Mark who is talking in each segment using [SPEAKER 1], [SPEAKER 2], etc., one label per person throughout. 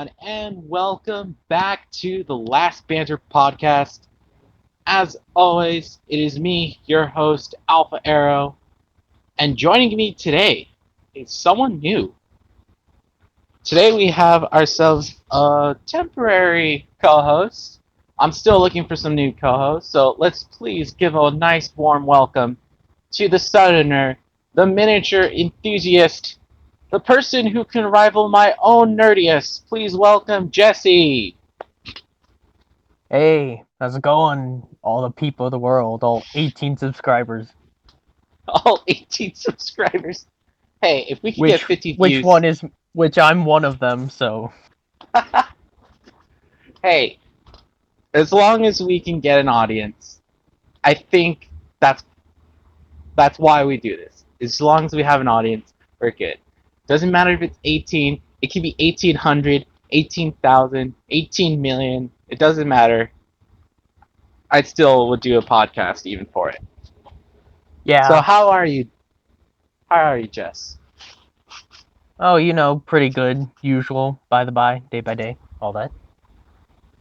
[SPEAKER 1] everyone, and welcome back to the Last Banter podcast. As always, it is me, your host, AlphaAero, and joining me today is someone new. Today we have ourselves a temporary co-host. I'm still looking for some new co-hosts, so let's please give a nice warm welcome to the Southerner, the miniature enthusiast, the person who can rival my own nerdiest. Please welcome Jesse.
[SPEAKER 2] Hey, how's it going? All the people of the world, all 18 subscribers.
[SPEAKER 1] All 18 subscribers. Hey, if we could get
[SPEAKER 2] Which
[SPEAKER 1] 50
[SPEAKER 2] which
[SPEAKER 1] views.
[SPEAKER 2] one is which I'm one of them, so
[SPEAKER 1] Hey, as long as we can get an audience, I think that's why we do this. As long as we have an audience, we're good. Doesn't matter if it's 18, it could be 1800, 18,000, 18 million. It doesn't matter. I still would do a podcast even for it. So
[SPEAKER 2] yeah.
[SPEAKER 1] how are you? How are you, Jess?
[SPEAKER 2] Oh, pretty good, usual, by the by, day by day, all that.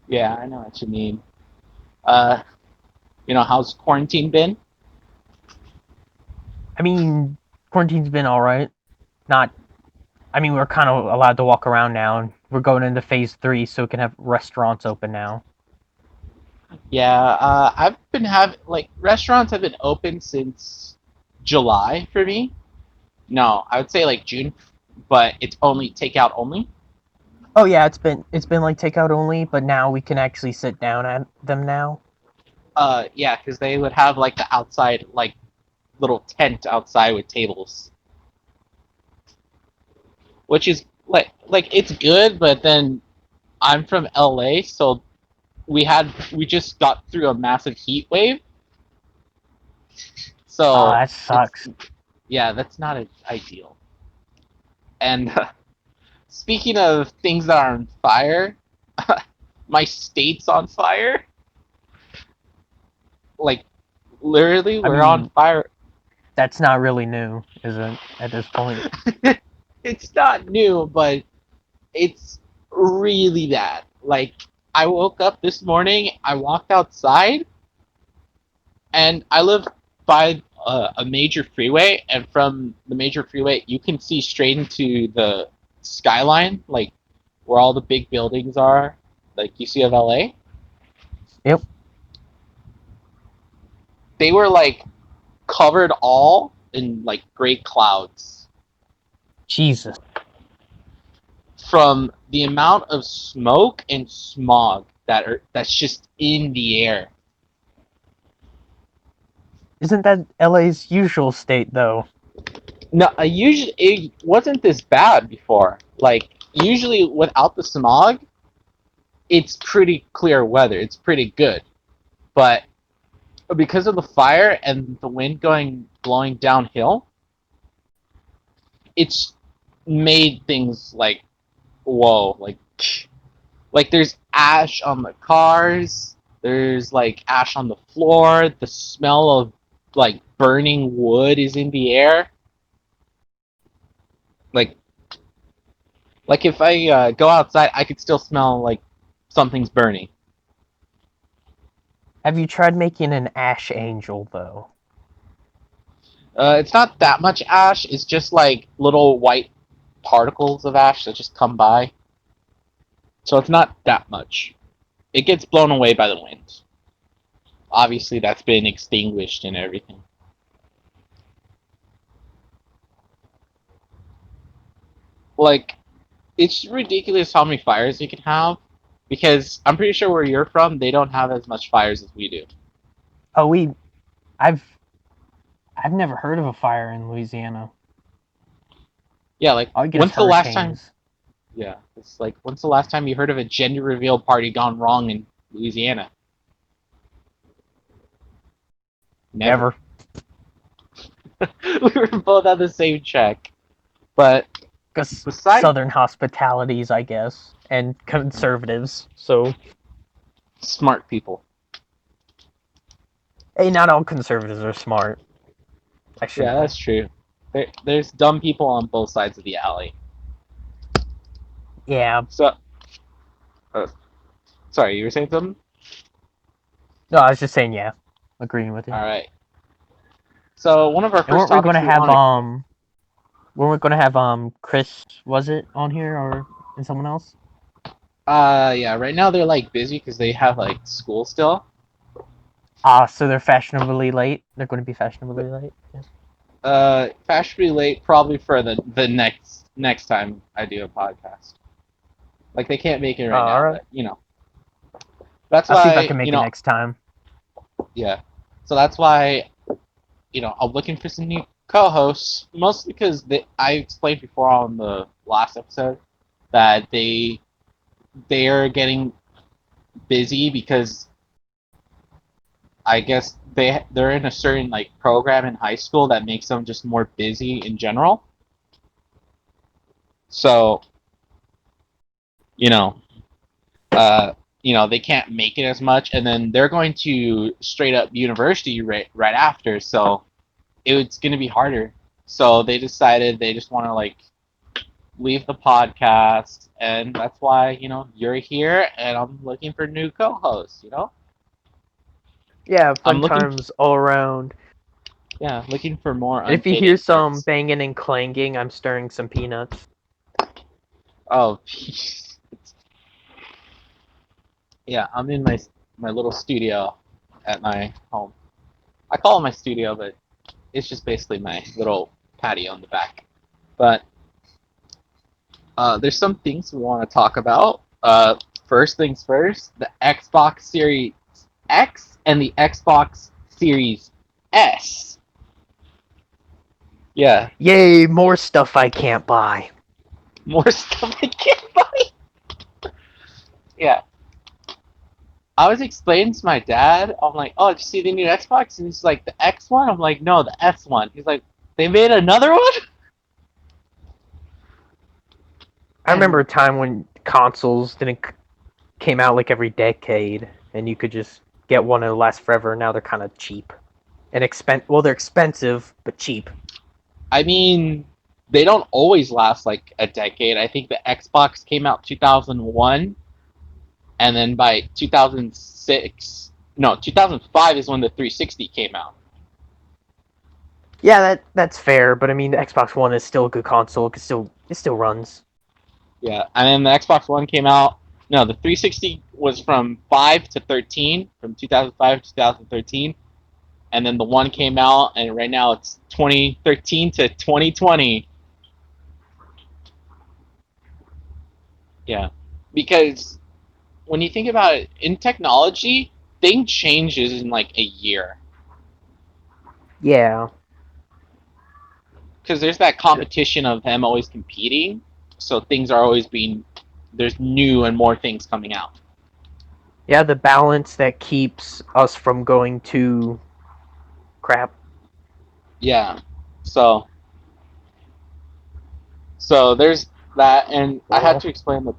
[SPEAKER 1] Yeah, I know what you mean. Uh, how's quarantine been?
[SPEAKER 2] I mean, quarantine's been all right. Not we're kind of allowed to walk around now, and we're going into phase 3, so we can have restaurants open now.
[SPEAKER 1] Yeah, I've been having restaurants have been open since July for me. No, I would say like June, but it's only takeout only.
[SPEAKER 2] Oh yeah, it's been like takeout only, but now we can actually sit down at them now.
[SPEAKER 1] Yeah, because they would have like the outside little tent outside with tables, which is like it's good, but then I'm from LA, so we just got through a massive heat wave,
[SPEAKER 2] Oh,
[SPEAKER 1] so
[SPEAKER 2] that
[SPEAKER 1] it's
[SPEAKER 2] sucks.
[SPEAKER 1] yeah, that's not ideal. And speaking of things that are on fire, my state's on fire. Like literally,
[SPEAKER 2] I
[SPEAKER 1] we're on
[SPEAKER 2] mean,
[SPEAKER 1] fire.
[SPEAKER 2] that's not really new, is it, at this point?
[SPEAKER 1] It's not new, but it's really bad. Like I woke up this morning, I walked outside, and I live by a major freeway, and from the major freeway, you can see straight into the skyline, like where all the big buildings are, like you see of LA.
[SPEAKER 2] Yep.
[SPEAKER 1] They were like covered all in like gray clouds
[SPEAKER 2] Jesus.
[SPEAKER 1] from the amount of smoke and smog that's just in the air.
[SPEAKER 2] Isn't that LA's usual state, though?
[SPEAKER 1] No, usually it wasn't this bad before. Like usually without the smog, it's pretty clear weather. It's pretty good. But because of the fire and the wind going blowing downhill, it's made things like whoa, like there's ash on the cars, there's like ash on the floor, the smell of like burning wood is in the air. Like like if I go outside, I could still smell like something's burning.
[SPEAKER 2] Have you tried making an ash angel, though?
[SPEAKER 1] It's not that much ash. It's just like little white particles of ash that just come by. So it's not that much. It gets blown away by the wind. Obviously, that's been extinguished and everything. Like, it's ridiculous how many fires you can have. Because I'm pretty sure where you're from, they don't have as much fires as we do.
[SPEAKER 2] Oh, I've, I've never heard of a fire in Louisiana.
[SPEAKER 1] Yeah, like,
[SPEAKER 2] All you get is
[SPEAKER 1] when's the last time?
[SPEAKER 2] hurricanes.
[SPEAKER 1] Yeah, it's like, when's the last time you heard of a gender reveal party gone wrong in Louisiana? Never.
[SPEAKER 2] Never.
[SPEAKER 1] We were both on the same check. But
[SPEAKER 2] Because
[SPEAKER 1] besides
[SPEAKER 2] Southern hospitalities, I guess, and conservatives. So,
[SPEAKER 1] smart people.
[SPEAKER 2] hey, not all conservatives are smart. I should
[SPEAKER 1] Yeah,
[SPEAKER 2] know.
[SPEAKER 1] that's true. There's dumb people on both sides of the alley.
[SPEAKER 2] Yeah,
[SPEAKER 1] So Uh, sorry, you were saying something?
[SPEAKER 2] No, I was just saying, yeah, agreeing with you.
[SPEAKER 1] All right. So one of our
[SPEAKER 2] And
[SPEAKER 1] first topics we want to.
[SPEAKER 2] weren't we gonna have Chris, was it, on here, or and someone else?
[SPEAKER 1] Yeah. Right now they're like busy because they have like school still.
[SPEAKER 2] So they're fashionably late. They're going to be fashionably late. Yeah.
[SPEAKER 1] Fashionably late probably for the next time I do a podcast. Like they can't make it right
[SPEAKER 2] All
[SPEAKER 1] now,
[SPEAKER 2] right.
[SPEAKER 1] but that's
[SPEAKER 2] I'll see if I
[SPEAKER 1] why
[SPEAKER 2] can make it next time.
[SPEAKER 1] yeah. So that's why I'm looking for some new co-hosts, mostly because I explained before on the last episode that they are getting busy because I guess they're in a certain like program in high school that makes them just more busy in general. So you know, they can't make it as much, and then they're going to straight up university right after. So it's going to be harder. So they decided they just want to like leave the podcast, and that's why you're here, and I'm looking for new co-hosts.
[SPEAKER 2] Yeah,
[SPEAKER 1] I'm
[SPEAKER 2] fun
[SPEAKER 1] looking,
[SPEAKER 2] times all around.
[SPEAKER 1] yeah, looking for more
[SPEAKER 2] And if you
[SPEAKER 1] unpaid
[SPEAKER 2] hear some
[SPEAKER 1] interns.
[SPEAKER 2] banging and clanging, I'm stirring some peanuts.
[SPEAKER 1] Oh, yeah, I'm in my little studio at my home. I call it my studio, but it's just basically my little patio in the back. But there's some things we want to talk about. First things first, the Xbox Series X and the Xbox Series S. Yeah,
[SPEAKER 2] Yay, more stuff I can't buy.
[SPEAKER 1] more stuff I can't buy. Yeah, I was explaining to my dad. I'm like, "Oh, did you see the new Xbox?" And he's like, "The X one." I'm like, "No, the S one." He's like, "They made another one?"
[SPEAKER 2] I remember
[SPEAKER 1] And
[SPEAKER 2] a time when consoles didn't came out like every decade, and you could just get one and last forever. Now they're kind of cheap and Well, they're expensive but cheap.
[SPEAKER 1] I mean, they don't always last like a decade. I think the Xbox came out 2001, and then by 2006, no, 2005 is when the 360 came out.
[SPEAKER 2] Yeah, that's fair, but I mean the Xbox One is still a good console. It still runs.
[SPEAKER 1] Yeah, and then the Xbox One came out. No, the 360 was from 5 to 13, from 2005 to 2013, and then the one came out, and right now it's 2013 to 2020. Yeah, because when you think about it, in technology, thing changes in like a year.
[SPEAKER 2] Yeah.
[SPEAKER 1] Because there's that competition of them always competing, so things are always being there's new and more things coming out.
[SPEAKER 2] Yeah, the balance that keeps us from going to crap.
[SPEAKER 1] Yeah, so there's that, and I had
[SPEAKER 2] Well,
[SPEAKER 1] to explain that.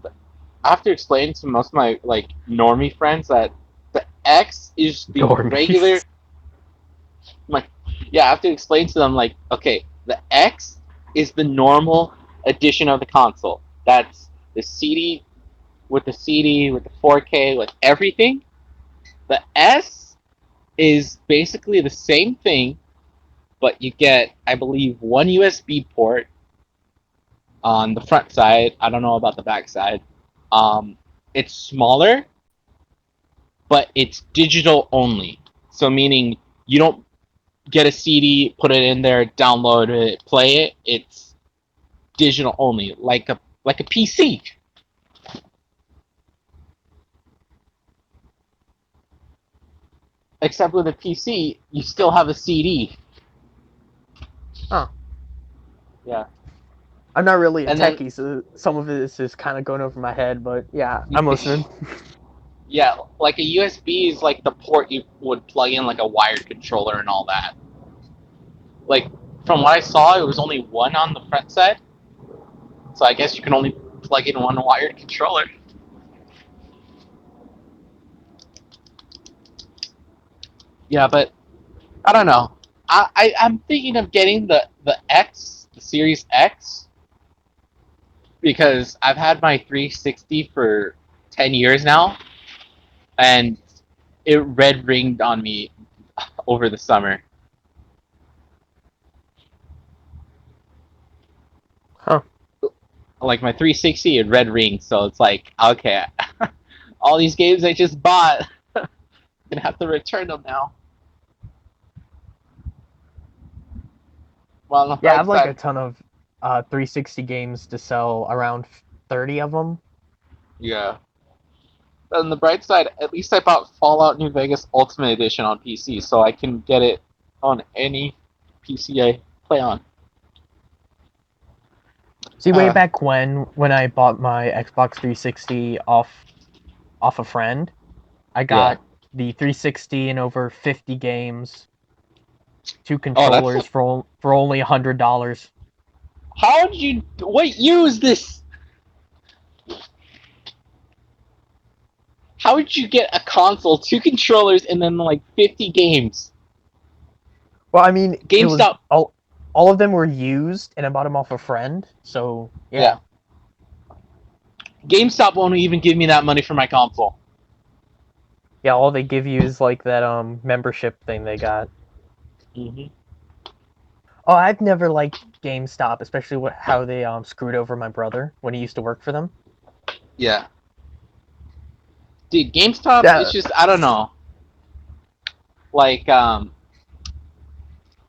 [SPEAKER 1] I have to explain to most of my like normie friends that the X is the regular.
[SPEAKER 2] normies.
[SPEAKER 1] Like, yeah, I have to explain to them like, okay, the X is the normal edition of the console. That's the CD with the 4K with everything. The S is basically the same thing, but you get, I believe, one USB port on the front side. I don't know about the back side. It's smaller, but it's digital only. So meaning you don't get a CD, put it in there, download it, play it. It's digital only, like a PC. Except with a PC, you still have a CD.
[SPEAKER 2] Huh.
[SPEAKER 1] Yeah,
[SPEAKER 2] I'm not really a
[SPEAKER 1] and then
[SPEAKER 2] techie, so some of this is kind of going over my head, but yeah, I'm listening.
[SPEAKER 1] yeah, like a USB is like the port you would plug in like a wired controller and all that. Like from what I saw, it was only one on the front side, so I guess you can only plug in one wired controller. Yeah, but I don't know. I'm thinking of getting the X, the Series X, because I've had my 360 for 10 years now, and it red ringed on me over the summer.
[SPEAKER 2] Huh.
[SPEAKER 1] Like my 360, it red ringed, so it's like, okay, all these games I just bought, I'm gonna have to return them now. Well, on the
[SPEAKER 2] Yeah, I
[SPEAKER 1] bright
[SPEAKER 2] have like a
[SPEAKER 1] side,
[SPEAKER 2] ton of 360 games to sell, around 30 of them.
[SPEAKER 1] yeah. But on the bright side, at least I bought Fallout New Vegas Ultimate Edition on PC, so I can get it on any PC I play on.
[SPEAKER 2] See, way
[SPEAKER 1] Uh,
[SPEAKER 2] back when I bought my Xbox 360 off a friend, I
[SPEAKER 1] yeah.
[SPEAKER 2] got the 360 and over 50 games, two
[SPEAKER 1] Oh, that's a,
[SPEAKER 2] controllers for only $100.
[SPEAKER 1] how did you? What year was this? How did you get a console, two controllers, and then like 50 games?
[SPEAKER 2] Well, I mean, it was
[SPEAKER 1] GameStop.
[SPEAKER 2] all of them were used, and I bought them off a friend. So
[SPEAKER 1] Yeah.
[SPEAKER 2] yeah,
[SPEAKER 1] GameStop won't even give me that money for my console.
[SPEAKER 2] yeah. All they give you is like that membership thing they got.
[SPEAKER 1] Mm-hmm.
[SPEAKER 2] Oh, I've never liked GameStop, especially how they screwed over my brother when he used to work for them.
[SPEAKER 1] Yeah. Dude, GameStop is
[SPEAKER 2] Yeah,
[SPEAKER 1] just I don't know. Like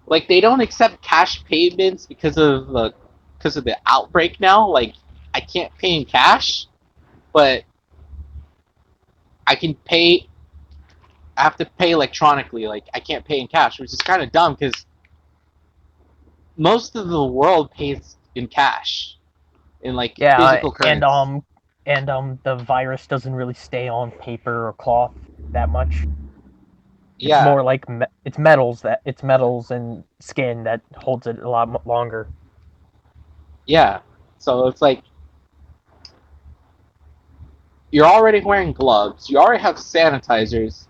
[SPEAKER 1] like they don't accept cash payments because of the outbreak now. Like I can't pay in cash, but I can pay. I have to pay electronically. Like I can't pay in cash, which is kind of dumb because most of the world pays in cash, in like
[SPEAKER 2] yeah,
[SPEAKER 1] physical currency.
[SPEAKER 2] the virus doesn't really stay on paper or cloth that much. It's
[SPEAKER 1] Yeah,
[SPEAKER 2] more like it's metals and skin that holds it a lot longer.
[SPEAKER 1] yeah. So it's like you're already wearing gloves. You already have sanitizers.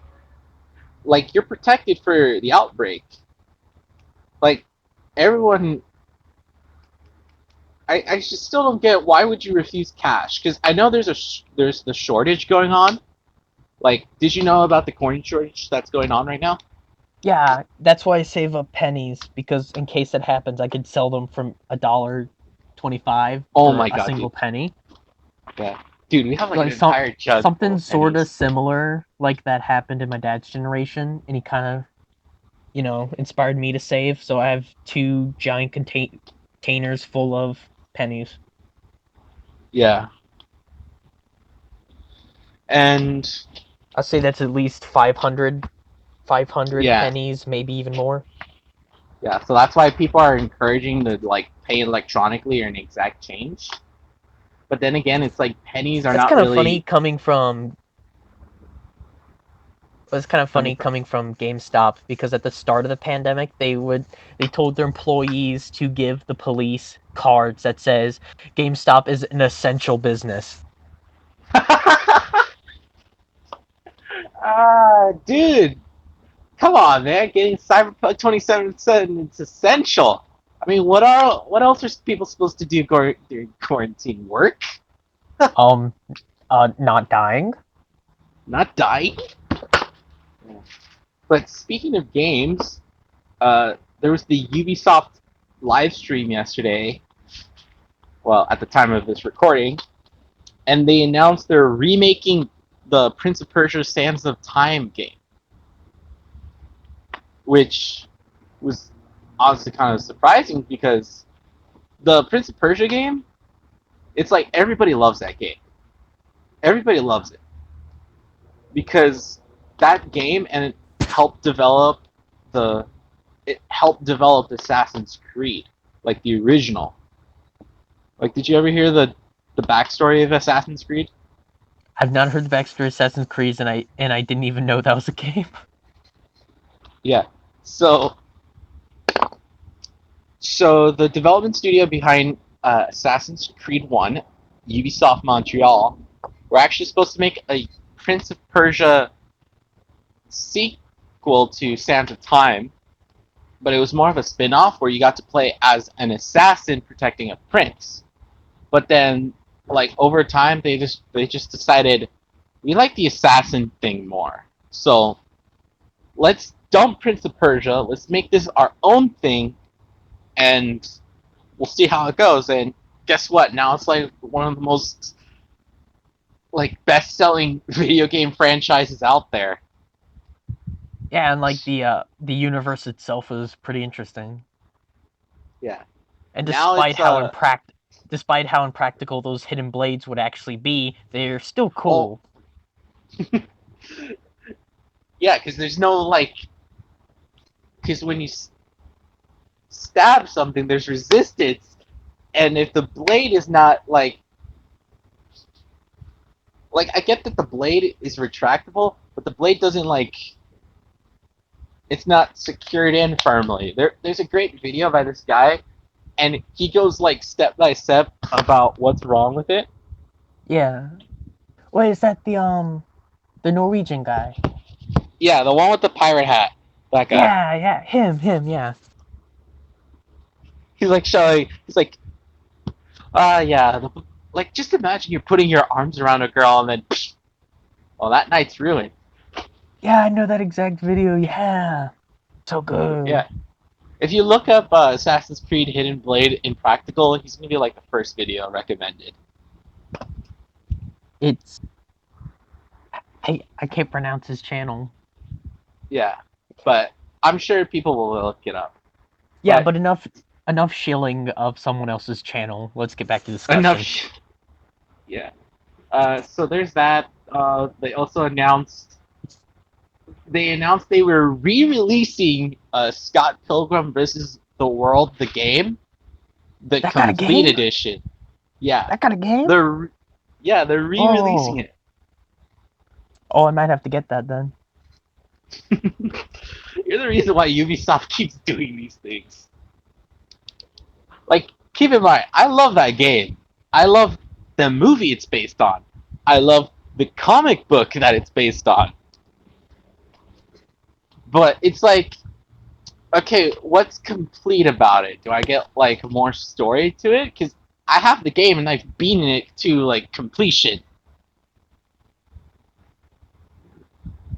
[SPEAKER 1] Like you're protected for the outbreak. Like everyone, I just still don't get why would you refuse cash? Because I know there's the shortage going on. Like, did you know about the corn shortage that's going on right now?
[SPEAKER 2] Yeah, that's why I save up pennies, because in case that happens, I could sell them from $1.25
[SPEAKER 1] Oh
[SPEAKER 2] for
[SPEAKER 1] my
[SPEAKER 2] a
[SPEAKER 1] god, dude.
[SPEAKER 2] single penny.
[SPEAKER 1] Yeah, dude, we have like an
[SPEAKER 2] Like
[SPEAKER 1] entire jug full
[SPEAKER 2] something
[SPEAKER 1] of
[SPEAKER 2] sort of
[SPEAKER 1] pennies.
[SPEAKER 2] similar like that happened in my dad's generation, and he kind of, inspired me to save. So I have two giant containers full of pennies.
[SPEAKER 1] Yeah, and
[SPEAKER 2] I'd say that's at least 500
[SPEAKER 1] yeah,
[SPEAKER 2] pennies, maybe even more.
[SPEAKER 1] yeah. So that's why people are encouraging to like pay electronically or an exact change. But then again, it's like pennies are
[SPEAKER 2] That's
[SPEAKER 1] not
[SPEAKER 2] kind of funny
[SPEAKER 1] really
[SPEAKER 2] coming from It's kind of
[SPEAKER 1] coming
[SPEAKER 2] funny
[SPEAKER 1] from.
[SPEAKER 2] coming from GameStop, because at the start of the pandemic, they told their employees to give the police cards that says GameStop is an essential business.
[SPEAKER 1] Dude, come on, man. Getting Cyberpunk 2077 it's essential. I mean, what else are people supposed to do during quarantine? Work?
[SPEAKER 2] Um, not dying.
[SPEAKER 1] Not dying? But speaking of games, there was the Ubisoft live stream yesterday. Well, at the time of this recording, and they announced they're remaking the Prince of Persia: Sands of Time game, which was honestly kind of surprising because the Prince of Persia game, it's like everybody loves that game. Everybody loves it because that game and helped develop the it helped develop Assassin's Creed, like the original. Like, did you ever hear the backstory of Assassin's Creed?
[SPEAKER 2] I've not heard the backstory of Assassin's Creed, and I didn't even know that was a game.
[SPEAKER 1] Yeah. So, so the development studio behind Assassin's Creed One, Ubisoft Montreal, were actually supposed to make a Prince of Persia sequel to Sands of Time, but it was more of a spin-off where you got to play as an assassin protecting a prince. But then, like over time, they just decided we like the assassin thing more. So let's dump Prince of Persia. Let's make this our own thing, and we'll see how it goes. And guess what? Now it's like one of the most like best-selling video game franchises out there.
[SPEAKER 2] Yeah, and like the universe itself is pretty interesting.
[SPEAKER 1] Yeah.
[SPEAKER 2] And
[SPEAKER 1] Now it's
[SPEAKER 2] despite how impractical those hidden blades would actually be, they're still
[SPEAKER 1] oh
[SPEAKER 2] cool.
[SPEAKER 1] yeah, because there's no like because when you stab something, there's resistance, and if the blade is not like I get that the blade is retractable, but the blade doesn't like it's not secured in firmly. There's a great video by this guy, and he goes like step by step about what's wrong with it.
[SPEAKER 2] Yeah. Wait, is that the Norwegian guy?
[SPEAKER 1] Yeah, the one with the pirate hat. That guy.
[SPEAKER 2] Yeah, yeah, him, yeah.
[SPEAKER 1] He's like showing. He's like, yeah. Like, just imagine you're putting your arms around a girl and then, psh, well, that night's ruined.
[SPEAKER 2] Yeah, I know that exact video. Yeah, so good.
[SPEAKER 1] Yeah. If you look up Assassin's Creed Hidden Blade Impractical, he's gonna be like the first video recommended.
[SPEAKER 2] It's I can't pronounce his channel.
[SPEAKER 1] Yeah, but I'm sure people will look it up.
[SPEAKER 2] Yeah, but enough shilling of someone else's channel. Let's get back to discussion.
[SPEAKER 1] Enough. Yeah. So there's that. They also announced they were re-releasing Scott Pilgrim versus the World, the game, the
[SPEAKER 2] That got a
[SPEAKER 1] complete
[SPEAKER 2] game?
[SPEAKER 1] edition. Yeah,
[SPEAKER 2] That got a game?
[SPEAKER 1] they're re-releasing it.
[SPEAKER 2] Oh, I might have to get that then.
[SPEAKER 1] You're the reason why Ubisoft keeps doing these things. Like, keep in mind, I love that game. I love the movie it's based on. I love the comic book that it's based on. But it's like, okay, what's complete about it? Do I get like more story to it? Because I have the game and I've beaten it to like completion.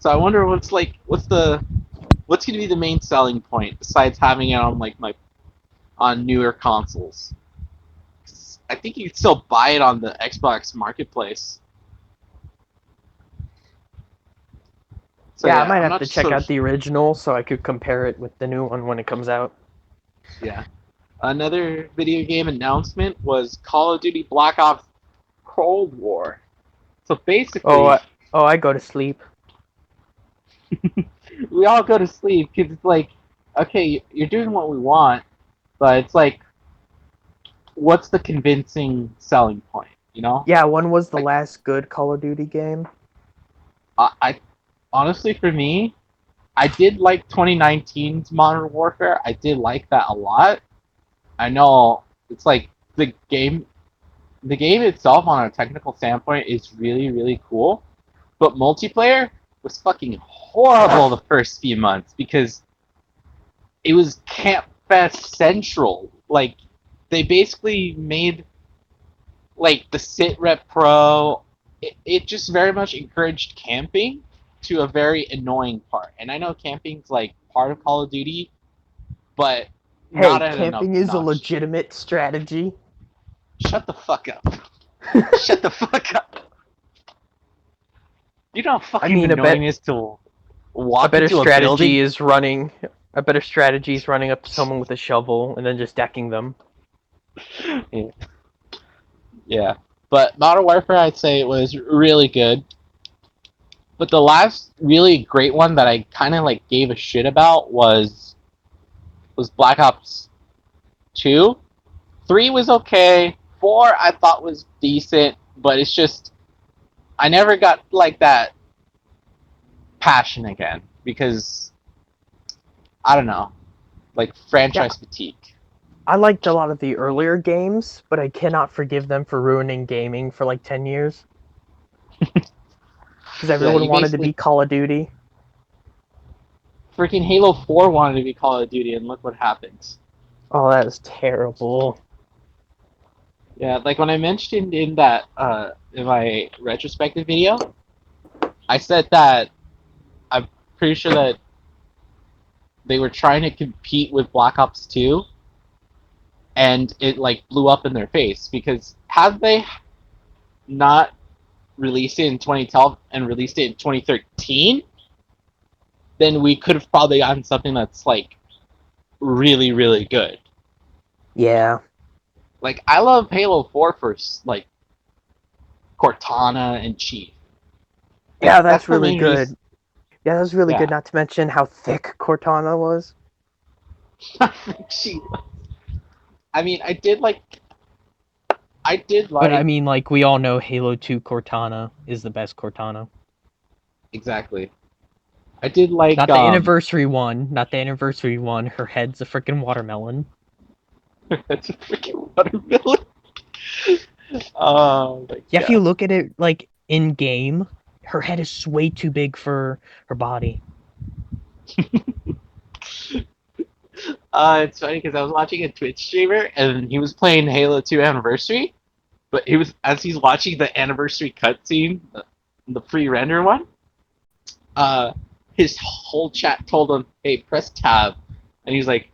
[SPEAKER 1] So I wonder what's gonna be the main selling point besides having it on like my on newer consoles. 'Cause I think you can still buy it on the Xbox Marketplace. So
[SPEAKER 2] Yeah, I might
[SPEAKER 1] I'm
[SPEAKER 2] have
[SPEAKER 1] not
[SPEAKER 2] to check
[SPEAKER 1] so
[SPEAKER 2] out the original so I could compare it with the new one when it comes out.
[SPEAKER 1] yeah. Another video game announcement was Call of Duty Black Ops Cold War. So basically,
[SPEAKER 2] I go to sleep.
[SPEAKER 1] we all go to sleep because it's like, okay, you're doing what we want, but it's like, what's the convincing selling point? You know?
[SPEAKER 2] Yeah, when was the
[SPEAKER 1] Like,
[SPEAKER 2] last good Call of Duty game?
[SPEAKER 1] I honestly, for me, I did like 2019's Modern Warfare. I did like that a lot. I know it's like the game itself on a technical standpoint is really really cool, but multiplayer was fucking horrible the first few months because it was Camp Fest Central. Like they basically made like the Sit Rep Pro. It just very much encouraged camping to a very annoying part. And I know camping's like part of Call of Duty, but
[SPEAKER 2] Hey,
[SPEAKER 1] not at enough
[SPEAKER 2] camping is a
[SPEAKER 1] notch.
[SPEAKER 2] legitimate strategy.
[SPEAKER 1] Shut the fuck up. Shut the fuck up. You know how
[SPEAKER 2] I
[SPEAKER 1] fucking
[SPEAKER 2] mean,
[SPEAKER 1] annoying it is to
[SPEAKER 2] a
[SPEAKER 1] walk
[SPEAKER 2] better
[SPEAKER 1] into a building?
[SPEAKER 2] strategy is running. A better strategy is running up to someone with a shovel and then just decking them.
[SPEAKER 1] Yeah. Yeah. But Modern Warfare, I'd say it was really good. But the last really great one that I kind of like gave a shit about was Black Ops 2. 3 was okay. 4 I thought was decent, but it's just I never got like that passion again because I don't know, like
[SPEAKER 2] Yeah,
[SPEAKER 1] franchise fatigue.
[SPEAKER 2] I liked a lot of the earlier games, but I cannot forgive them for ruining gaming for like 10 years. Because
[SPEAKER 1] Yeah,
[SPEAKER 2] everyone
[SPEAKER 1] you
[SPEAKER 2] wanted to
[SPEAKER 1] basically
[SPEAKER 2] be Call of Duty.
[SPEAKER 1] freaking Halo 4 wanted to be Call of Duty, and look what happens.
[SPEAKER 2] Oh, that is terrible.
[SPEAKER 1] Yeah, like when I mentioned in that in my retrospective video, I said that I'm pretty sure that they were trying to compete with Black Ops 2, and it like blew up in their face because had they not released it in 2012 and released it in 2013, then we could have probably gotten something that's like really really good.
[SPEAKER 2] Yeah.
[SPEAKER 1] Like I love Halo 4 for like Cortana and Chief. Like
[SPEAKER 2] Yeah,
[SPEAKER 1] that's
[SPEAKER 2] that's
[SPEAKER 1] the
[SPEAKER 2] really
[SPEAKER 1] main reason.
[SPEAKER 2] good. Yeah, that was really good.
[SPEAKER 1] Yeah,
[SPEAKER 2] Not to mention how thick Cortana was.
[SPEAKER 1] she. I mean, I did
[SPEAKER 2] But I
[SPEAKER 1] like
[SPEAKER 2] mean, like, we all know Halo 2 Cortana is the best Cortana.
[SPEAKER 1] exactly. I did like
[SPEAKER 2] Not the anniversary one. Not the anniversary one. Her head's a freaking watermelon.
[SPEAKER 1] that's a freaking watermelon. Oh my
[SPEAKER 2] Yeah, if you
[SPEAKER 1] god.
[SPEAKER 2] look at it, like, in game, her head is way too big for her body.
[SPEAKER 1] It's funny because I was watching a Twitch streamer and he was playing Halo 2 Anniversary, but he was as he's watching the anniversary cutscene, the pre-render one. Uh, his whole chat told him, "Hey, press tab," and he's like,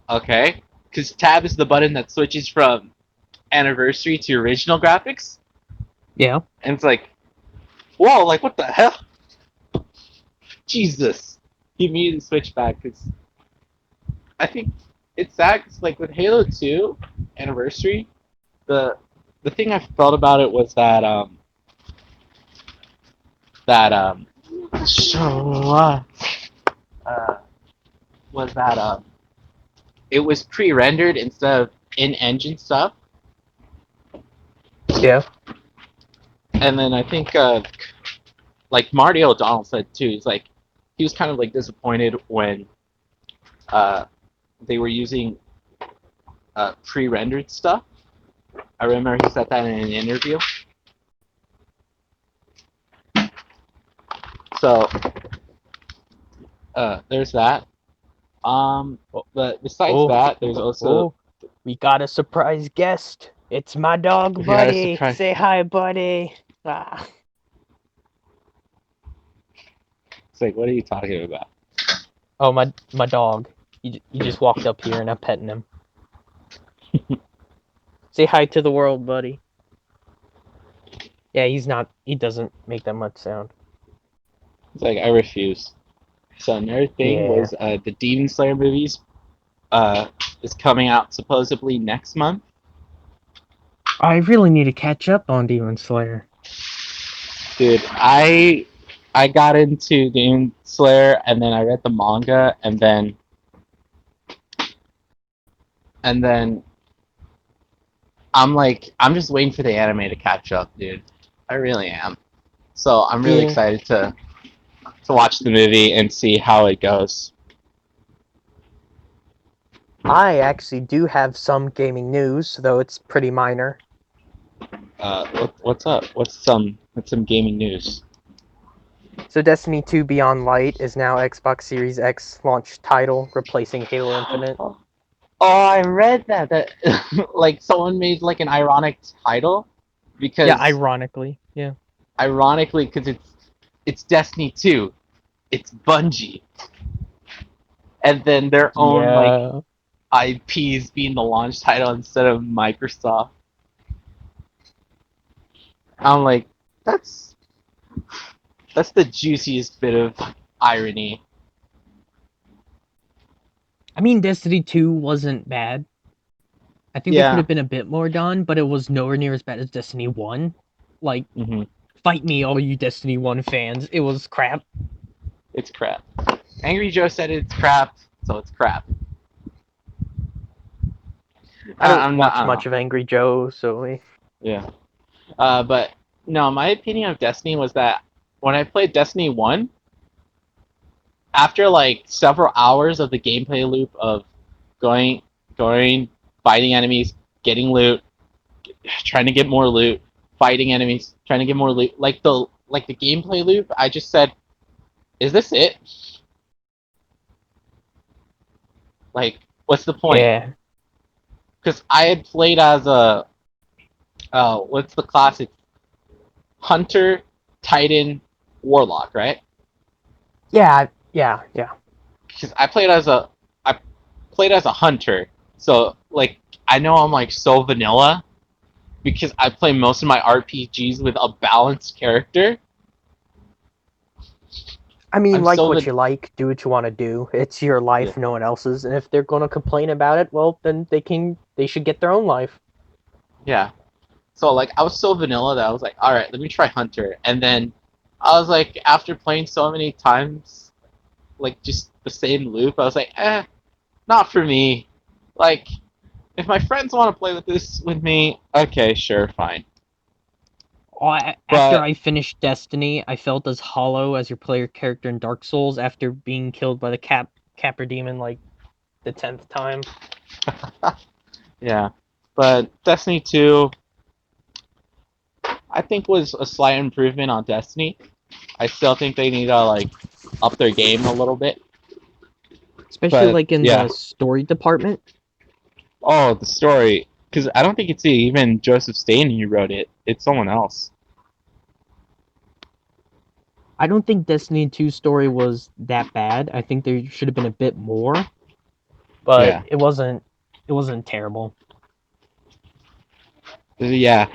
[SPEAKER 1] "Okay," because tab is the button that switches from anniversary to original graphics,
[SPEAKER 2] Yeah.
[SPEAKER 1] and it's like, whoa, like what the hell? Jesus! He immediately switched back because I think it's sad. Cause, like with Halo 2 Anniversary, the the thing I felt about it was that that so uh, was that it was pre-rendered instead of in-engine stuff,
[SPEAKER 2] Yeah.
[SPEAKER 1] and then I think like Marty O'Donnell said too. He's like he was kind of like disappointed when uh, they were using pre-rendered stuff. I remember he said that in an interview. So there's that.
[SPEAKER 2] Oh,
[SPEAKER 1] But besides
[SPEAKER 2] oh,
[SPEAKER 1] that, there's also
[SPEAKER 2] oh. We got a surprise guest. It's my dog,
[SPEAKER 1] we got a
[SPEAKER 2] Buddy.
[SPEAKER 1] surprise.
[SPEAKER 2] Say hi, Buddy. Ah.
[SPEAKER 1] It's like, what are you talking about?
[SPEAKER 2] Oh, my dog. You just walked up here and I'm petting him. Say hi to the world, Buddy. Yeah, he doesn't make that much sound.
[SPEAKER 1] It's like I refuse. So another thing
[SPEAKER 2] Yeah.
[SPEAKER 1] was the Demon Slayer movies uh, is coming out supposedly next month.
[SPEAKER 2] I really need to catch up on Demon Slayer.
[SPEAKER 1] Dude, I got into Demon Slayer and then I read the manga and then I'm just waiting for the anime to catch up, dude. I really am. So I'm really
[SPEAKER 2] Yeah.
[SPEAKER 1] excited to watch the movie and see how it goes.
[SPEAKER 2] I actually do have some gaming news, though it's pretty minor.
[SPEAKER 1] What's up? What's some gaming news?
[SPEAKER 2] So Destiny 2 Beyond Light is now Xbox Series X launch title, replacing Halo Infinite.
[SPEAKER 1] Oh, I read that like someone made like an ironic title
[SPEAKER 2] Yeah,
[SPEAKER 1] because
[SPEAKER 2] ironically. Yeah.
[SPEAKER 1] because it's Destiny 2, it's Bungie, and then their own like
[SPEAKER 2] Yeah.
[SPEAKER 1] IPs being the launch title instead of Microsoft. I'm like, that's that's the juiciest bit of irony.
[SPEAKER 2] I mean, Destiny 2 wasn't bad. I think they could
[SPEAKER 1] Yeah.
[SPEAKER 2] have been a bit more done, but it was nowhere near as bad as Destiny 1. Like,
[SPEAKER 1] Mm-hmm.
[SPEAKER 2] fight me, all you Destiny 1 fans. It was crap.
[SPEAKER 1] It's crap. Angry Joe said it's crap, so it's crap.
[SPEAKER 2] I don't
[SPEAKER 1] I'm not. I
[SPEAKER 2] watch
[SPEAKER 1] don't know.
[SPEAKER 2] much of Angry Joe, so
[SPEAKER 1] Yeah. But no, my opinion of Destiny was that when I played Destiny 1, after like several hours of the gameplay loop of going, going, fighting enemies, getting loot, trying to get more loot, fighting enemies, trying to get more loot, like the gameplay loop, I just said, is this it? Like, what's the point?
[SPEAKER 2] yeah.
[SPEAKER 1] Because I had played as what's the classic? Hunter, Titan, warlock, right?
[SPEAKER 2] Yeah, yeah, yeah.
[SPEAKER 1] Because I played as a hunter, so like I know I'm like so vanilla because I play most of my RPGs with a balanced character.
[SPEAKER 2] I mean,
[SPEAKER 1] I'm
[SPEAKER 2] like
[SPEAKER 1] so
[SPEAKER 2] what you like, do what you want to do. It's your
[SPEAKER 1] yeah,
[SPEAKER 2] life, no one else's. And if they're gonna complain about it, well, then they should get their own life.
[SPEAKER 1] yeah. So like I was so vanilla that I was like, all right, let me try hunter, and then I was like, after playing so many times, like just the same loop, I was like, not for me. Like if my friends want to play with this with me, okay, sure, fine.
[SPEAKER 2] After
[SPEAKER 1] But
[SPEAKER 2] I finished Destiny, I felt as hollow as your player character in Dark Souls after being killed by the Capper Demon like the 10th time.
[SPEAKER 1] yeah, but Destiny 2, I think was a slight improvement on Destiny. I still think they need to like up their game a little bit.
[SPEAKER 2] Especially
[SPEAKER 1] But
[SPEAKER 2] like in
[SPEAKER 1] yeah,
[SPEAKER 2] the story department.
[SPEAKER 1] oh the story, because I don't think it's even Joseph Stain who wrote it. It's someone else.
[SPEAKER 2] I don't think Destiny 2 story was that bad. I think there should have been a bit more, but
[SPEAKER 1] Yeah,
[SPEAKER 2] it wasn't terrible.
[SPEAKER 1] yeah.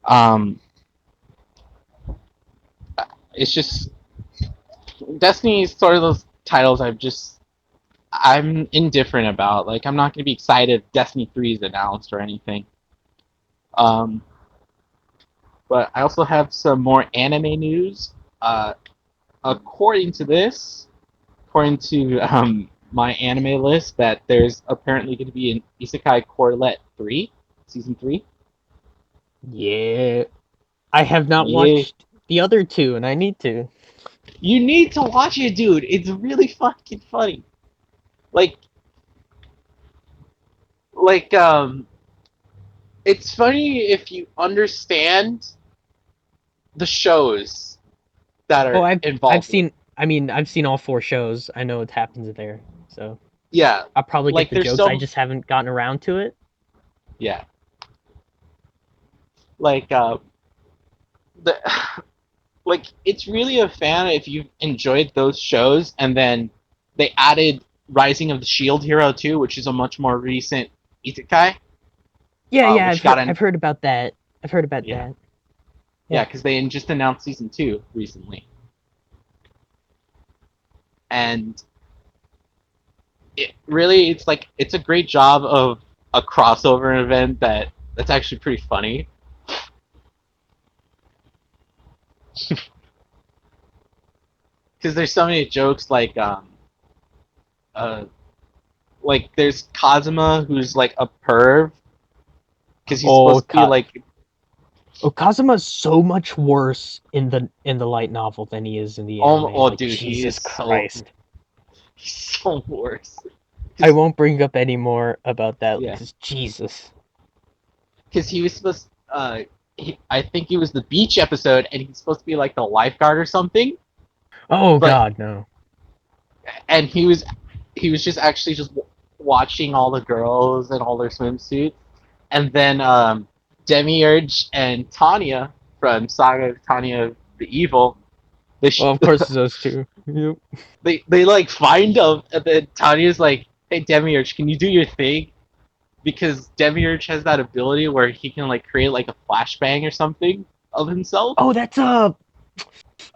[SPEAKER 1] Um, it's just Destiny is sort of those titles I'm indifferent about. Like I'm not gonna be excited if Destiny 3 is announced or anything. Um, but I also have some more anime news. Uh, according to this, according to my anime list, that there's apparently going to be an Isekai Corelette 3, season 3.
[SPEAKER 2] Yeah. I have not
[SPEAKER 1] Yeah,
[SPEAKER 2] watched the other two and I need to.
[SPEAKER 1] you need to watch it, dude. It's really fucking funny. Like, like it's funny if you understand the shows that
[SPEAKER 2] Oh,
[SPEAKER 1] are
[SPEAKER 2] I've
[SPEAKER 1] involved in it.
[SPEAKER 2] seen I've seen all four shows. I know what happens there. So
[SPEAKER 1] Yeah,
[SPEAKER 2] I'll probably get
[SPEAKER 1] like
[SPEAKER 2] the
[SPEAKER 1] there's
[SPEAKER 2] jokes. I
[SPEAKER 1] so
[SPEAKER 2] just haven't gotten around to it.
[SPEAKER 1] yeah, like the like it's really a fan if you enjoyed those shows, and then they added Rising of the Shield Hero 2, which is a much more recent isekai,
[SPEAKER 2] Yeah, yeah,
[SPEAKER 1] which got an
[SPEAKER 2] I've heard about that. I've heard about
[SPEAKER 1] yeah,
[SPEAKER 2] that.
[SPEAKER 1] yeah,
[SPEAKER 2] Yeah.
[SPEAKER 1] because they just announced season 2 recently, and it's like it's a great job of a crossover event that's actually pretty funny. Because there's so many jokes uh like there's Kazuma, who's like a perv because he's
[SPEAKER 2] Oh,
[SPEAKER 1] supposed to be like
[SPEAKER 2] Kazuma's so much worse in the light novel than he is in the
[SPEAKER 1] oh,
[SPEAKER 2] anime.
[SPEAKER 1] oh
[SPEAKER 2] Like
[SPEAKER 1] dude,
[SPEAKER 2] Jesus Christ.
[SPEAKER 1] he's so worse.
[SPEAKER 2] I
[SPEAKER 1] Because
[SPEAKER 2] won't bring up any more about that
[SPEAKER 1] yeah,
[SPEAKER 2] because Jesus.
[SPEAKER 1] because he was supposed I think he was the beach episode, and he's supposed to be like the lifeguard or something.
[SPEAKER 2] Oh
[SPEAKER 1] But
[SPEAKER 2] God, no.
[SPEAKER 1] and he was just actually just watching all the girls and all their swimsuits, and then Demiurge and Tanya from Saga of Tanya the Evil, they
[SPEAKER 2] Well, of course it's those two. Yep.
[SPEAKER 1] they like find him, and then Tanya's like, "Hey Demiurge, can you do your thing?" Because Demiurge has that ability where he can like create like a flashbang or something of himself.
[SPEAKER 2] Oh, that's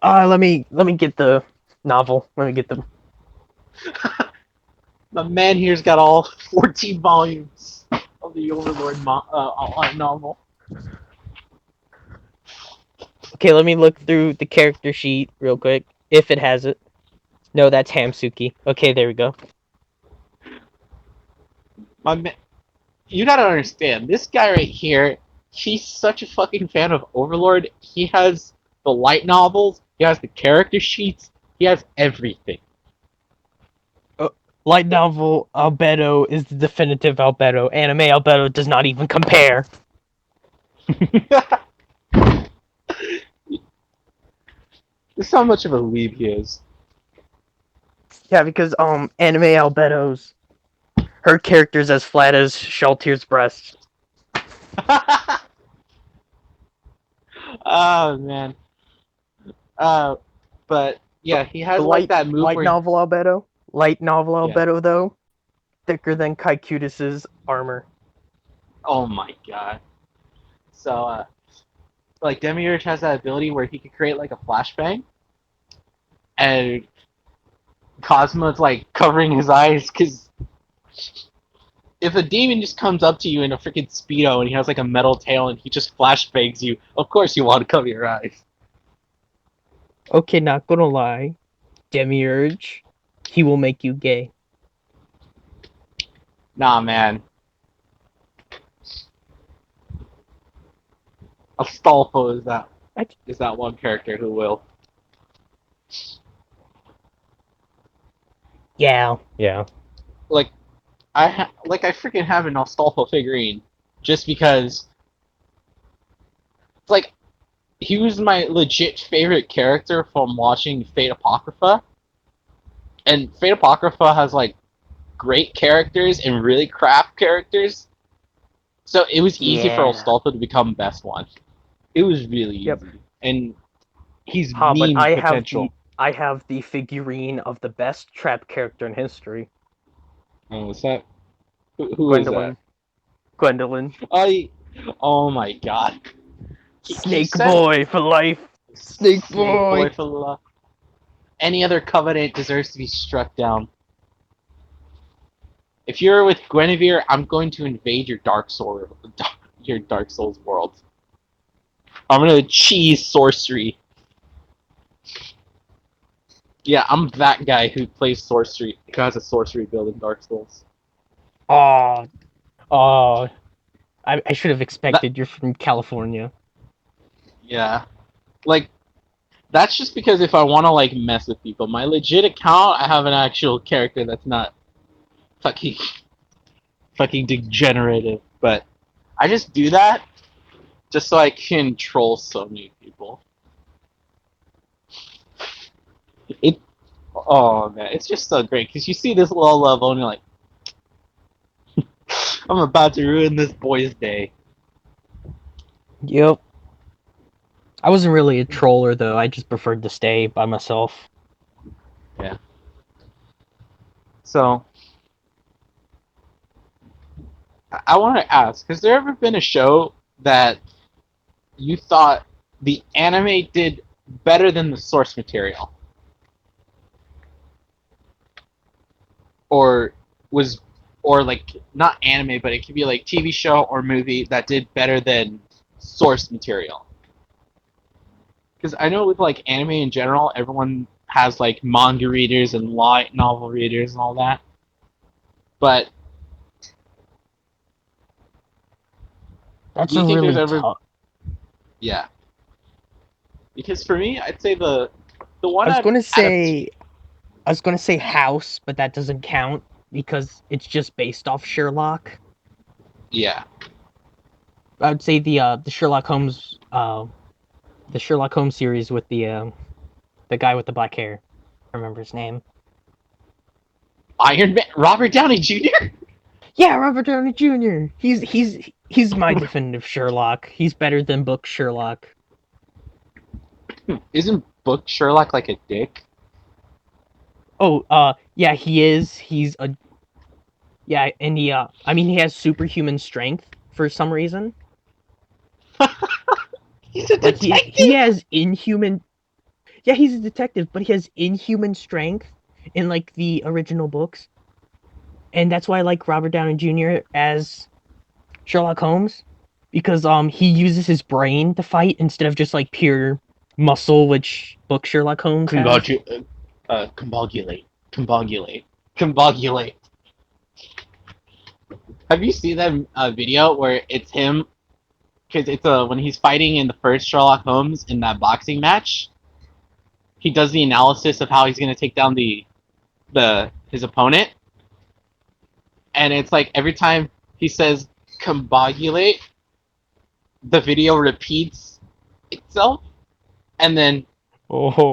[SPEAKER 2] let me get the novel. Let me get the.
[SPEAKER 1] The man here's got all 14 volumes of the Overlord novel.
[SPEAKER 2] Okay, let me look through the character sheet real quick if it has it. No, that's Hamsuki. Okay, there we go.
[SPEAKER 1] My man, you gotta understand, this guy right here, he's such a fucking fan of Overlord. He has the light novels, he has the character sheets, he has everything.
[SPEAKER 2] Light novel Albedo is the definitive Albedo. Anime Albedo does not even compare.
[SPEAKER 1] This is how much of a weeb he is.
[SPEAKER 2] Yeah, because anime Albedo's her character's as flat as Shaltier's breasts.
[SPEAKER 1] Oh man. But yeah, he has
[SPEAKER 2] The
[SPEAKER 1] like that move
[SPEAKER 2] light
[SPEAKER 1] where
[SPEAKER 2] novel Albedo. Light novel
[SPEAKER 1] yeah.
[SPEAKER 2] Albedo though, thicker than Kaikudis's armor.
[SPEAKER 1] Oh my god. So like Demiurge has that ability where he can create like a flashbang, and Cosmo's like covering his eyes because if a demon just comes up to you in a freaking speedo and he has like a metal tail and he just flashbangs you, of course you want to cover your eyes.
[SPEAKER 2] Okay, not gonna lie, Demiurge, he will make you gay.
[SPEAKER 1] Nah, man. Astolfo
[SPEAKER 2] I,
[SPEAKER 1] is that one character who will.
[SPEAKER 2] yeah.
[SPEAKER 1] Like I freaking have an Astolfo figurine just because it's like he was my legit favorite character from watching Fate Apocrypha, and Fate Apocrypha has like great characters and really crap characters. So it was easy for
[SPEAKER 2] Yeah.
[SPEAKER 1] Astolfo to become best one. It was really
[SPEAKER 2] Yep.
[SPEAKER 1] easy, and he's
[SPEAKER 2] But
[SPEAKER 1] meme potential.
[SPEAKER 2] I have the figurine of the best trap character in history,
[SPEAKER 1] Oh, is that who is that?
[SPEAKER 2] Gwendolyn. Gwendolyn.
[SPEAKER 1] I, oh my god. He
[SPEAKER 2] Snake
[SPEAKER 1] said
[SPEAKER 2] boy for life. Snake
[SPEAKER 1] Snake Boy
[SPEAKER 2] boy.
[SPEAKER 1] for love. Any other covenant deserves to be struck down. If you're with Guinevere, I'm going to invade your your Dark Souls world. I'm gonna cheese sorcery. Yeah, I'm that guy who plays sorcery, who has a sorcery build in Dark Souls.
[SPEAKER 2] Oh, oh. I should have
[SPEAKER 1] That,
[SPEAKER 2] expected you're from California.
[SPEAKER 1] yeah, like that's just because if I want to like mess with people, my legit account, I have an actual character that's not fucking fucking degenerative, but I just do that just so I can troll so many people. It, oh man, it's just so great because you see this low level and you're like, I'm about to ruin this boy's day.
[SPEAKER 2] Yep. I wasn't really a troller though. I just preferred to stay by myself.
[SPEAKER 1] Yeah. So I want to ask: has there ever been a show that you thought the anime did better than the source material, or was, or like not anime, but it could be like TV show or movie that did better than source material? Because I know with like anime in general, everyone has like manga readers and light novel readers and all that. But
[SPEAKER 2] That's
[SPEAKER 1] do you
[SPEAKER 2] a
[SPEAKER 1] think there's
[SPEAKER 2] really
[SPEAKER 1] ever,
[SPEAKER 2] tough.
[SPEAKER 1] yeah? Because for me, I'd say the
[SPEAKER 2] I
[SPEAKER 1] one
[SPEAKER 2] was gonna
[SPEAKER 1] adaptation.
[SPEAKER 2] say I was gonna say House, but that doesn't count because it's just based off Sherlock.
[SPEAKER 1] Yeah,
[SPEAKER 2] I would say the Sherlock Holmes series with the guy with the black hair. I remember his name.
[SPEAKER 1] Iron Man, Robert Downey Jr.
[SPEAKER 2] Yeah, Robert Downey Jr. He's my definitive Sherlock. He's better than book Sherlock.
[SPEAKER 1] Isn't Book Sherlock like a dick?
[SPEAKER 2] Oh, yeah, he is. He's a yeah, and I mean, he has superhuman strength for some reason.
[SPEAKER 1] He's a
[SPEAKER 2] Like he
[SPEAKER 1] detective.
[SPEAKER 2] has inhuman. Yeah, he's a detective, but he has inhuman strength in like the original books, and that's why I like Robert Downey Jr. as Sherlock Holmes because he uses his brain to fight instead of just like pure muscle, which book Sherlock Holmes has.
[SPEAKER 1] Combogulate, combogulate, combogulate. Have you seen that video where it's him? Because it's when he's fighting in the first Sherlock Holmes in that boxing match. He does the analysis of how he's going to take down the his opponent, and it's like every time he says combogulate, the video repeats itself, and then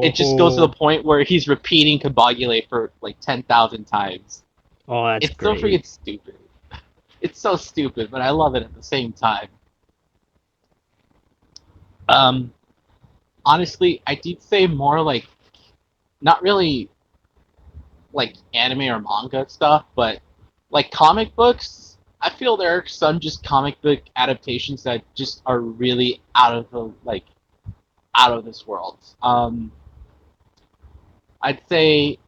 [SPEAKER 1] it just goes to the
[SPEAKER 2] Oh,
[SPEAKER 1] point where he's repeating combogulate for like 10,000 times.
[SPEAKER 2] oh, that's
[SPEAKER 1] It's so
[SPEAKER 2] great.
[SPEAKER 1] freaking stupid. It's so stupid, but I love it at the same time. Um, honestly, I did say more like not really like anime or manga stuff, but like comic books. I feel there are some just comic book adaptations that just are really out of this world. I'd say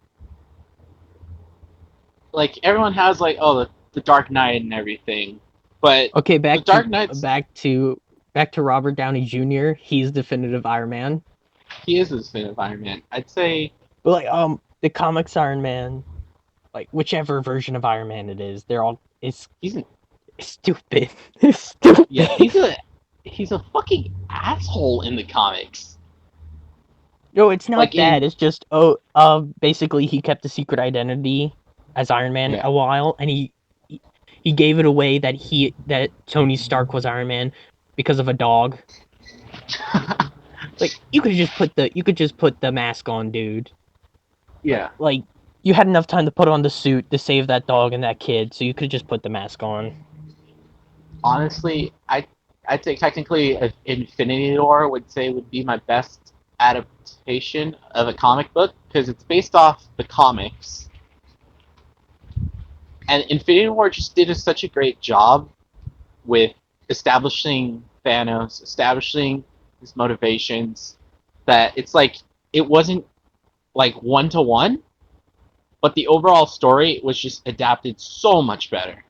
[SPEAKER 1] like everyone has like the Dark Knight and everything, but
[SPEAKER 2] Okay,
[SPEAKER 1] the Dark Knight's
[SPEAKER 2] back to Robert Downey Jr. He's definitive Iron Man.
[SPEAKER 1] he is a definitive Iron Man. I'd say
[SPEAKER 2] But like the comics Iron Man, like whichever version of Iron Man it is, they're all
[SPEAKER 1] he's an,
[SPEAKER 2] it's stupid. It's stupid.
[SPEAKER 1] yeah he's a fucking asshole in the comics.
[SPEAKER 2] No, it's
[SPEAKER 1] Like
[SPEAKER 2] not that.
[SPEAKER 1] in
[SPEAKER 2] It's just basically he kept a secret identity as Iron Man
[SPEAKER 1] yeah
[SPEAKER 2] a while, and he gave it away that Tony Stark was Iron Man because of a dog. Like you could just put the mask on, dude.
[SPEAKER 1] yeah.
[SPEAKER 2] Like you had enough time to put on the suit to save that dog and that kid, so you could just put the mask on.
[SPEAKER 1] Honestly, I'd say technically Infinity War would be my best adaptation of a comic book because it's based off the comics, and Infinity War just did such a great job with establishing Thanos, establishing his motivations, that it's like it wasn't like one to one, but the overall story was just adapted so much better.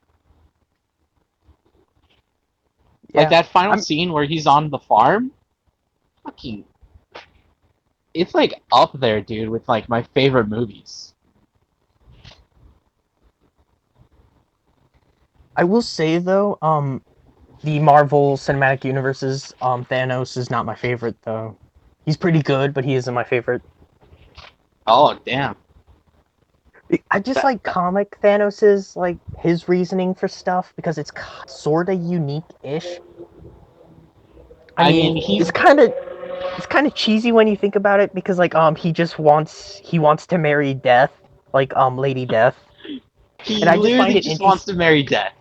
[SPEAKER 1] Like
[SPEAKER 2] Yeah,
[SPEAKER 1] that final
[SPEAKER 2] I'm.
[SPEAKER 1] scene where he's on the farm, fucking, it's like up there, dude, with like my favorite movies.
[SPEAKER 2] I will say though, the Marvel Cinematic Universe's Thanos is not my favorite though. He's pretty good, but he isn't my favorite.
[SPEAKER 1] Oh damn,
[SPEAKER 2] I just
[SPEAKER 1] that,
[SPEAKER 2] like
[SPEAKER 1] that
[SPEAKER 2] comic Thanos's like his reasoning for stuff because it's sort of unique-ish. I
[SPEAKER 1] I
[SPEAKER 2] mean,
[SPEAKER 1] mean he's
[SPEAKER 2] it's kind of cheesy when you think about it because like he wants to marry Death, like Lady Death, and
[SPEAKER 1] he
[SPEAKER 2] I just find
[SPEAKER 1] literally
[SPEAKER 2] it
[SPEAKER 1] just wants
[SPEAKER 2] interesting.
[SPEAKER 1] to marry Death.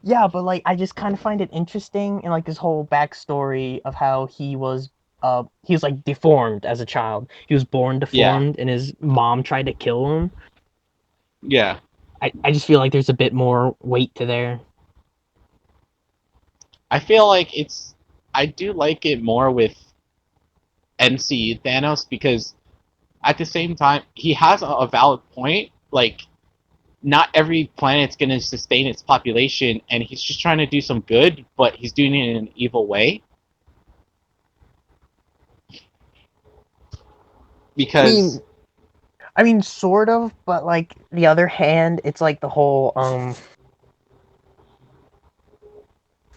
[SPEAKER 2] Yeah, but like I just kind of find it interesting and like this whole backstory of how he was like deformed as a child. He was born
[SPEAKER 1] Yeah,
[SPEAKER 2] deformed and his mom tried to kill him.
[SPEAKER 1] yeah.
[SPEAKER 2] I just feel like there's a bit more weight to there.
[SPEAKER 1] I feel like I do like it more with MC Thanos because at the same time he has a valid point. Like not every planet's gonna sustain its population, and he's just trying to do some good, but he's doing it in an evil way.
[SPEAKER 2] I
[SPEAKER 1] Because
[SPEAKER 2] mean, sort of, but like the other hand, it's like the whole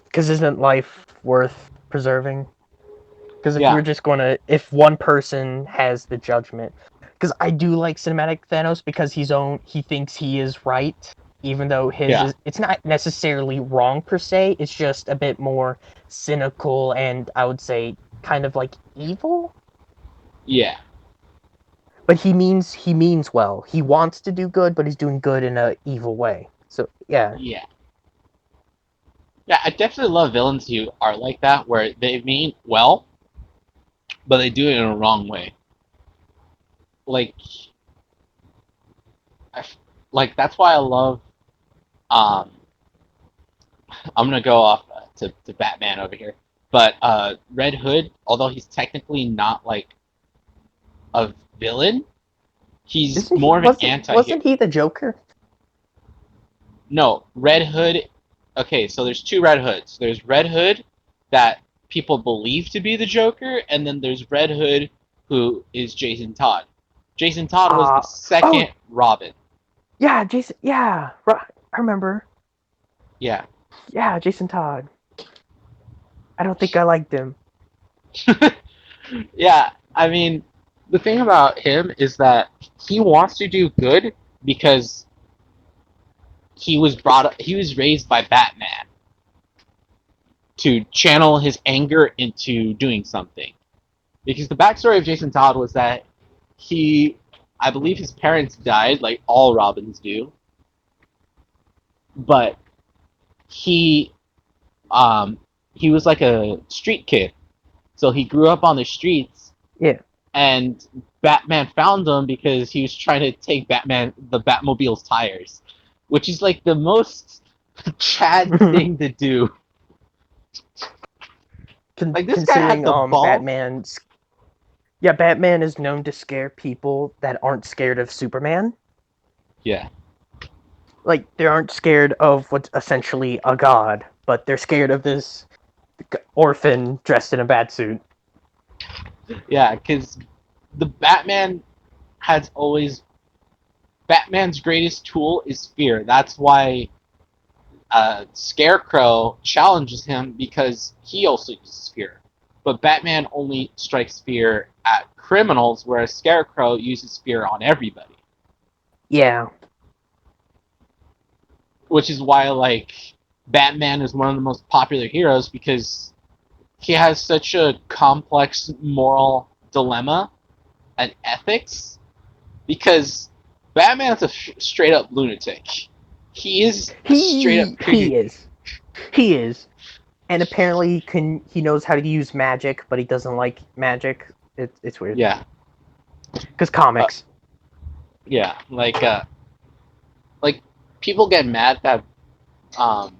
[SPEAKER 2] because isn't life worth preserving? Because
[SPEAKER 1] yeah,
[SPEAKER 2] if one person has the judgment, because I do like cinematic Thanos because he thinks he is right, even though
[SPEAKER 1] yeah,
[SPEAKER 2] it's not necessarily wrong per se. It's just a bit more cynical and I would say kind of like evil.
[SPEAKER 1] yeah,
[SPEAKER 2] But he means well. He wants to do good, but he's doing good in a evil way. So yeah,
[SPEAKER 1] yeah. Yeah, I definitely love villains who are like that, where they mean well, but they do it in a wrong way. Like, I, like that's why I love. Um, I'm gonna go off to Batman over here, but Red Hood, although he's technically not like a villain, he's
[SPEAKER 2] isn't he?
[SPEAKER 1] more of an anti-hero.
[SPEAKER 2] Wasn't he the Joker?
[SPEAKER 1] No, Red Hood. Okay, so there's two Red Hoods. There's Red Hood that people believe to be the Joker, and then there's Red Hood who is Jason Todd. Jason Todd was the
[SPEAKER 2] Oh
[SPEAKER 1] second Robin.
[SPEAKER 2] yeah, Jason. Yeah, I remember.
[SPEAKER 1] Yeah.
[SPEAKER 2] Yeah, Jason Todd. I don't think I liked him.
[SPEAKER 1] Yeah, I mean, the thing about him is that he wants to do good because he was raised by Batman to channel his anger into doing something. Because the backstory of Jason Todd was that he, I believe his parents died, like all Robins do, but he, he was like a street kid, so he grew up on the streets,
[SPEAKER 2] Yeah.
[SPEAKER 1] and Batman found him because he was trying to take the Batmobile's tires, which is like the most Chad thing to do. Like this guy had
[SPEAKER 2] Considering
[SPEAKER 1] the balls.
[SPEAKER 2] Batman is known to scare people that aren't scared of Superman.
[SPEAKER 1] Yeah,
[SPEAKER 2] Like they aren't scared of what's essentially a god, but they're scared of this orphan dressed in a bat suit.
[SPEAKER 1] yeah, because the has always Batman's greatest tool is fear. That's why Scarecrow challenges him because he also uses fear. But Batman only strikes fear at criminals, whereas Scarecrow uses fear on everybody.
[SPEAKER 2] Yeah.
[SPEAKER 1] Which is why, like, Batman is one of the most popular heroes because he has such a complex moral dilemma and ethics. Because Batman is a straight up lunatic. He is a straight up
[SPEAKER 2] He
[SPEAKER 1] pig.
[SPEAKER 2] is. He is. And apparently he knows how to use magic, but he doesn't like magic. It's weird.
[SPEAKER 1] Yeah,
[SPEAKER 2] Cuz
[SPEAKER 1] uh,
[SPEAKER 2] comics.
[SPEAKER 1] yeah. Like people get mad that um,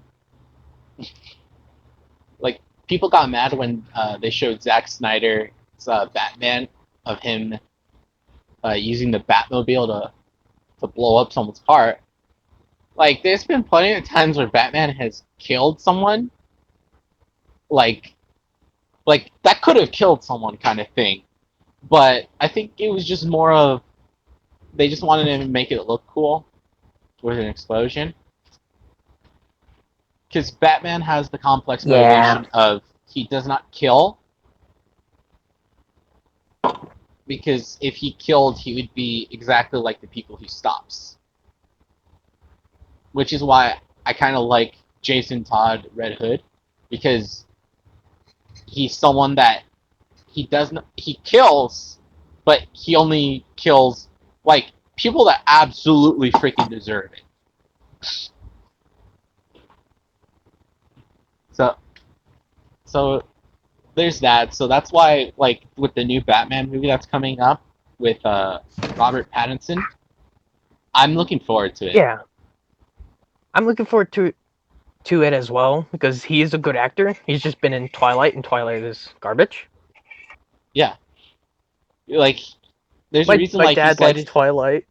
[SPEAKER 1] like people got mad when they showed Zack Snyder's Batman of him using the Batmobile to blow up someone's car. Like, there's been plenty of times where Batman has killed someone, like that could have killed someone, kind of thing. But I think it was just more of they just wanted to make it look cool with an explosion. Because Batman has the complex
[SPEAKER 2] Yeah.
[SPEAKER 1] motivation of he does not kill, because if he killed, he would be exactly like the people he stops. Which is why I kind of like Jason Todd Red Hood, because he's someone that he kills, but he only kills like people that absolutely freaking deserve it. So so there's that. So that's why, like, with the new Batman movie that's coming up with Robert Pattinson, I'm looking forward to it.
[SPEAKER 2] Yeah. I'm looking forward to it as well because he is a good actor. He's just been in Twilight, and Twilight is garbage.
[SPEAKER 1] Yeah, like there's a reason,
[SPEAKER 2] My
[SPEAKER 1] like he
[SPEAKER 2] dad likes
[SPEAKER 1] said,
[SPEAKER 2] Twilight.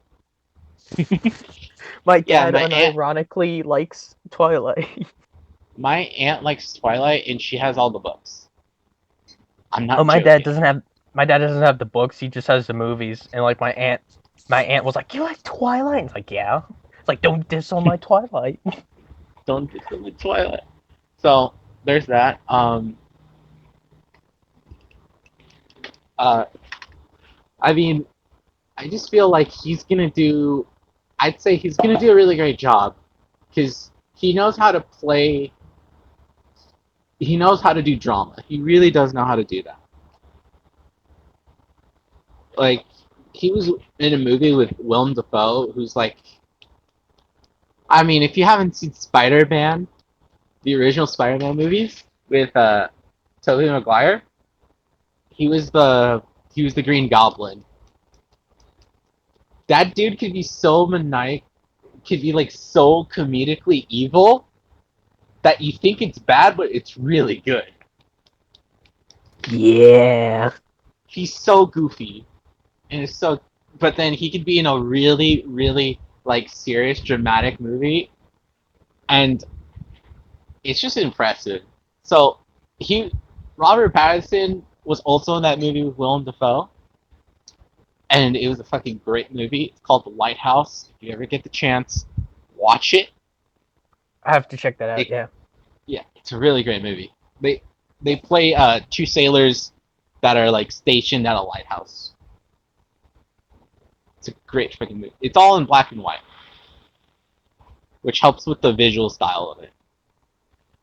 [SPEAKER 2] My
[SPEAKER 1] yeah,
[SPEAKER 2] dad unironically likes Twilight.
[SPEAKER 1] my aunt likes Twilight and she has all the books. I'm
[SPEAKER 2] Oh,
[SPEAKER 1] not joking.
[SPEAKER 2] my dad doesn't have the books. He just has the movies. And like my aunt was like, "You like Twilight?" And it's like, "Yeah." It's like, "Don't diss on my Twilight."
[SPEAKER 1] Don't get them with Twilight. So there's that. Uh, I mean, I just feel like he's gonna do. I'd say he's gonna do a really great job because he knows how to play. He knows how to do drama. He really does know how to do that. Like, he was in a movie with Willem Dafoe, who's like, I mean, if you haven't seen Spider-Man, the original Spider-Man movies with Tobey Maguire, he was the he was the Green Goblin. That dude could be so maniac, could be like so comedically evil that you think it's bad, but it's really good.
[SPEAKER 2] Yeah.
[SPEAKER 1] He's so goofy, and it's so. But then he could be in a really, really like serious, dramatic movie, and it's just impressive. So he, Robert Pattinson was also in that movie with Willem Dafoe, and it was a fucking great movie. It's called The Lighthouse. If you ever get the chance, watch it.
[SPEAKER 2] I have to check that out.
[SPEAKER 1] It
[SPEAKER 2] Yeah.
[SPEAKER 1] Yeah, it's a really great movie. They play two sailors that are like stationed at a lighthouse. It's a great freaking movie. It's all in black and white, which helps with the visual style of it.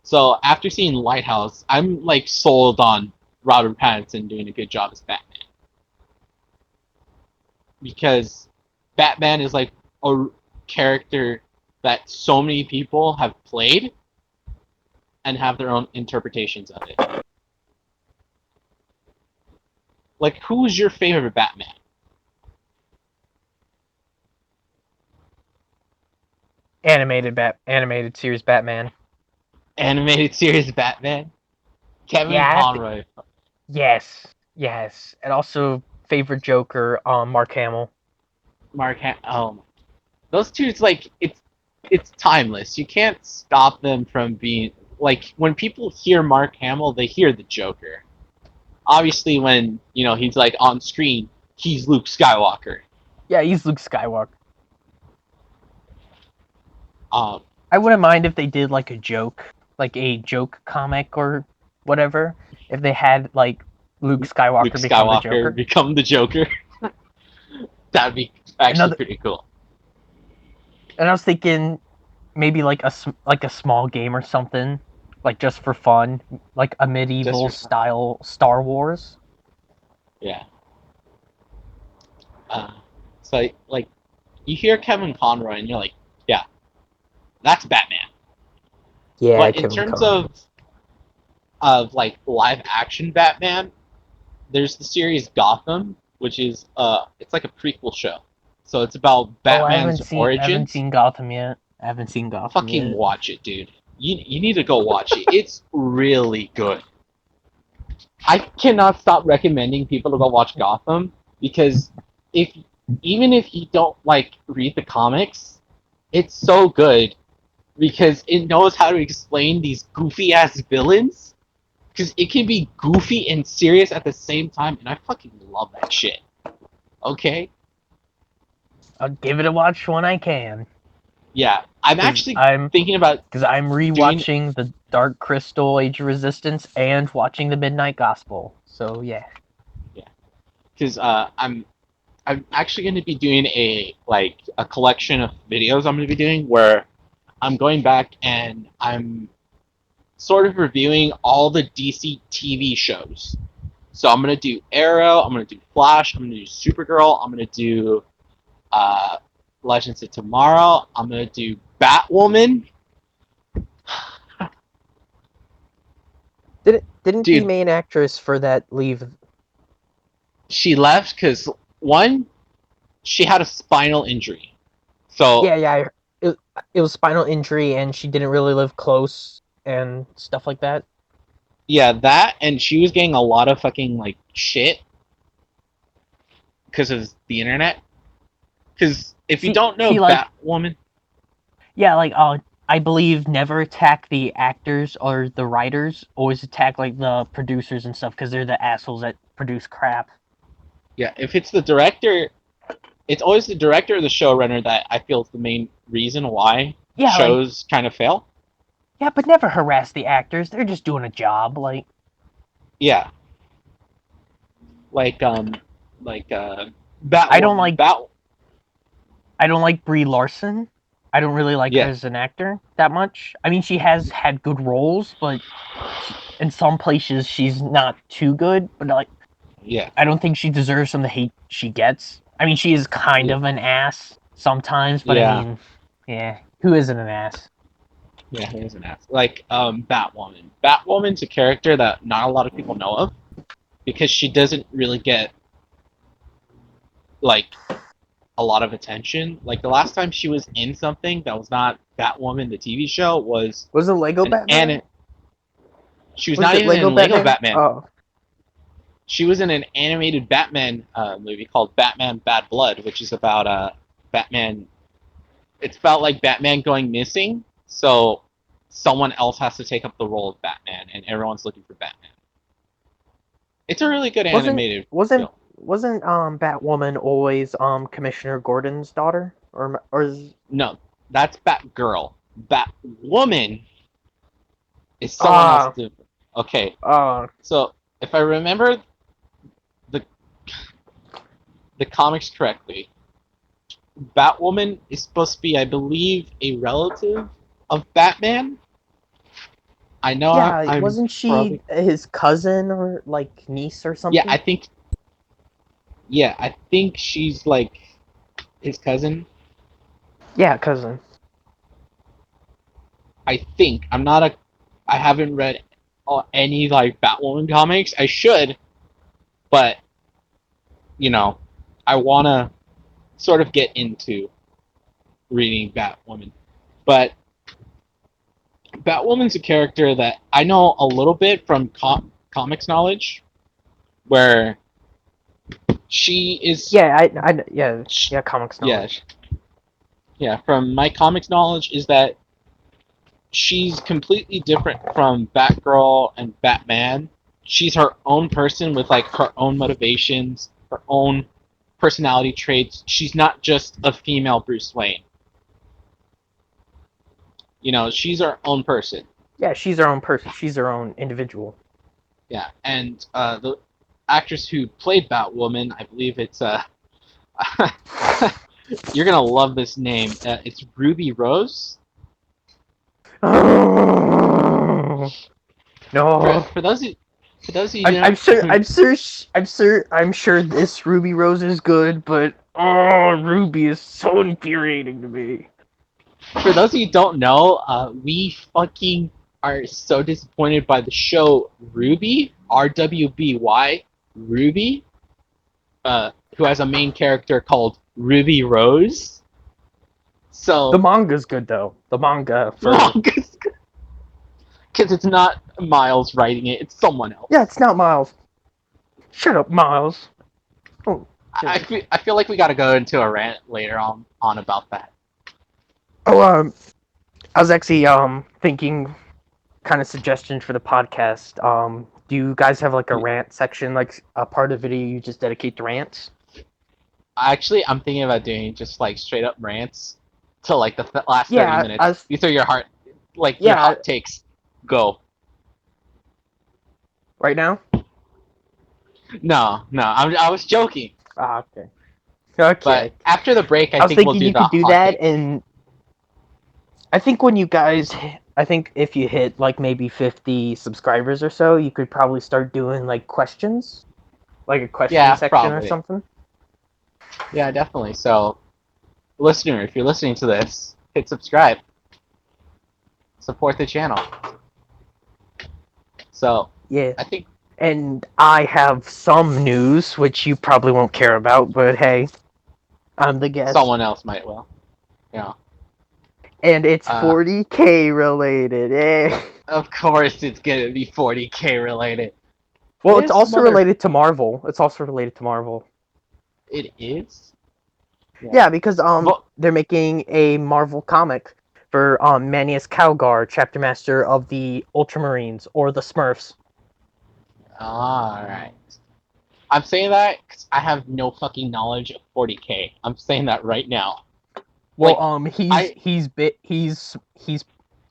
[SPEAKER 1] So after seeing Lighthouse, I'm like sold on Robert Pattinson doing a good job as Batman, because Batman is like a character that so many people have played and have their own interpretations of it. Like, who's your favorite Batman?
[SPEAKER 2] animated series Batman.
[SPEAKER 1] Animated series Batman. Kevin
[SPEAKER 2] Yeah, I have to.
[SPEAKER 1] Conroy.
[SPEAKER 2] Yes, and also favorite Joker, Mark Hamill.
[SPEAKER 1] Those two. It's like it's timeless. You can't stop them from being like when people hear Mark Hamill, they hear the Joker. Obviously, when he's like on screen, he's Luke Skywalker.
[SPEAKER 2] Yeah, he's Luke Skywalker.
[SPEAKER 1] Um,
[SPEAKER 2] I wouldn't mind if they did like a joke comic or whatever. If they had like Luke
[SPEAKER 1] Luke
[SPEAKER 2] Skywalker become the
[SPEAKER 1] Skywalker
[SPEAKER 2] Joker.
[SPEAKER 1] become the Joker. That'd be actually
[SPEAKER 2] Another,
[SPEAKER 1] pretty cool.
[SPEAKER 2] and I was thinking maybe like a small game or something, like just for fun, like a
[SPEAKER 1] Just
[SPEAKER 2] medieval
[SPEAKER 1] for fun.
[SPEAKER 2] style Star Wars.
[SPEAKER 1] Yeah. Uh, so like you hear Kevin Conroy and you're like, yeah, that's Batman.
[SPEAKER 2] Yeah,
[SPEAKER 1] But in
[SPEAKER 2] Kevin
[SPEAKER 1] terms
[SPEAKER 2] Conroy.
[SPEAKER 1] of like live action Batman, there's the series Gotham, which is it's like a prequel show. So it's about
[SPEAKER 2] Oh,
[SPEAKER 1] Batman's
[SPEAKER 2] I haven't
[SPEAKER 1] origins.
[SPEAKER 2] seen Gotham yet. I haven't seen Gotham
[SPEAKER 1] Fucking
[SPEAKER 2] yet.
[SPEAKER 1] watch it, dude. You need to go watch it. It's really good. I cannot stop recommending people to go watch Gotham because if even if you don't like read the comics, it's so good because it knows how to explain these goofy ass villains because it can be goofy and serious at the same time, and I fucking love that shit. Okay?
[SPEAKER 2] I'll give it a watch when I can.
[SPEAKER 1] Yeah, I'm
[SPEAKER 2] Cause
[SPEAKER 1] actually
[SPEAKER 2] I'm
[SPEAKER 1] thinking about
[SPEAKER 2] because I'm
[SPEAKER 1] doing
[SPEAKER 2] rewatching the Dark Crystal Age of Resistance and watching the Midnight Gospel. So yeah.
[SPEAKER 1] yeah because I'm actually going to be doing a collection of videos I'm going to be doing where I'm going back and I'm sort of reviewing all the DC TV shows. So I'm gonna do Arrow, I'm gonna do Flash, I'm gonna do Supergirl, I'm gonna do uh, Legends of Tomorrow, I'm gonna do Batwoman.
[SPEAKER 2] Didn't the
[SPEAKER 1] Dude,
[SPEAKER 2] main actress for that leave?
[SPEAKER 1] she left because one, she had a spinal injury. So
[SPEAKER 2] Yeah. It, it was spinal injury, and she didn't really live close and stuff like that.
[SPEAKER 1] yeah, that and she was getting a lot of fucking like shit because of the internet. Because if you don't know
[SPEAKER 2] She like
[SPEAKER 1] Batwoman,
[SPEAKER 2] yeah like I believe never attack the actors or the writers. Always attack like the producers and stuff because they're the assholes that produce crap.
[SPEAKER 1] yeah, if it's the director, it's always the director or the showrunner that I feel is the main reason why
[SPEAKER 2] Yeah, like
[SPEAKER 1] shows kind of fail.
[SPEAKER 2] yeah, but never harass the actors. They're just doing a job. Like
[SPEAKER 1] Yeah, like like
[SPEAKER 2] I don't
[SPEAKER 1] Batwoman.
[SPEAKER 2] like I don't like Brie Larson. I don't really like her
[SPEAKER 1] Yeah,
[SPEAKER 2] as an actor that much. I mean, she has had good roles, but in some places she's not too good. But like,
[SPEAKER 1] yeah,
[SPEAKER 2] I don't think she deserves some of the hate she gets. I mean, she is kind
[SPEAKER 1] yeah,
[SPEAKER 2] of an ass sometimes, but I
[SPEAKER 1] yeah,
[SPEAKER 2] mean, yeah, who isn't an ass?
[SPEAKER 1] yeah. Here's an ass. Like Batwoman. Batwoman's a character that not a lot of people know of because she doesn't really get like a lot of attention. Like the last time she was in something that was not Batwoman, the TV show, was
[SPEAKER 2] Was it Lego
[SPEAKER 1] an
[SPEAKER 2] Batman?
[SPEAKER 1] she was
[SPEAKER 2] Was
[SPEAKER 1] not
[SPEAKER 2] it
[SPEAKER 1] even
[SPEAKER 2] Lego
[SPEAKER 1] in Lego
[SPEAKER 2] Batman?
[SPEAKER 1] Batman.
[SPEAKER 2] Oh,
[SPEAKER 1] She was in an animated Batman movie called Batman Bad Blood, which is about Batman. It's about like Batman going missing, so someone else has to take up the role of Batman, and everyone's looking for Batman. It's a really good
[SPEAKER 2] wasn't
[SPEAKER 1] animated
[SPEAKER 2] wasn't
[SPEAKER 1] film.
[SPEAKER 2] wasn't Batwoman always Commissioner Gordon's daughter or is
[SPEAKER 1] No, that's Batgirl. Batwoman is someone else
[SPEAKER 2] ah
[SPEAKER 1] different. Okay,
[SPEAKER 2] uh
[SPEAKER 1] so if I remember the the comics correctly, Batwoman is supposed to be, I believe, a relative of Batman. I know
[SPEAKER 2] yeah,
[SPEAKER 1] I'm
[SPEAKER 2] wasn't she
[SPEAKER 1] probably
[SPEAKER 2] his cousin or like niece or
[SPEAKER 1] yeah.
[SPEAKER 2] something?
[SPEAKER 1] I think she's like his cousin.
[SPEAKER 2] Yeah, cousin.
[SPEAKER 1] I think I'm not a. I haven't read any like Batwoman comics. I should, but you know, I want to sort of get into reading Batwoman. But Batwoman's a character that I know a little bit from comics knowledge, where she is.
[SPEAKER 2] Yeah, yeah, comics
[SPEAKER 1] Yeah,
[SPEAKER 2] knowledge.
[SPEAKER 1] yeah. From my comics knowledge, is that she's completely different from Batgirl and Batman. She's her own person with like her own motivations, her own personality traits. She's not just a female Bruce Wayne. You know, she's her own person.
[SPEAKER 2] Yeah, she's her own person. She's her own individual.
[SPEAKER 1] Yeah, and the actress who played Batwoman, I believe it's you're gonna love this name. It's Ruby Rose.
[SPEAKER 2] No.
[SPEAKER 1] For those of, for those of you
[SPEAKER 2] I'm sure.
[SPEAKER 1] who,
[SPEAKER 2] I'm sure this Ruby Rose is good, but Ruby is so infuriating to me.
[SPEAKER 1] for those of you who don't know, we fucking are so disappointed by the show Ruby, RWBY, Ruby, who has a main character called Ruby Rose. So
[SPEAKER 2] The manga's good though. The manga for
[SPEAKER 1] because it's not Miles writing it; it's someone else.
[SPEAKER 2] yeah, it's not Miles. Shut up, Miles. Oh,
[SPEAKER 1] I feel like we got to go into a rant later on about that.
[SPEAKER 2] oh, I was actually thinking kind of suggestion for the podcast. Do you guys have like a rant section, like a part of the video you just dedicate to rants?
[SPEAKER 1] Actually, I'm thinking about doing just like straight up rants to like the last 30
[SPEAKER 2] Yeah,
[SPEAKER 1] minutes. You throw your heart, like your hot takes, go.
[SPEAKER 2] Right now?
[SPEAKER 1] No, I was joking.
[SPEAKER 2] Okay. Okay.
[SPEAKER 1] But after the break,
[SPEAKER 2] I was
[SPEAKER 1] think we'll
[SPEAKER 2] thinking
[SPEAKER 1] do
[SPEAKER 2] you
[SPEAKER 1] the
[SPEAKER 2] could do
[SPEAKER 1] hot
[SPEAKER 2] that,
[SPEAKER 1] takes.
[SPEAKER 2] and I think when you guys, I think if you hit like maybe 50 subscribers or so, you could probably start doing like questions, like a question section or
[SPEAKER 1] probably.
[SPEAKER 2] something.
[SPEAKER 1] Yeah, definitely. So, listener, if you're listening to this, hit subscribe. Support the channel. So,
[SPEAKER 2] Yeah.
[SPEAKER 1] I think.
[SPEAKER 2] And I have some news, which you probably won't care about, but hey, I'm the guest.
[SPEAKER 1] Someone else might will. Yeah.
[SPEAKER 2] And it's 40K related. Eh.
[SPEAKER 1] Of course, it's gonna be 40K related.
[SPEAKER 2] Well, it's also related to Marvel. It's also related to Marvel.
[SPEAKER 1] It is.
[SPEAKER 2] Yeah, because they're making a Marvel comic for Manius Calgar, chapter master of the Ultramarines or the Smurfs.
[SPEAKER 1] Alright. I'm saying that because I have no fucking knowledge of 40K. I'm saying that right now.
[SPEAKER 2] Well, he's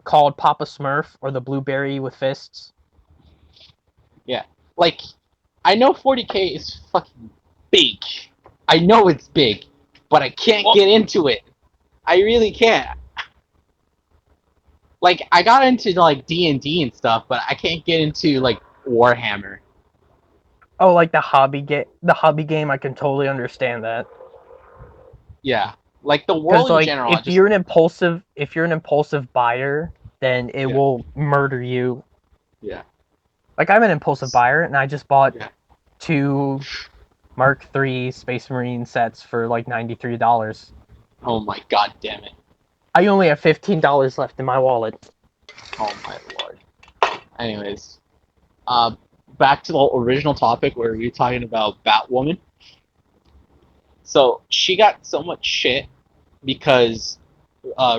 [SPEAKER 2] called Papa Smurf or the Blueberry with fists.
[SPEAKER 1] Yeah, like I know 40K is fucking big. I know it's big, but I can't get into it. I really can't. Like I got into like D&D and stuff, but I can't get into like Warhammer.
[SPEAKER 2] Oh, like the hobby game. I can totally understand that.
[SPEAKER 1] Yeah, like the world in general.
[SPEAKER 2] If you're an impulsive buyer, then it will murder you.
[SPEAKER 1] Yeah.
[SPEAKER 2] Like I'm an impulsive buyer, and I just bought 2 Mark III Space Marine sets for like $93.
[SPEAKER 1] Oh my god damn it!
[SPEAKER 2] I only have $15 left in my wallet.
[SPEAKER 1] Oh my lord. Anyways, back to the original topic where we were talking about Batwoman. So she got so much shit because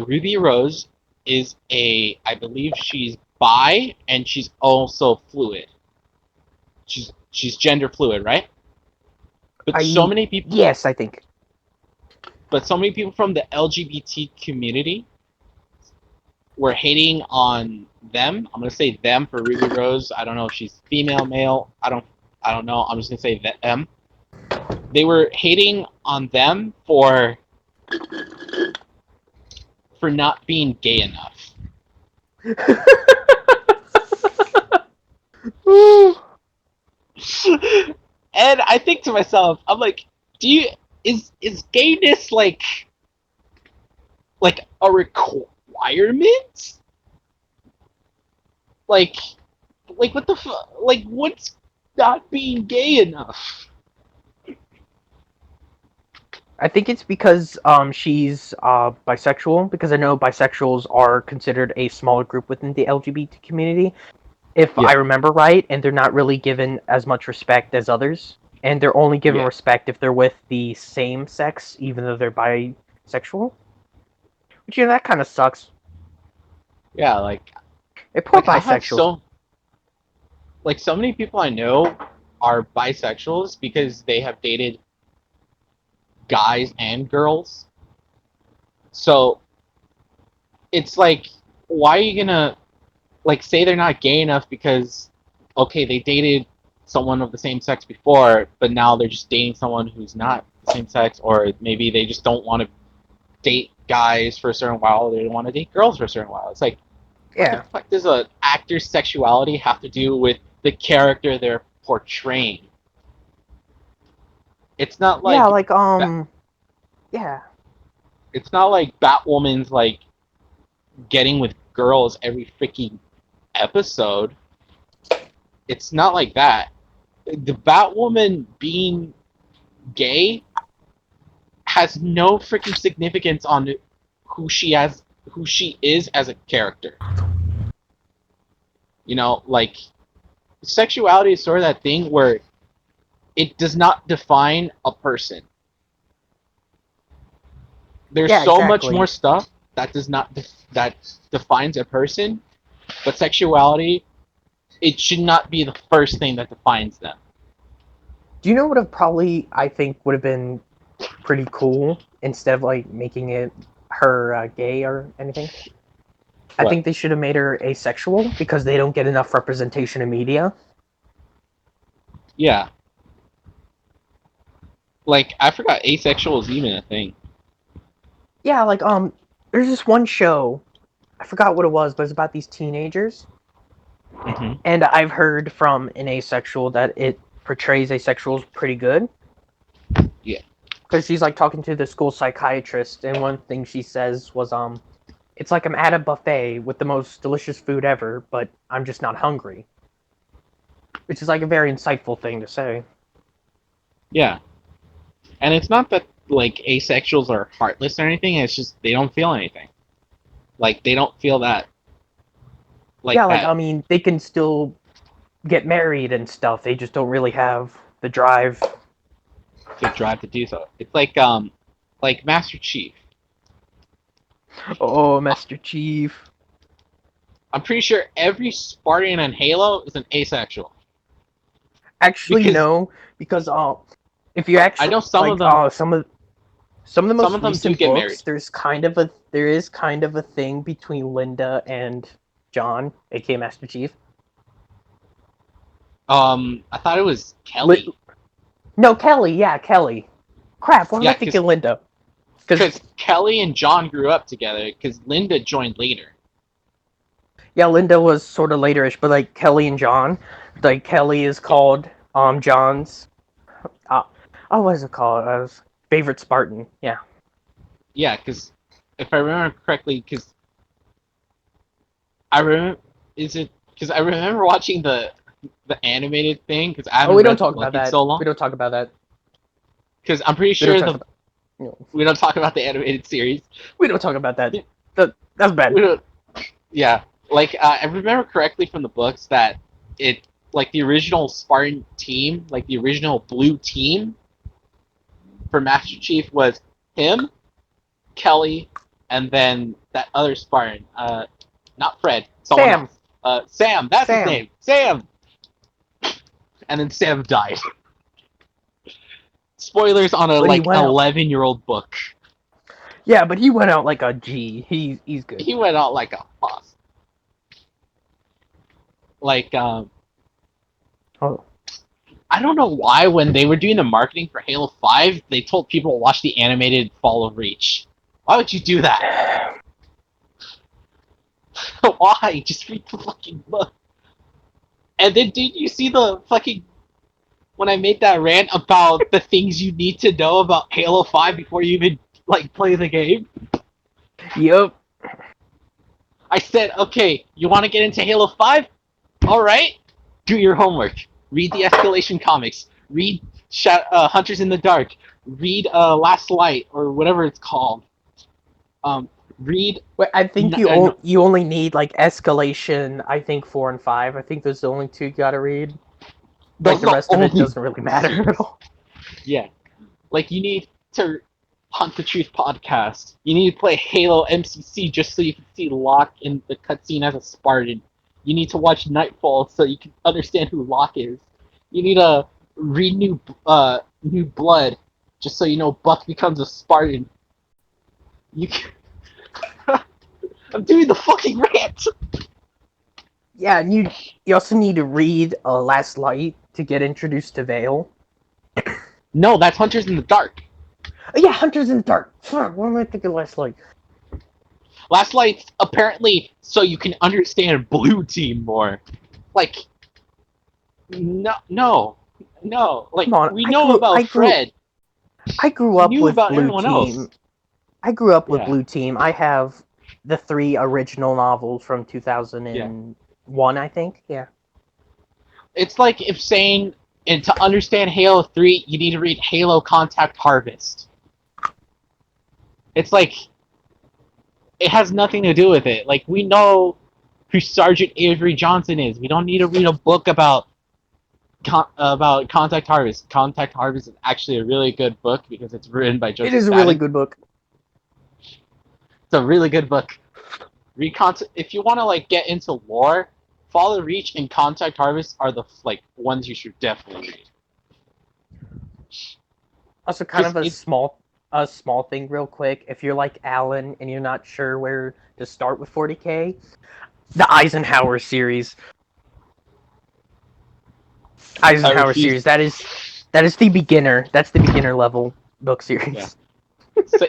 [SPEAKER 1] Ruby Rose is I believe she's bi and she's also fluid. She's gender fluid, right? But so many people.
[SPEAKER 2] Yes, I think.
[SPEAKER 1] But so many people from the LGBT community were hating on them. I'm gonna say them for Ruby Rose. I don't know if she's female, male. I don't know. I'm just gonna say them. They were hating on them for not being gay enough. And I think to myself, I'm like, is gayness like a requirement? Like what the like what's not being gay enough?
[SPEAKER 2] I think it's because she's bisexual, because I know bisexuals are considered a smaller group within the LGBT community, if I
[SPEAKER 1] Yeah,
[SPEAKER 2] remember right, and they're not really given as much respect as others, and they're only given
[SPEAKER 1] yeah,
[SPEAKER 2] respect if they're with the same sex, even though they're bisexual. Which, that kind of sucks.
[SPEAKER 1] yeah.
[SPEAKER 2] Hey, poor
[SPEAKER 1] Like I have
[SPEAKER 2] bisexuals.
[SPEAKER 1] so many people I know are bisexuals because they have dated guys and girls. So it's like, why are you gonna like say they're not gay enough because okay they dated someone of the same sex before, but now they're just dating someone who's not the same sex, or maybe they just don't want to date guys for a certain while, they want to date girls for a certain while. It's like, what the
[SPEAKER 2] Yeah.
[SPEAKER 1] fuck does an actor's sexuality have to do with the character they're portraying? It's not
[SPEAKER 2] Yeah,
[SPEAKER 1] like
[SPEAKER 2] yeah.
[SPEAKER 1] it's not like Batwoman's like getting with girls every freaking episode. It's not like that. The Batwoman being gay has no freaking significance on who she is as a character. You know, like sexuality is sort of that thing where it does not define a person. There's
[SPEAKER 2] Yeah,
[SPEAKER 1] so much more
[SPEAKER 2] exactly.
[SPEAKER 1] stuff that does not that defines a person, but sexuality, it should not be the first thing that defines them.
[SPEAKER 2] Do you know what have probably, I think, would have been pretty cool instead of like making it her gay or anything? I
[SPEAKER 1] What?
[SPEAKER 2] think they should have made her asexual because they don't get enough representation in media.
[SPEAKER 1] Yeah. Like I forgot asexual is even a thing.
[SPEAKER 2] Yeah, there's this one show, I forgot what it was, but it's about these teenagers,
[SPEAKER 1] Mm-hmm.
[SPEAKER 2] and I've heard from an asexual that it portrays asexuals pretty good.
[SPEAKER 1] Yeah.
[SPEAKER 2] Because she's like talking to the school psychiatrist, and one thing she says was, it's like I'm at a buffet with the most delicious food ever, but I'm just not hungry. Which is like a very insightful thing to say.
[SPEAKER 1] Yeah. And it's not that like asexuals are heartless or anything. It's just they don't feel anything. Like they don't feel that
[SPEAKER 2] Yeah,
[SPEAKER 1] like that
[SPEAKER 2] I mean, they can still get married and stuff. They just don't really have the drive.
[SPEAKER 1] to drive to do so. It's like Master Chief.
[SPEAKER 2] Oh, Master Chief.
[SPEAKER 1] I'm pretty sure every Spartan in Halo is an asexual
[SPEAKER 2] Actually,
[SPEAKER 1] because
[SPEAKER 2] no, because if you
[SPEAKER 1] I
[SPEAKER 2] actually
[SPEAKER 1] know some of them
[SPEAKER 2] some of the
[SPEAKER 1] some
[SPEAKER 2] most
[SPEAKER 1] of them do
[SPEAKER 2] recent
[SPEAKER 1] get married.
[SPEAKER 2] books, there is kind of a thing between Linda and John, aka Master Chief.
[SPEAKER 1] I thought it was
[SPEAKER 2] Li-
[SPEAKER 1] Kelly.
[SPEAKER 2] no, Kelly. Yeah, Kelly. Crap. What am I
[SPEAKER 1] Yeah,
[SPEAKER 2] thinking, Linda? Because
[SPEAKER 1] because Kelly and John grew up together. Because Linda joined later.
[SPEAKER 2] yeah, Linda was sort of laterish, but like Kelly and John, like Kelly is
[SPEAKER 1] Yeah,
[SPEAKER 2] called John's uh, what is it called? Favorite Spartan. Yeah.
[SPEAKER 1] yeah. Because if I remember correctly, because I remember is it because I remember watching the animated thing because I
[SPEAKER 2] Oh,
[SPEAKER 1] haven't
[SPEAKER 2] we don't
[SPEAKER 1] read the
[SPEAKER 2] talk about
[SPEAKER 1] book in
[SPEAKER 2] that.
[SPEAKER 1] so
[SPEAKER 2] We
[SPEAKER 1] long.
[SPEAKER 2] don't talk about that.
[SPEAKER 1] Because I'm pretty
[SPEAKER 2] We don't
[SPEAKER 1] sure
[SPEAKER 2] talk
[SPEAKER 1] the
[SPEAKER 2] about.
[SPEAKER 1] we don't talk about the animated series.
[SPEAKER 2] We don't talk about that. That's bad.
[SPEAKER 1] We don't. Yeah, like I remember correctly from the books that it like the original Spartan team, like the original blue team for Master Chief was him, Kelly, and then that other Spartan. Not Fred, someone
[SPEAKER 2] Sam.
[SPEAKER 1] else. Sam, that's his
[SPEAKER 2] Sam.
[SPEAKER 1] name. Sam. And then Sam died. Spoilers on a
[SPEAKER 2] But he
[SPEAKER 1] like
[SPEAKER 2] went out.
[SPEAKER 1] 11-year-old book.
[SPEAKER 2] Yeah, but he went out like a G. He's good.
[SPEAKER 1] He went out like a boss. Like
[SPEAKER 2] Oh.
[SPEAKER 1] I don't know why when they were doing the marketing for Halo 5, they told people to watch the animated Fall of Reach. Why would you do that? Why? Just read the fucking book. And then did you see the fucking when I made that rant about the things you need to know about Halo 5 before you even like play the game?
[SPEAKER 2] Yep.
[SPEAKER 1] I said, okay, you want to get into Halo 5? All right, do your homework. Read the Escalation comics. Read Hunters in the Dark. Read Last Light or whatever it's called. Um, read.
[SPEAKER 2] Wait, I think you only need like Escalation. I think 4 and 5. I think those are the only two you gotta read. Like
[SPEAKER 1] Those
[SPEAKER 2] the
[SPEAKER 1] are the
[SPEAKER 2] rest of it
[SPEAKER 1] only
[SPEAKER 2] doesn't really matter at
[SPEAKER 1] series.
[SPEAKER 2] all.
[SPEAKER 1] Yeah, like you need to Hunt the Truth podcast. You need to play Halo MCC just so you can see Locke in the cutscene as a Spartan. You need to watch Nightfall so you can understand who Locke is. You need to read New Blood just so you know Buck becomes a Spartan. You can... I'm doing the fucking rant.
[SPEAKER 2] Yeah, and you also need to read Last Light to get introduced to Vale.
[SPEAKER 1] No, that's Hunters in the Dark.
[SPEAKER 2] Oh, yeah, Hunters in the Dark. Fuck, what am I thinking? Last Light.
[SPEAKER 1] Last Light's apparently so you can understand Blue Team more. Like, no. Like,
[SPEAKER 2] Come on,
[SPEAKER 1] we know about Fred.
[SPEAKER 2] I grew
[SPEAKER 1] We
[SPEAKER 2] up
[SPEAKER 1] knew
[SPEAKER 2] with
[SPEAKER 1] about
[SPEAKER 2] Blue
[SPEAKER 1] everyone else.
[SPEAKER 2] Team. I grew up with
[SPEAKER 1] Yeah,
[SPEAKER 2] Blue Team. I have the 3 original novels from
[SPEAKER 1] yeah.
[SPEAKER 2] 2001, I think. Yeah.
[SPEAKER 1] It's like if saying, and to understand Halo 3, you need to read Halo Contact Harvest. It's like, it has nothing to do with it. Like, we know who Sergeant Avery Johnson is. We don't need to read a book about Contact Harvest. Contact Harvest is actually a really good book because it's written by
[SPEAKER 2] It
[SPEAKER 1] Joseph
[SPEAKER 2] is a really
[SPEAKER 1] Staten.
[SPEAKER 2] good book.
[SPEAKER 1] It's a really good book. If you want to like get into lore, Fall of Reach and Contact Harvest are the like ones you should definitely read.
[SPEAKER 2] Also, kind of
[SPEAKER 1] It's
[SPEAKER 2] a small thing, real quick. If you're like Alan and you're not sure where to start with 40k, the Eisenhower series.
[SPEAKER 1] I
[SPEAKER 2] Eisenhower
[SPEAKER 1] refuse.
[SPEAKER 2] series. That is the beginner. That's the beginner level book series.
[SPEAKER 1] Yeah. So,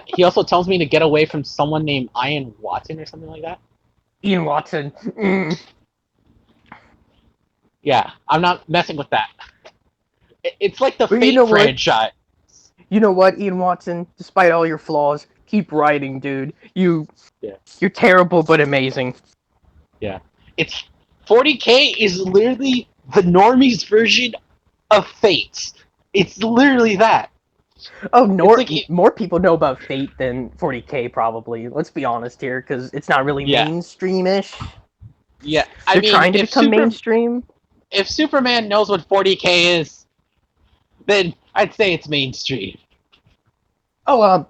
[SPEAKER 1] he also tells me to get away from someone named Ian Watson or something like that.
[SPEAKER 2] Ian Watson.
[SPEAKER 1] Yeah, I'm not messing with that. It's like the
[SPEAKER 2] But you
[SPEAKER 1] Fate
[SPEAKER 2] know what?
[SPEAKER 1] franchise.
[SPEAKER 2] You know what, Ian Watson? Despite all your flaws, keep writing, dude.
[SPEAKER 1] Yeah.
[SPEAKER 2] You're terrible but amazing.
[SPEAKER 1] Yeah. It's 40k is literally the normies version of Fate. It's literally that.
[SPEAKER 2] Oh,
[SPEAKER 1] It's like
[SPEAKER 2] more people know about Fate than 40k probably. Let's be honest here, because it's not really
[SPEAKER 1] yeah.
[SPEAKER 2] mainstream-ish.
[SPEAKER 1] Yeah. I
[SPEAKER 2] They're
[SPEAKER 1] mean,
[SPEAKER 2] trying to become mainstream.
[SPEAKER 1] if Superman knows what 40k is, then I'd say it's mainstream.
[SPEAKER 2] Oh,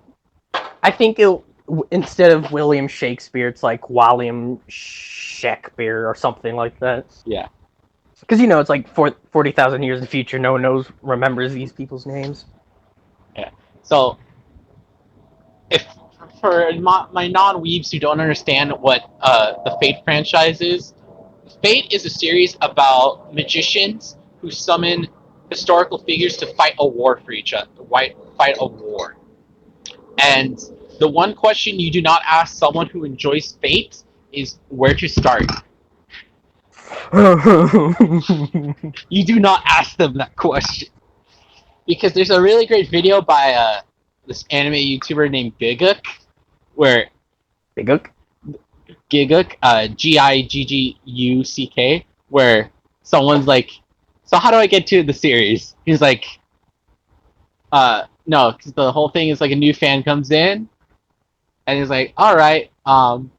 [SPEAKER 2] I think instead of William Shakespeare, it's like William Shakespeare or something like that.
[SPEAKER 1] Yeah.
[SPEAKER 2] Because it's like 40,000 years in the future, no one remembers these people's names.
[SPEAKER 1] Yeah. So, if for my non-weebs who don't understand what the Fate franchise is, Fate is a series about magicians who summon historical figures to fight a war for each other. Fight a war. And the one question you do not ask someone who enjoys Fate is where to start. You do not ask them that question. Because there's a really great video by this anime YouTuber named Giguk, where
[SPEAKER 2] Biguk?
[SPEAKER 1] Giguk, Gigguck, where someone's like, so how do I get to the series? He's like, no, because the whole thing is like a new fan comes in, and he's like, all right, I'm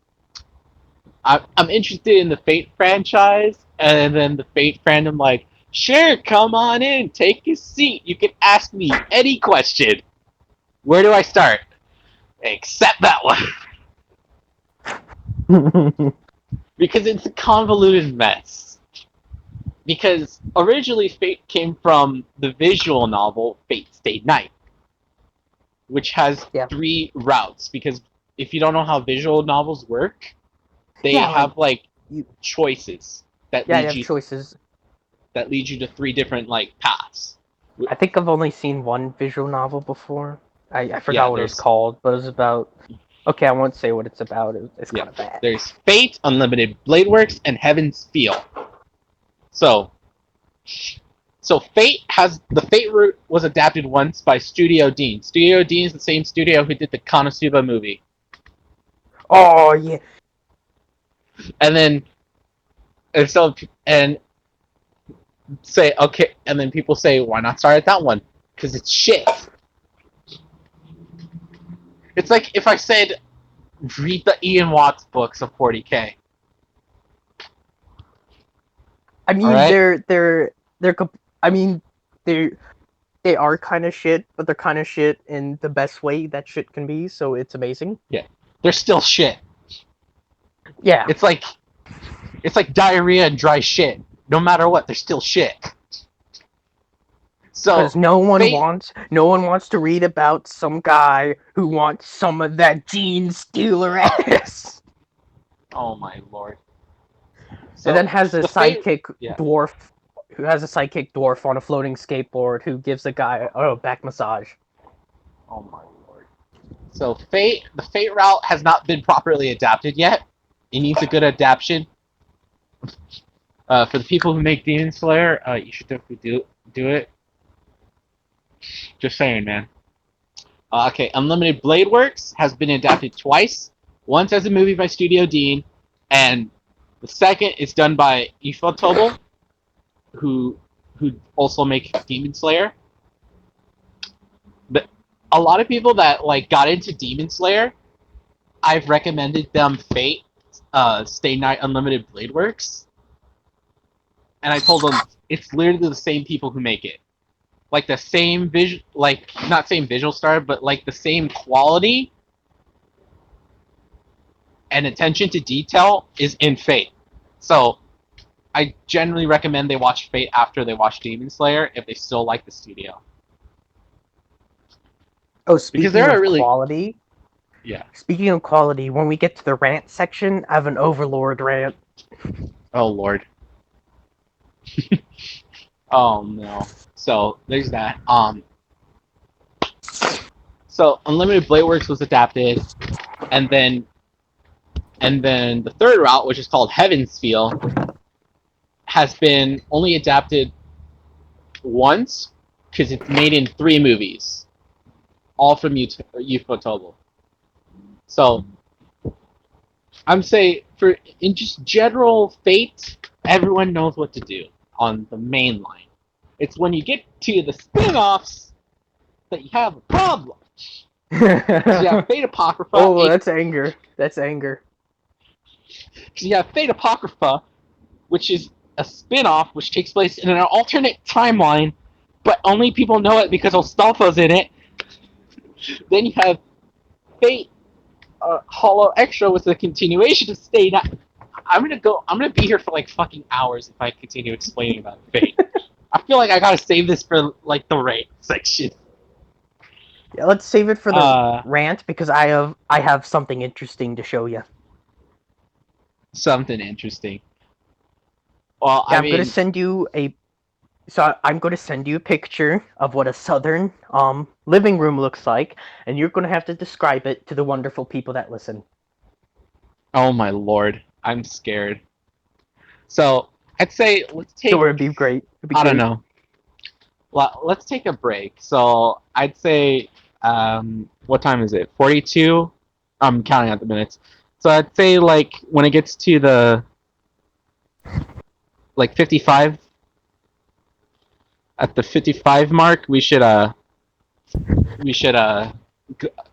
[SPEAKER 1] interested in the Fate franchise, and then the Fate fandom like, sure, come on in, take a seat. You can ask me any question. Where do I start? Except that one. Because it's a convoluted mess. Because originally Fate came from the visual novel Fate Stay Night, which has 3 routes. Because if you don't know how visual novels work, they have like choices that lead you
[SPEAKER 2] choices.
[SPEAKER 1] That lead you to 3 different like paths.
[SPEAKER 2] I think I've only seen one visual novel before. I forgot what it was called, but it was about. Okay, I won't say what it's about. It's kind of bad.
[SPEAKER 1] There's Fate, Unlimited Blade Works, and Heaven's Feel. So Fate the Fate route was adapted once by Studio Dean. Studio Dean is the same studio who did the Konosuba movie.
[SPEAKER 2] Oh yeah.
[SPEAKER 1] And then say okay, and then people say, why not start at that one? Because it's shit. It's like if I said, read the Ian Watts books of 40K.
[SPEAKER 2] I
[SPEAKER 1] All
[SPEAKER 2] mean,
[SPEAKER 1] right.
[SPEAKER 2] I mean, they are kind of shit, but they're kind of shit in the best way that shit can be. So it's amazing.
[SPEAKER 1] Yeah, they're still shit.
[SPEAKER 2] Yeah,
[SPEAKER 1] It's like diarrhea and dry shit. No matter what, they're still shit.
[SPEAKER 2] because
[SPEAKER 1] So Fate.
[SPEAKER 2] no one wants to read about some guy who wants some of that Gene Stealer ass,
[SPEAKER 1] Oh my lord.
[SPEAKER 2] and then
[SPEAKER 1] So
[SPEAKER 2] has a
[SPEAKER 1] the Fate.
[SPEAKER 2] sidekick
[SPEAKER 1] Yeah.
[SPEAKER 2] dwarf who has a sidekick dwarf on a floating skateboard who gives the guy a back massage.
[SPEAKER 1] Oh my lord. So Fate. The Fate route has not been properly adapted yet. It needs a good adaptation. For the people who make Demon Slayer, you should definitely do it. Just saying, man. Okay, Unlimited Blade Works has been adapted twice. Once as a movie by Studio Dean, and the second is done by Ufotable, who also make Demon Slayer. But a lot of people that like got into Demon Slayer, I've recommended them Fate, Stay Night Unlimited Blade Works, and I told them it's literally the same people who make it. Like the same visual, like not same visual style, but like the same quality and attention to detail is in Fate. So I generally recommend they watch Fate after they watch Demon Slayer if they still like the studio.
[SPEAKER 2] Oh,
[SPEAKER 1] Because
[SPEAKER 2] speaking
[SPEAKER 1] they're a
[SPEAKER 2] of
[SPEAKER 1] really
[SPEAKER 2] quality,
[SPEAKER 1] yeah.
[SPEAKER 2] when we get to the rant section, I have an Overlord rant.
[SPEAKER 1] Oh lord. Oh no. So there's that. So Unlimited Blade Works was adapted, and then the third route, which is called Heaven's Feel, has been only adapted once because it's made in 3 movies, all from Ufotable. So I'm saying for in just general Fate, everyone knows what to do on the main line. It's when you get to the spin-offs that you have a problem. Because you have Fate Apocrypha,
[SPEAKER 2] Oh, that's anger. That's anger.
[SPEAKER 1] you have Fate Apocrypha, which is a spin-off which takes place in an alternate timeline, but only people know it because Ostolfo's in it. Then you have Fate Hollow Extra with a continuation of Stay Night. I'm gonna be here for like fucking hours if I continue explaining about Fate. I feel like I gotta save this for like the rate section.
[SPEAKER 2] Yeah, let's save it for the
[SPEAKER 1] Uh,
[SPEAKER 2] rant because I have something interesting to show you.
[SPEAKER 1] Something interesting. Well,
[SPEAKER 2] Yeah,
[SPEAKER 1] I mean,
[SPEAKER 2] I'm going to send you a picture of what a southern living room looks like, and you're going to have to describe it to the wonderful people that listen.
[SPEAKER 1] oh my lord, I'm scared. So I'd say let's take.
[SPEAKER 2] Sure, it'd be great. It'd be
[SPEAKER 1] I don't
[SPEAKER 2] great.
[SPEAKER 1] know. Let's take a break. So I'd say, what time is it? 42. I'm counting out the minutes. So I'd say like when it gets to the like 55, at the 55 mark, we should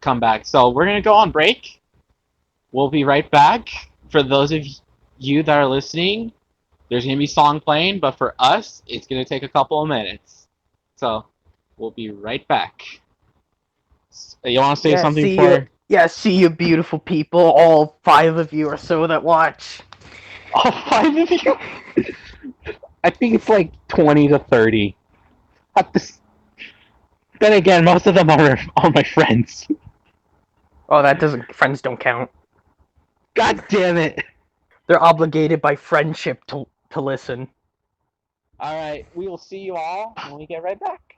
[SPEAKER 1] come back. So we're gonna go on break. We'll be right back. For those of you that are listening, there's gonna be song playing, but for us, it's gonna take a couple of minutes. So we'll be right back. You want to say
[SPEAKER 2] Yeah,
[SPEAKER 1] something
[SPEAKER 2] see you.
[SPEAKER 1] before?
[SPEAKER 2] Yeah, see you, beautiful people. All 5 of you or so that watch.
[SPEAKER 1] All 5 of you? I think it's like 20 to 30. Then again, most of them are my friends.
[SPEAKER 2] Oh, that doesn't. Friends don't count.
[SPEAKER 1] God damn it!
[SPEAKER 2] They're obligated by friendship to listen.
[SPEAKER 1] All right, we will see you all when we get right back.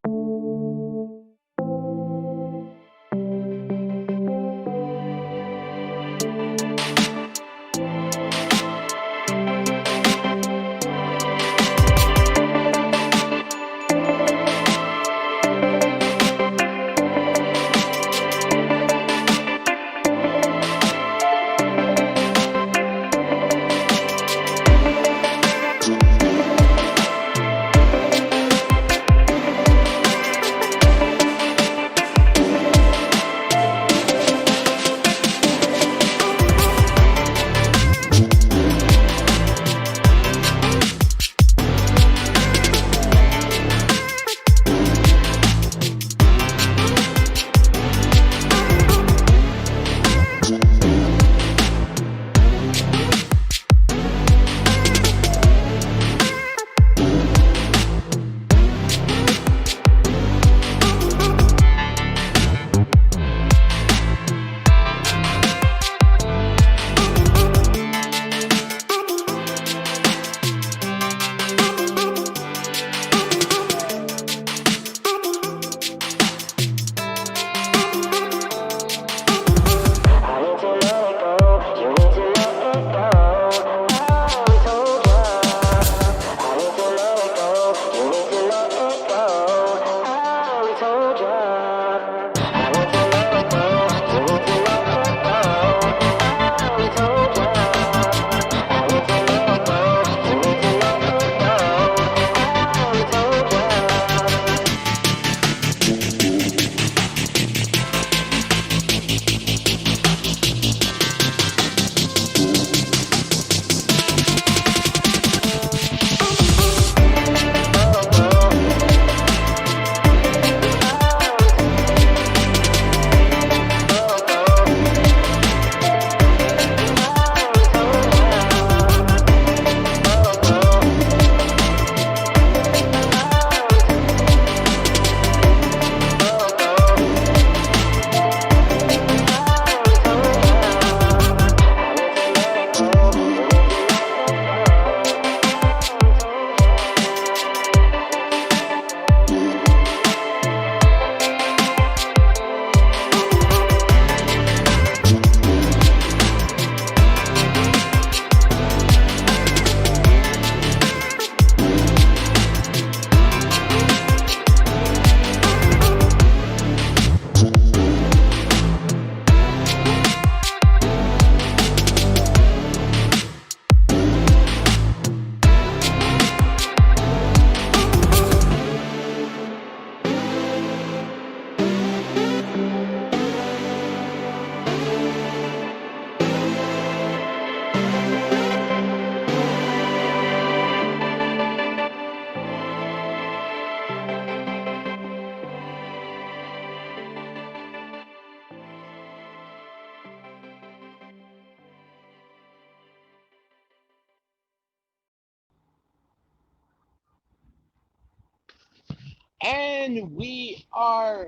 [SPEAKER 1] And we are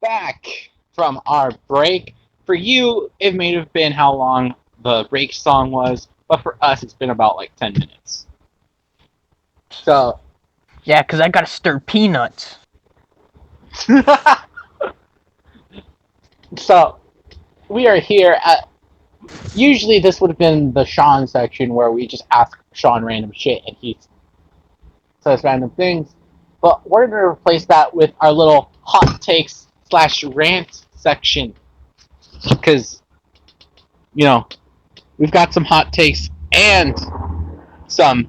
[SPEAKER 1] back from our break. For you, it may have been how long the break song was, but for us, it's been about like 10 minutes. So,
[SPEAKER 2] Yeah, because I gotta stir peanuts.
[SPEAKER 1] so we are here at. Usually, this would have been the Sean section where we just ask Sean random shit and he says random things. But we're going to replace that with our little hot takes slash rant section. Because, you know, we've got some hot takes and some,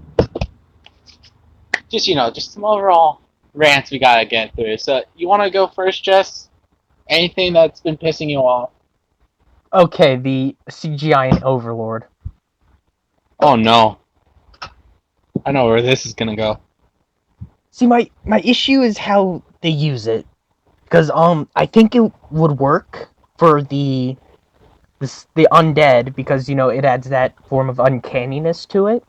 [SPEAKER 1] just some overall rants we got to get through. So, you want to go first, Jess? Anything that's been pissing you off?
[SPEAKER 2] Okay, the CGI in Overlord.
[SPEAKER 1] Oh, no. I know where this is going to go.
[SPEAKER 2] See, my issue is how they use it. Because I think it would work for the undead because it adds that form of uncanniness to it.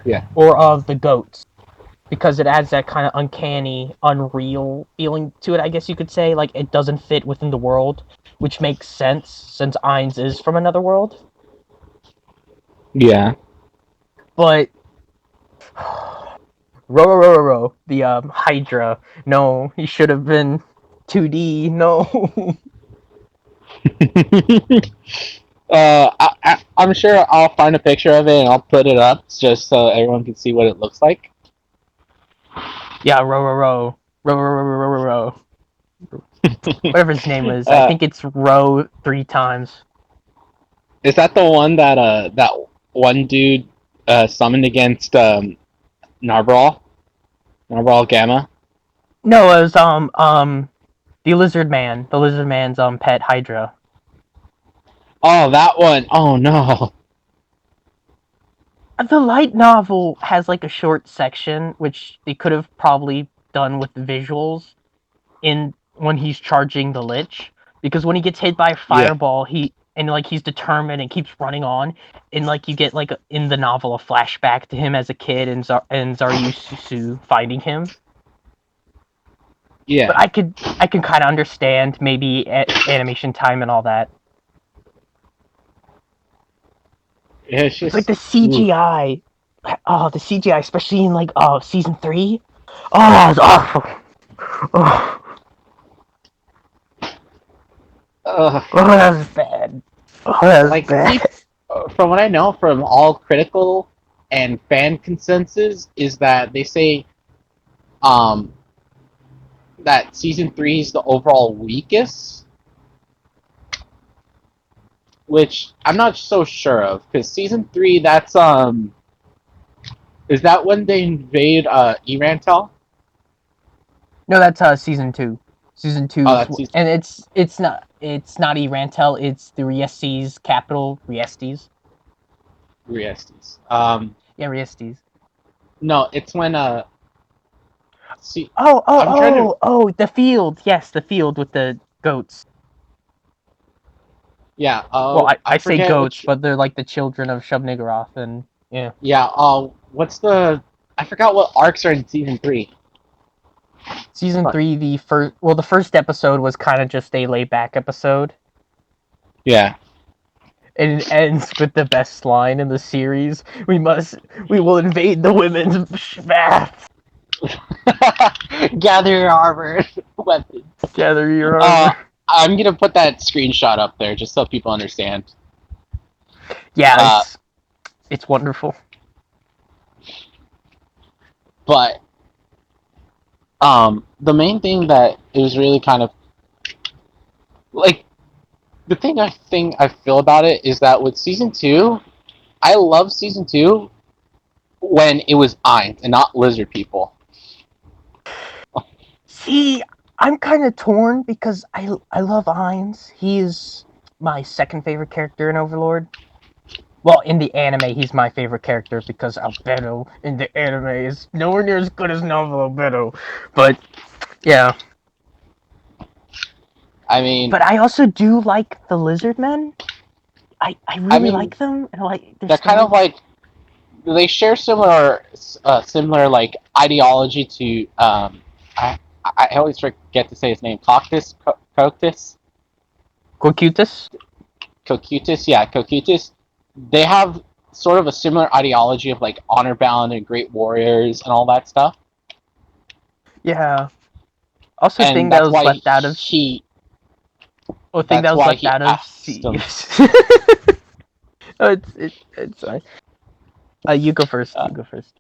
[SPEAKER 1] Yeah.
[SPEAKER 2] Or of the goats because it adds that kind of uncanny, unreal feeling to it. I guess you could say like it doesn't fit within the world, which makes sense since Ainz is from another world.
[SPEAKER 1] Yeah.
[SPEAKER 2] But Ro, the Hydra. No, he should have been 2D. No.
[SPEAKER 1] I'm sure I'll find a picture of it and I'll put it up just so everyone can see what it looks like.
[SPEAKER 2] Yeah, Ro. Whatever his name was. I
[SPEAKER 1] uh,
[SPEAKER 2] think it's Ro 3 times.
[SPEAKER 1] is that the one that one dude summoned against Narbrawl? Narbrawl Gamma?
[SPEAKER 2] No, it was the Lizard Man. The Lizard Man's pet Hydra.
[SPEAKER 1] Oh, that one. Oh no.
[SPEAKER 2] The light novel has like a short section which they could have probably done with visuals in when he's charging the Lich, because when he gets hit by a
[SPEAKER 1] Yeah.
[SPEAKER 2] fireball, he's determined and keeps running on, and like you get like in the novel a flashback to him as a kid and Zaryusu finding him. But
[SPEAKER 1] Yeah.
[SPEAKER 2] I can kind of understand maybe animation time and all that.
[SPEAKER 1] It's
[SPEAKER 2] It's like
[SPEAKER 1] just.
[SPEAKER 2] the
[SPEAKER 1] Oof.
[SPEAKER 2] CGI. Oh, the CGI, especially in like season 3. Oh, that was awful. Oh, oh, that was bad. Oh, that was
[SPEAKER 1] Like,
[SPEAKER 2] bad.
[SPEAKER 1] from what I know from all critical and fan consensus, is that they say um, that season 3 is the overall weakest, which I'm not so sure of because season 3 that's is that when they invade Erantel?
[SPEAKER 2] No, that's season 2. Season
[SPEAKER 1] Oh,
[SPEAKER 2] 2's,
[SPEAKER 1] that's season
[SPEAKER 2] and it's not Erantel. It's the Riestes capital, Riestes.
[SPEAKER 1] 3 Estes.
[SPEAKER 2] Yeah, Riestes.
[SPEAKER 1] No, it's when see, I'm trying to
[SPEAKER 2] The field. Yes, the field with the goats.
[SPEAKER 1] yeah.
[SPEAKER 2] Well,
[SPEAKER 1] I
[SPEAKER 2] I say
[SPEAKER 1] forget
[SPEAKER 2] goats,
[SPEAKER 1] which.
[SPEAKER 2] but they're like the children of Shub-Niggurath, and yeah.
[SPEAKER 1] Yeah. What's the? I forgot what arcs are in season 3.
[SPEAKER 2] Season
[SPEAKER 1] But
[SPEAKER 2] 3, the first episode was kind of just a layback episode,
[SPEAKER 1] yeah.
[SPEAKER 2] and it ends with the best line in the series: we will invade the women's bath.
[SPEAKER 1] Gather your armor weapons.
[SPEAKER 2] Gather your
[SPEAKER 1] Uh,
[SPEAKER 2] armor.
[SPEAKER 1] I'm gonna put that screenshot up there just so people understand.
[SPEAKER 2] Yeah,
[SPEAKER 1] Uh,
[SPEAKER 2] it's wonderful.
[SPEAKER 1] but the main thing that is really kind of like the thing I feel about it is that with season 2, I love season 2 when it was Ainz and not lizard people.
[SPEAKER 2] See, I'm kind of torn because I love Ainz. He's my second favorite character in Overlord. Well, in the anime, he's my favorite character because Albedo in the anime is nowhere near as good as novel Albedo. But yeah,
[SPEAKER 1] I mean,
[SPEAKER 2] but I also do like the Lizard Men. I
[SPEAKER 1] I
[SPEAKER 2] really
[SPEAKER 1] mean,
[SPEAKER 2] like them and I like their
[SPEAKER 1] they're kind of
[SPEAKER 2] story.
[SPEAKER 1] like they share similar like ideology to I always forget to say his name. Coctis,
[SPEAKER 2] Cocutus?
[SPEAKER 1] Cocutus, yeah, Cocutus. They have sort of a similar ideology of like honor bound and great warriors and all that stuff,
[SPEAKER 2] Yeah. Also, a
[SPEAKER 1] and
[SPEAKER 2] thing that was left out of. A thing that
[SPEAKER 1] that's
[SPEAKER 2] was
[SPEAKER 1] why
[SPEAKER 2] left
[SPEAKER 1] he
[SPEAKER 2] out of.
[SPEAKER 1] asked them.
[SPEAKER 2] Oh, it's fine. You go first.
[SPEAKER 1] Uh,
[SPEAKER 2] You go first.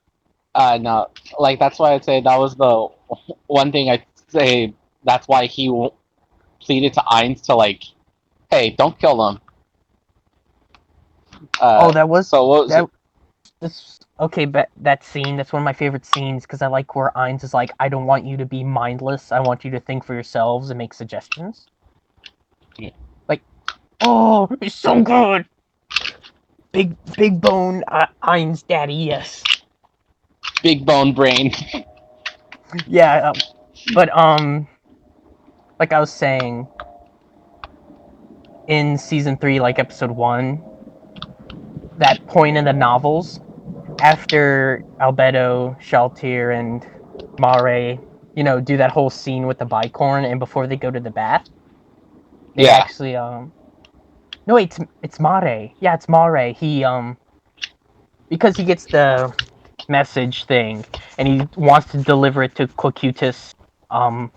[SPEAKER 1] no, like that's why I'd say that was the one thing I'd say. That's why he pleaded to Ainz to like, hey, don't kill them.
[SPEAKER 2] Oh, that was
[SPEAKER 1] So what was
[SPEAKER 2] that.
[SPEAKER 1] it?
[SPEAKER 2] This okay, but that scene. That's one of my favorite scenes because I like where Ainz is like, I don't want you to be mindless. I want you to think for yourselves and make suggestions.
[SPEAKER 1] Yeah.
[SPEAKER 2] Like, oh, it's so good. Big bone Ainz daddy. Yes.
[SPEAKER 1] Big bone brain.
[SPEAKER 2] Yeah. But like I was saying in season 3, like episode 1, that point in the novels after Albedo, Shaltir, and Mare, do that whole scene with the bicorn, and before they go to the bath, they
[SPEAKER 1] Yeah,
[SPEAKER 2] actually no, wait, it's Mare. Yeah, it's Mare. He because he gets the message thing, and he wants to deliver it to Cocutus um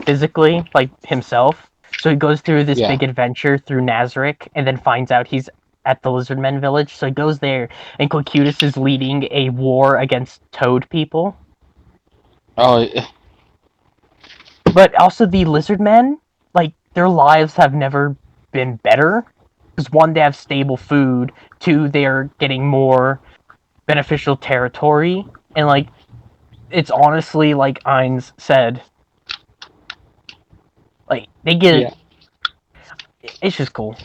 [SPEAKER 2] physically, like himself. So he goes through this
[SPEAKER 1] yeah.
[SPEAKER 2] big adventure through Nazarick, and then finds out he's at the Lizardmen village. So he goes there, and Cocutus is leading a war against Toad people.
[SPEAKER 1] Oh,
[SPEAKER 2] But also the Lizardmen, like their lives have never been better. Because one, they have stable food. Two, they are getting more beneficial territory, and like it's honestly like Ainz said, like they get.
[SPEAKER 1] yeah,
[SPEAKER 2] It's just cool.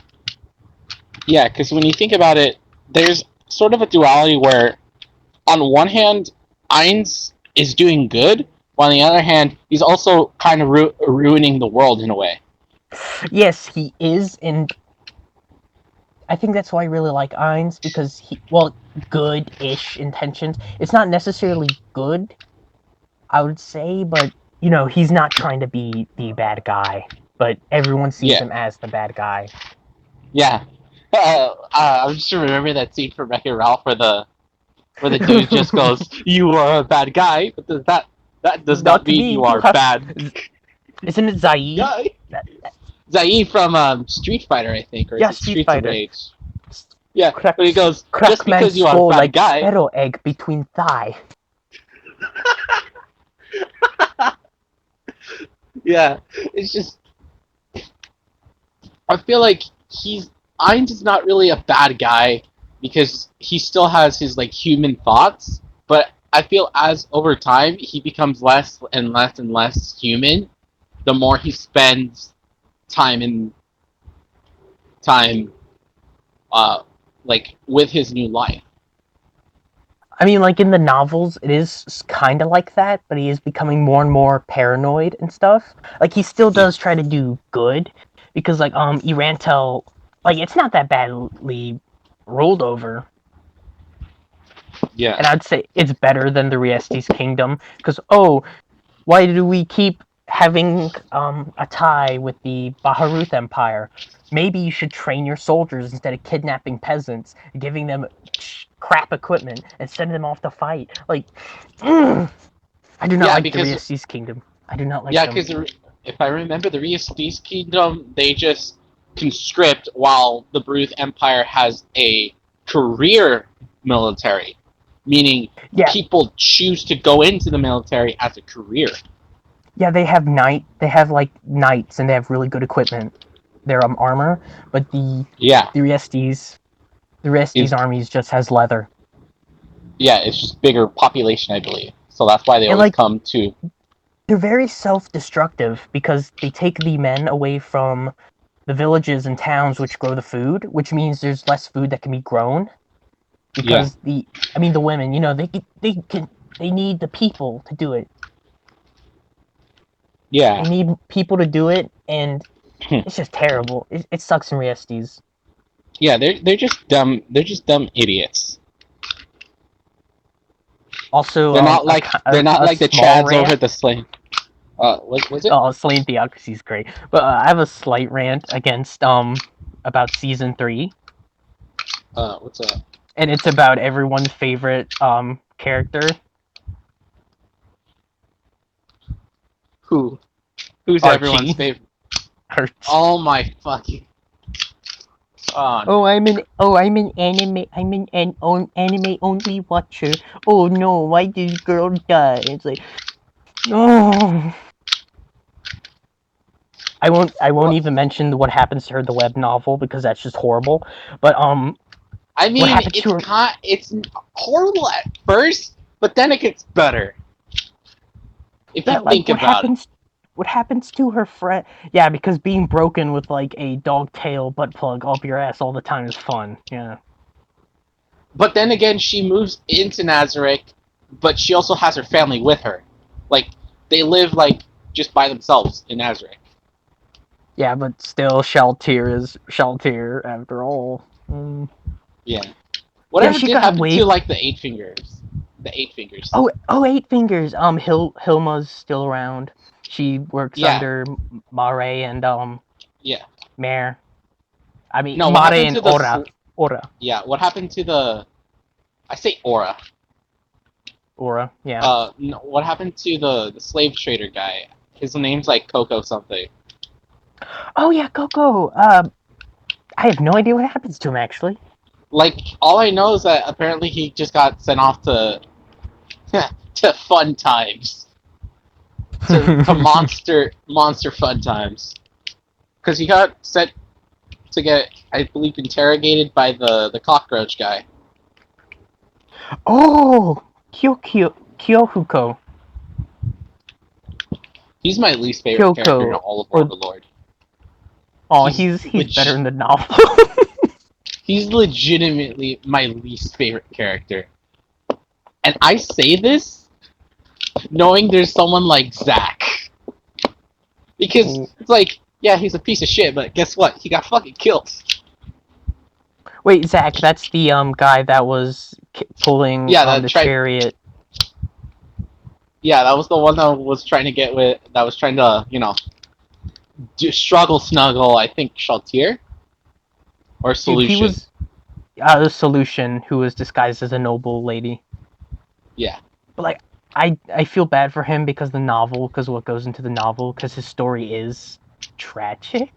[SPEAKER 1] yeah. Because when you think about it, there's sort of a duality where, on one hand, Ainz is doing good, while on the other hand, he's also kind of ruining the world in a way.
[SPEAKER 2] Yes, he is, and I think that's why I really like Ainz because good-ish intentions. It's not necessarily good, I would say, but he's not trying to be the bad guy, but everyone sees
[SPEAKER 1] Yeah,
[SPEAKER 2] him as the bad guy.
[SPEAKER 1] yeah. I'm just remember that scene from Wreck-It Ralph where the dude just goes, "You are a bad guy," but that does not
[SPEAKER 2] Not
[SPEAKER 1] mean you
[SPEAKER 2] me.
[SPEAKER 1] are bad
[SPEAKER 2] Isn't it Zaid?
[SPEAKER 1] guy. Zaid from Street Fighter, I think, or is
[SPEAKER 2] Yeah,
[SPEAKER 1] it
[SPEAKER 2] Street
[SPEAKER 1] Streets of
[SPEAKER 2] Fighter.
[SPEAKER 1] Rage? Yeah, but he
[SPEAKER 2] Cracks
[SPEAKER 1] goes, just
[SPEAKER 2] Crackman
[SPEAKER 1] because you are a
[SPEAKER 2] skull
[SPEAKER 1] bad
[SPEAKER 2] like
[SPEAKER 1] guy.
[SPEAKER 2] sparrow egg between thigh.
[SPEAKER 1] Yeah, it's just I feel like he's Ainz is not really a bad guy because he still has his like human thoughts, but I feel as over time he becomes less and less and less human, the more he spends time in time like with his new life.
[SPEAKER 2] I mean, like in the novels, it is kind of like that, but he is becoming more and more paranoid and stuff. Like he still
[SPEAKER 1] Yeah.
[SPEAKER 2] does try to do good, because like Irantel, like it's not that badly ruled over,
[SPEAKER 1] Yeah.
[SPEAKER 2] and I'd say it's better than the Riestes kingdom. Because why do we keep having a tie with the Baharuth Empire? Maybe you should train your soldiers instead of kidnapping peasants, giving them crap equipment, and sending them off to fight. Like, I do not
[SPEAKER 1] Yeah,
[SPEAKER 2] like the
[SPEAKER 1] because
[SPEAKER 2] Riestes Kingdom. I do not like
[SPEAKER 1] yeah,
[SPEAKER 2] them.
[SPEAKER 1] because if I remember, the Riestes Kingdom they just conscript, while the Bruth Empire has a career military, meaning
[SPEAKER 2] Yeah,
[SPEAKER 1] people choose to go into the military as a career.
[SPEAKER 2] yeah, they have They have like knights, and they have really good equipment. Their armor, but
[SPEAKER 1] Yeah,
[SPEAKER 2] the Riestes, the
[SPEAKER 1] is
[SPEAKER 2] Riestes armies just has leather,
[SPEAKER 1] yeah, it's just bigger population, I believe. So that's why they
[SPEAKER 2] and
[SPEAKER 1] always
[SPEAKER 2] like
[SPEAKER 1] come to.
[SPEAKER 2] they're very self-destructive because they take the men away from the villages and towns which grow the food, which means there's less food that can be grown
[SPEAKER 1] Yeah,
[SPEAKER 2] because the women, they need the people to do it.
[SPEAKER 1] yeah,
[SPEAKER 2] They need people to do it, and it's just terrible. It sucks in Riestes.
[SPEAKER 1] yeah. They're just dumb. They're just dumb idiots.
[SPEAKER 2] Also,
[SPEAKER 1] they're not
[SPEAKER 2] a
[SPEAKER 1] like the
[SPEAKER 2] small
[SPEAKER 1] Chads over
[SPEAKER 2] rant.
[SPEAKER 1] the Slain. Was it?
[SPEAKER 2] Oh, Slain Theocracy is great, but I have a slight rant against about season 3,
[SPEAKER 1] What's up?
[SPEAKER 2] and it's about everyone's favorite character.
[SPEAKER 1] Who? Who's everyone's
[SPEAKER 2] Archie.
[SPEAKER 1] favorite?
[SPEAKER 2] Archie.
[SPEAKER 1] Oh my fucking. Oh, no.
[SPEAKER 2] I'm an anime only watcher. Oh no, why did girl die? It's like, no. I won't
[SPEAKER 1] What?
[SPEAKER 2] even mention what happens to her in the web novel because that's just horrible. But
[SPEAKER 1] I
[SPEAKER 2] what
[SPEAKER 1] mean,
[SPEAKER 2] happens to her?
[SPEAKER 1] it's horrible at first, but then it gets better if you
[SPEAKER 2] That like
[SPEAKER 1] think about it.
[SPEAKER 2] what happens to her friend? Yeah, because being broken with like a dog tail butt plug up your ass all the time is fun. Yeah.
[SPEAKER 1] But then again, she moves into Nazareth, but she also has her family with her. Like they live like just by themselves in Nazareth.
[SPEAKER 2] Yeah, but still, Shaltir is Shaltir after all.
[SPEAKER 1] Yeah.
[SPEAKER 2] Yeah,
[SPEAKER 1] Whatever
[SPEAKER 2] she
[SPEAKER 1] did
[SPEAKER 2] got
[SPEAKER 1] happen
[SPEAKER 2] away.
[SPEAKER 1] to like the Eight Fingers? The Eight Fingers.
[SPEAKER 2] Oh, Eight Fingers. Hilma's still around. She works
[SPEAKER 1] Yeah.
[SPEAKER 2] under Mare and
[SPEAKER 1] Yeah.
[SPEAKER 2] Mare. I mean
[SPEAKER 1] No, what
[SPEAKER 2] Mare
[SPEAKER 1] happened
[SPEAKER 2] and
[SPEAKER 1] to
[SPEAKER 2] Ora. Ora.
[SPEAKER 1] yeah, what happened to the I say Aura.
[SPEAKER 2] Aura. Yeah.
[SPEAKER 1] No, what happened to the slave trader guy? His name's like Coco something.
[SPEAKER 2] Oh yeah, Coco. I have no idea what happens to him actually.
[SPEAKER 1] Like all I know is that apparently he just got sent off to to fun times. To monster fun times. Because he got sent to get, I believe, interrogated by the cockroach guy.
[SPEAKER 2] Oh, Kyohuko.
[SPEAKER 1] He's my least favorite character in
[SPEAKER 2] Kyoko.
[SPEAKER 1] all of
[SPEAKER 2] Or
[SPEAKER 1] Overlord.
[SPEAKER 2] oh,
[SPEAKER 1] He's
[SPEAKER 2] he's better in the novel.
[SPEAKER 1] he's legitimately my least favorite character. And I say this knowing there's someone like Zack. Because it's like, yeah, he's a piece of shit, but guess what? He got fucking killed.
[SPEAKER 2] Wait, Zach, that's the guy that was pulling
[SPEAKER 1] Yeah, that
[SPEAKER 2] the
[SPEAKER 1] tried.
[SPEAKER 2] chariot.
[SPEAKER 1] Yeah, that was the one that was trying to get with. That was trying to, struggle snuggle. I think Shaltier or
[SPEAKER 2] Dude, he
[SPEAKER 1] Solution.
[SPEAKER 2] was the Solution who was disguised as a noble lady.
[SPEAKER 1] Yeah.
[SPEAKER 2] But like, I feel bad for him because the novel, because what goes into the novel, because his story is tragic.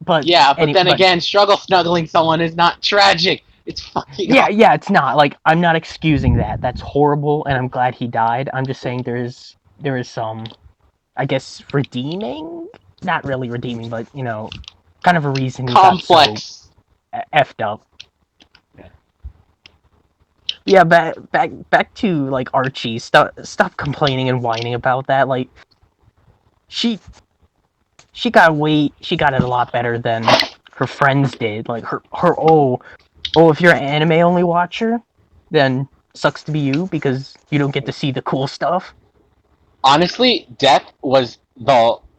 [SPEAKER 2] But
[SPEAKER 1] Yeah, but then again, struggle snuggling someone is not tragic. It's fucking
[SPEAKER 2] yeah,
[SPEAKER 1] awful.
[SPEAKER 2] yeah, it's not like I'm not excusing that. That's horrible, and I'm glad he died. I'm just saying there is some, I guess, redeeming. Not really redeeming, but kind of a reason he got so
[SPEAKER 1] Complex.
[SPEAKER 2] effed up. Yeah, back to like Archie. Stop complaining and whining about that. Like she got it a lot better than her friends did. Like if you're an anime only watcher, then sucks to be you because you don't get to see the cool stuff.
[SPEAKER 1] Honestly, death was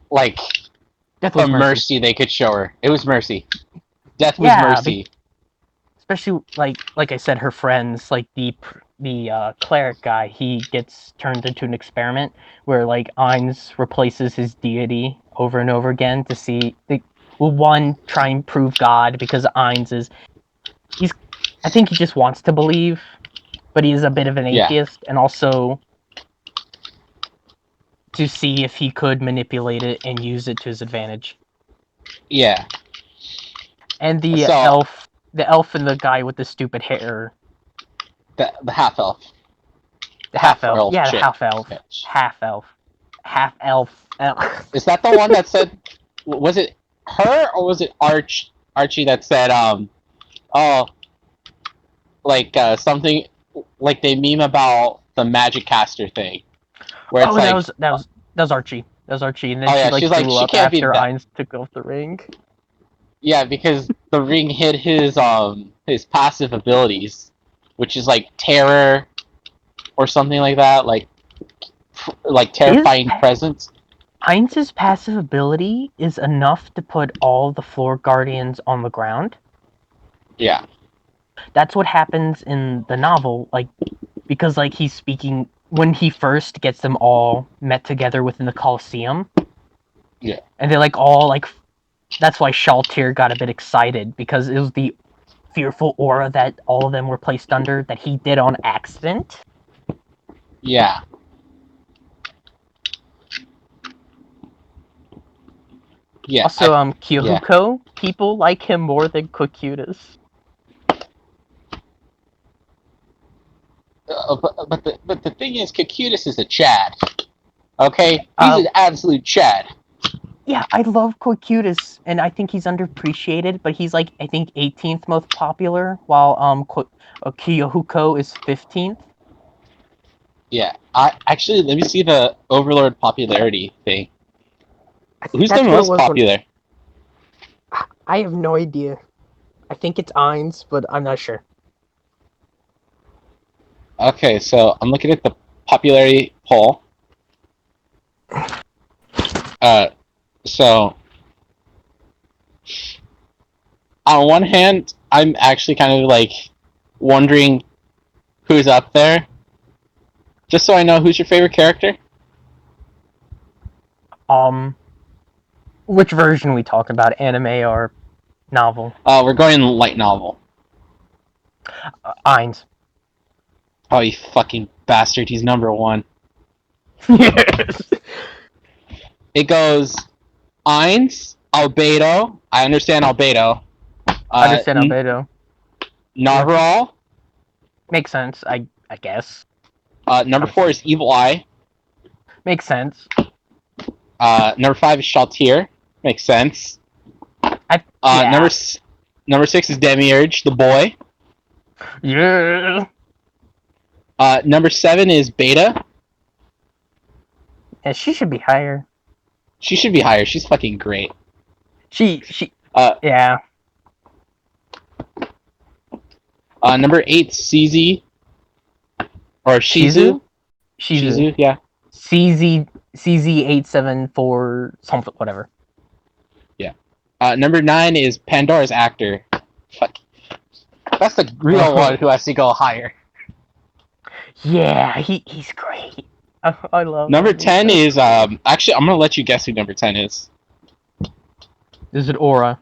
[SPEAKER 1] like
[SPEAKER 2] Death
[SPEAKER 1] the
[SPEAKER 2] was mercy.
[SPEAKER 1] mercy they could show her. It was mercy. Death was
[SPEAKER 2] Yeah,
[SPEAKER 1] mercy.
[SPEAKER 2] especially like I said, her friends, like the cleric guy, he gets turned into an experiment where like Ainz replaces his deity over and over again to see one try and prove God because Ainz is I think he just wants to believe, but he is a bit of an
[SPEAKER 1] Yeah.
[SPEAKER 2] atheist, and also to see if he could manipulate it and use it to his advantage.
[SPEAKER 1] Yeah.
[SPEAKER 2] And
[SPEAKER 1] So
[SPEAKER 2] the elf and the guy with the stupid hair,
[SPEAKER 1] the half elf,
[SPEAKER 2] the half
[SPEAKER 1] half
[SPEAKER 2] elf,
[SPEAKER 1] elf
[SPEAKER 2] yeah, the
[SPEAKER 1] chick.
[SPEAKER 2] half elf.
[SPEAKER 1] Is that the one that said? Was it her or was it Archie that said oh like something like they meme about the magic caster thing where it's
[SPEAKER 2] Oh,
[SPEAKER 1] like
[SPEAKER 2] that was Archie. That was Archie, and then
[SPEAKER 1] oh
[SPEAKER 2] she
[SPEAKER 1] yeah,
[SPEAKER 2] like
[SPEAKER 1] she's like
[SPEAKER 2] threw
[SPEAKER 1] she
[SPEAKER 2] up
[SPEAKER 1] can't be
[SPEAKER 2] after
[SPEAKER 1] that.
[SPEAKER 2] Ainz took off the ring.
[SPEAKER 1] Yeah, because the ring hid his passive abilities, which is like terror or something like that, like terrifying presence.
[SPEAKER 2] Ainz's passive ability is enough to put all the floor guardians on the ground.
[SPEAKER 1] Yeah.
[SPEAKER 2] That's what happens in the novel. Like because like he's speaking when he first gets them all met together within the Colosseum.
[SPEAKER 1] Yeah.
[SPEAKER 2] And they like all like that's why Shaltir got a bit excited because it was the fearful aura that all of them were placed under that he did on accident.
[SPEAKER 1] Yeah. Yeah.
[SPEAKER 2] Also,
[SPEAKER 1] Yeah.
[SPEAKER 2] Kyohuko, people like him more than Cocutus.
[SPEAKER 1] But the thing is, Cocutus is a Chad. Okay, he's an absolute Chad.
[SPEAKER 2] Yeah, I love Cocutus, and I think he's underappreciated. But he's like I think 18th most popular, while Kyohuko is 15th.
[SPEAKER 1] Yeah. Let me see the Overlord popularity thing. Who's the
[SPEAKER 2] That's what it
[SPEAKER 1] most
[SPEAKER 2] was when
[SPEAKER 1] popular?
[SPEAKER 2] I have no idea. I think it's Ainz, but I'm not sure.
[SPEAKER 1] Okay, so I'm looking at the popularity poll. So on one hand, I'm actually kind of like wondering who's up there. Just so I know, who's your favorite character?
[SPEAKER 2] Which version we talking about, anime or novel?
[SPEAKER 1] We're going light novel.
[SPEAKER 2] Ainz.
[SPEAKER 1] Oh, you fucking bastard! He's number one.
[SPEAKER 2] Yes.
[SPEAKER 1] It goes Ainz, Albedo. I understand Albedo.
[SPEAKER 2] Understand Albedo.
[SPEAKER 1] Narvaral.
[SPEAKER 2] Makes sense, I guess.
[SPEAKER 1] Number 4 is Evil Eye.
[SPEAKER 2] Makes sense.
[SPEAKER 1] Number 5 is Shaltir. Makes sense.
[SPEAKER 2] Yeah.
[SPEAKER 1] Number 6 is Demiurge, the boy.
[SPEAKER 2] Yeah.
[SPEAKER 1] Number 7 is Beta.
[SPEAKER 2] Yeah, she should be higher.
[SPEAKER 1] She should be higher. She's fucking great.
[SPEAKER 2] She. Yeah.
[SPEAKER 1] Number 8, CZ. Or Shizu.
[SPEAKER 2] Shizu.
[SPEAKER 1] Yeah.
[SPEAKER 2] CZ874 something, whatever.
[SPEAKER 1] Yeah. Number 9 is Pandora's actor. Fuck. That's the real one who has to go higher.
[SPEAKER 2] Yeah, he's great. I love
[SPEAKER 1] Number
[SPEAKER 2] him.
[SPEAKER 1] 10 is actually I'm gonna let you guess who number 10 is.
[SPEAKER 2] Is it Aura?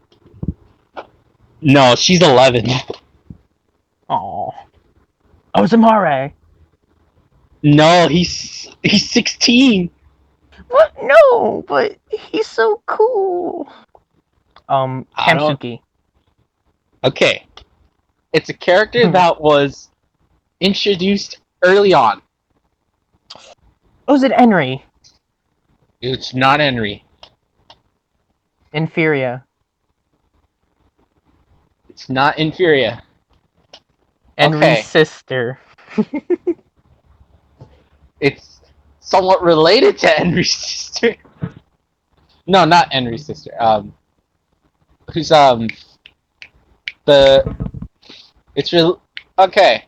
[SPEAKER 1] No, she's 11.
[SPEAKER 2] Oh, Zamare.
[SPEAKER 1] No, he's 16.
[SPEAKER 2] What? No, but he's so cool. Kamsuki.
[SPEAKER 1] Okay. It's a character that was introduced early on.
[SPEAKER 2] Oh, is it Henry?
[SPEAKER 1] It's not Henry.
[SPEAKER 2] Inferior.
[SPEAKER 1] It's not Inferior.
[SPEAKER 2] Henry's sister.
[SPEAKER 1] It's somewhat related to Henry's sister. No, not Henry's sister. Who's okay.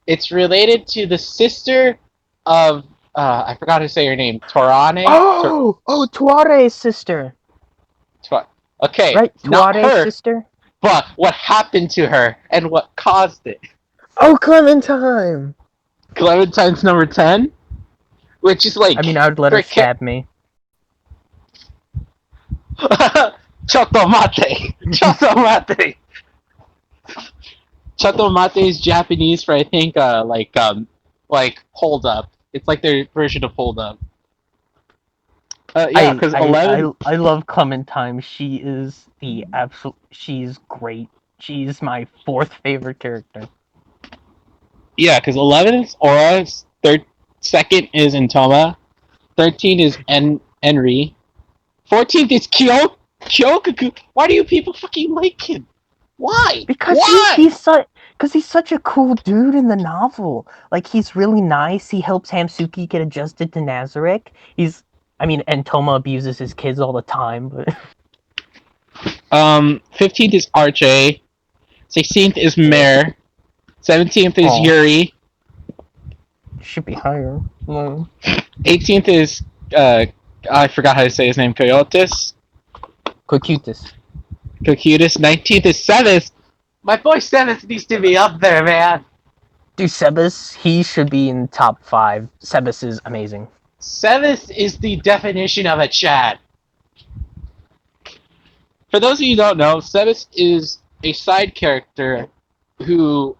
[SPEAKER 1] It's related to the sister of I forgot to say her name. Torane.
[SPEAKER 2] Tuare's sister.
[SPEAKER 1] Okay,
[SPEAKER 2] right?
[SPEAKER 1] not her,
[SPEAKER 2] sister.
[SPEAKER 1] but what happened to her and what caused it.
[SPEAKER 2] Oh, Clementine.
[SPEAKER 1] Clementine's number 10, which is like.
[SPEAKER 2] I mean, I would let her stab me.
[SPEAKER 1] Chotomate. Chotomate. Chotomate is Japanese for I think like hold up. It's like their version of hold up. Yeah, because 11.
[SPEAKER 2] I love Clementine. She is the absolute. She's great. She's my 4th favorite character.
[SPEAKER 1] Yeah, because 11 is Aura. 2nd is Intoma. 13 is Enri. 14th is Kyokaku. Why do you people fucking like him? Why?
[SPEAKER 2] Because he's such a cool dude in the novel. Like, he's really nice. He helps Hamsuki get adjusted to Nazarick. And Toma abuses his kids all the time, but
[SPEAKER 1] 15th is RJ. 16th is Mare. 17th is Yuri.
[SPEAKER 2] Should be higher.
[SPEAKER 1] 18th is I forgot how to say his name. Coyotes.
[SPEAKER 2] Cocutus.
[SPEAKER 1] 19th is Seventh. My boy Seventh needs to be up there, man.
[SPEAKER 2] Dude, Sebas, he should be in top 5. Sebas is amazing.
[SPEAKER 1] Sebas is the definition of a Chad. For those of you who don't know, Sebas is a side character who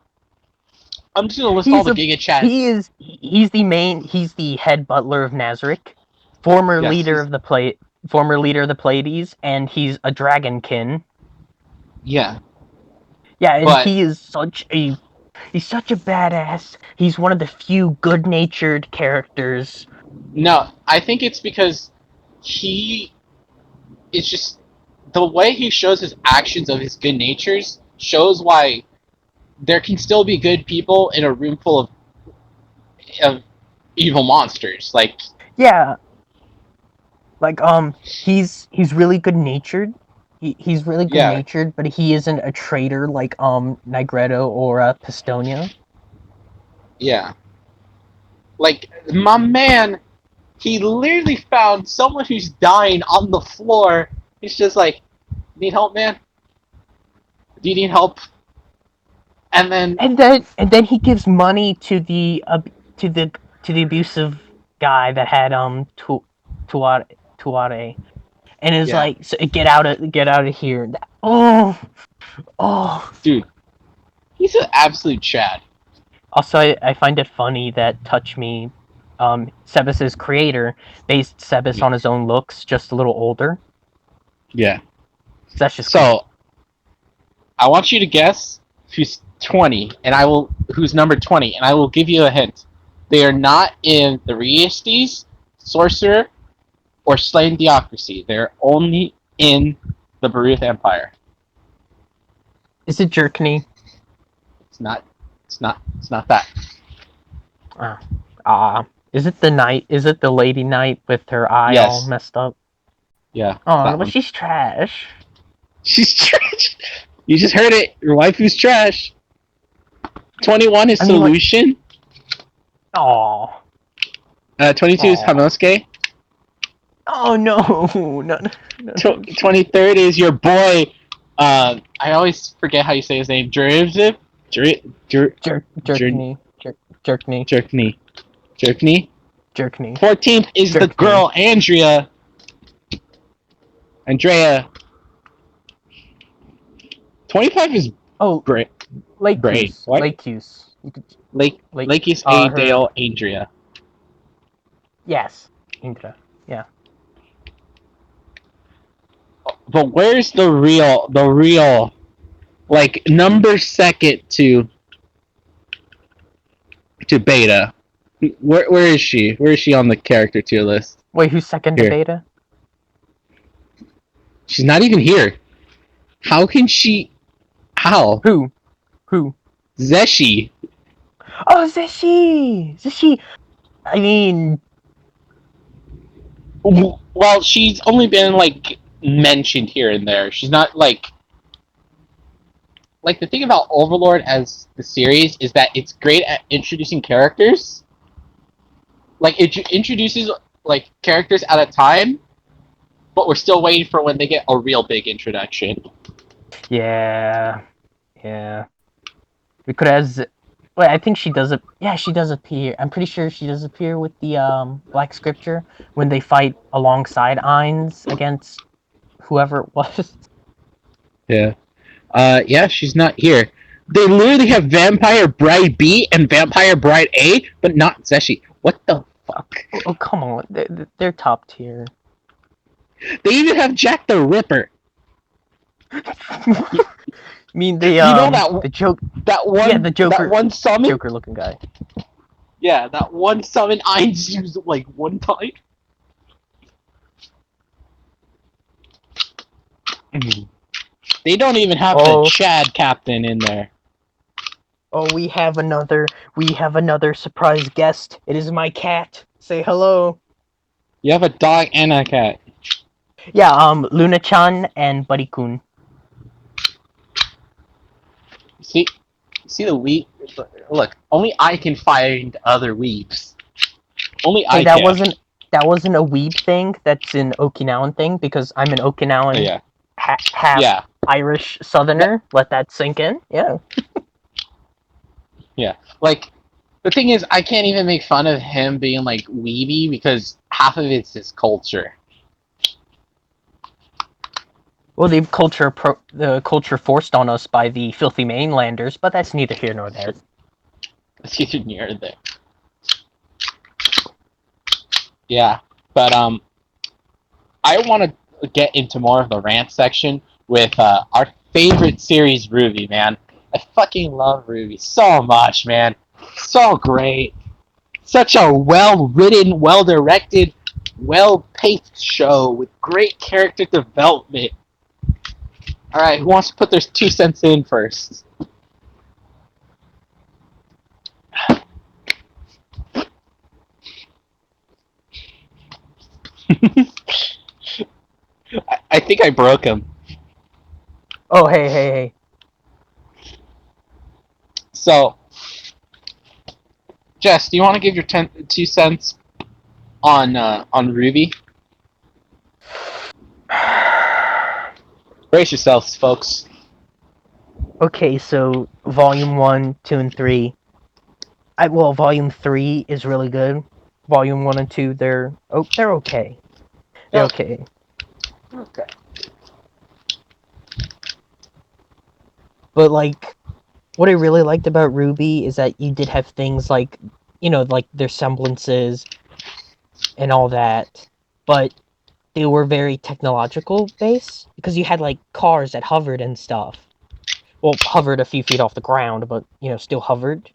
[SPEAKER 1] I'm just gonna list all the Giga Chads.
[SPEAKER 2] He's the head butler of Nazarick, former
[SPEAKER 1] Yes,
[SPEAKER 2] leader of the Pleiades, and he's a dragonkin.
[SPEAKER 1] Yeah.
[SPEAKER 2] Yeah, and
[SPEAKER 1] But
[SPEAKER 2] he's such a badass. He's one of the few good-natured characters.
[SPEAKER 1] no, I think it's because he it's just the way he shows his actions of his good natures shows why there can still be good people in a room full of evil monsters. Like
[SPEAKER 2] Yeah, like he's really good-natured. He's really
[SPEAKER 1] yeah,
[SPEAKER 2] good-natured, but he isn't a traitor like Nigredo or Pistonia.
[SPEAKER 1] yeah. Like my man, he literally found someone who's dying on the floor. He's just like, "Need help, man? Do you need help?" And then
[SPEAKER 2] And then he gives money to to the to the abusive guy that had Tuare, and is
[SPEAKER 1] yeah,
[SPEAKER 2] like, so, get out of here. Oh, oh.
[SPEAKER 1] dude, he's an absolute Chad.
[SPEAKER 2] Also, I find it funny that Touch Me, Sebas's creator, based Sebas on his own looks, just a little older.
[SPEAKER 1] Yeah.
[SPEAKER 2] So that's just cool.
[SPEAKER 1] So I want you to guess who's 20, and who's number 20, and I will give you a hint. They are not in the Reistes, Sorcerer, or Slain Theocracy. They're only in the Baruth Empire.
[SPEAKER 2] Is it Jerkney?
[SPEAKER 1] It's not. It's not. It's not that.
[SPEAKER 2] Is it the knight? Is it the lady knight with her eye all
[SPEAKER 1] Yes.
[SPEAKER 2] messed up?
[SPEAKER 1] Yeah.
[SPEAKER 2] Oh,
[SPEAKER 1] That
[SPEAKER 2] but
[SPEAKER 1] one.
[SPEAKER 2] she's trash.
[SPEAKER 1] She's trash. You just heard it. Your waifu's trash. 21 is Solution.
[SPEAKER 2] Oh.
[SPEAKER 1] 22 is Hanosuke.
[SPEAKER 2] Oh no, no.
[SPEAKER 1] 23rd is your boy. I always forget how you say his name. Jerkney.
[SPEAKER 2] Jerkney.
[SPEAKER 1] 14th is the girl Andrea. 25 is great.
[SPEAKER 2] Lakeuse.
[SPEAKER 1] Lakeuse A. Dale Andrea.
[SPEAKER 2] Yes, Indra. Yeah.
[SPEAKER 1] But where's the real, like number second to Beta? Where is she? Where is she on the character tier list?
[SPEAKER 2] Wait, who's second to Beta?
[SPEAKER 1] She's not even here. How can she? How?
[SPEAKER 2] Who?
[SPEAKER 1] Zeshi.
[SPEAKER 2] Oh, Zeshi. I mean,
[SPEAKER 1] well, she's only been like mentioned here and there. She's not like the thing about Overlord as the series is that it's great at introducing characters. Like it introduces like characters at a time, but we're still waiting for when they get a real big introduction.
[SPEAKER 2] Yeah. We could have. Wait, I think she does it. Yeah, she does appear. I'm pretty sure she does appear with the Black Scripture when they fight alongside Ainz against whoever it was.
[SPEAKER 1] Yeah. Yeah, she's not here. They literally have Vampire Bride B and Vampire Bride A, but not Zeshi. What the fuck?
[SPEAKER 2] Oh, come on. They're top tier.
[SPEAKER 1] They even have Jack the Ripper.
[SPEAKER 2] I mean, the joke.
[SPEAKER 1] That one.
[SPEAKER 2] Yeah, the Joker.
[SPEAKER 1] That one summon.
[SPEAKER 2] Joker-looking guy.
[SPEAKER 1] Yeah, that one summon Ainz used like one time. They don't even have the Chad captain in there.
[SPEAKER 2] Oh, we have another surprise guest. It is my cat. Say hello.
[SPEAKER 1] You have a dog and a cat.
[SPEAKER 2] Yeah, Luna-chan and Buddy-kun.
[SPEAKER 1] See the weeb. Look, only I can find other weebs. Only I can.
[SPEAKER 2] That wasn't a weeb thing. That's an Okinawan thing because I'm an Okinawan half Irish Southerner. Let that sink in. Yeah.
[SPEAKER 1] Yeah, like the thing is, I can't even make fun of him being like weeby because half of it's his culture.
[SPEAKER 2] Well, the culture forced on us by the filthy mainlanders, but that's neither here nor there.
[SPEAKER 1] It's either near there. Yeah, but I want to get into more of the rant section with our favorite series, Ruby. Man, I fucking love Ruby so much, man. So great. Such a well written, well directed, well paced show with great character development. All right, who wants to put their 2 cents in first? I think I broke him.
[SPEAKER 2] Oh, hey.
[SPEAKER 1] So, Jess, do you want to give your 2 cents on Ruby? Brace yourselves, folks.
[SPEAKER 2] Okay, so volume 1, 2, and 3. Volume 3 is really good. Volume 1 and 2, they're okay. They're
[SPEAKER 1] Oh,
[SPEAKER 2] okay.
[SPEAKER 1] okay.
[SPEAKER 2] But like, what I really liked about Ruby is that you did have things like, like their semblances and all that, but they were very technological based because you had like cars that hovered and stuff. Well, hovered a few feet off the ground, but still hovered.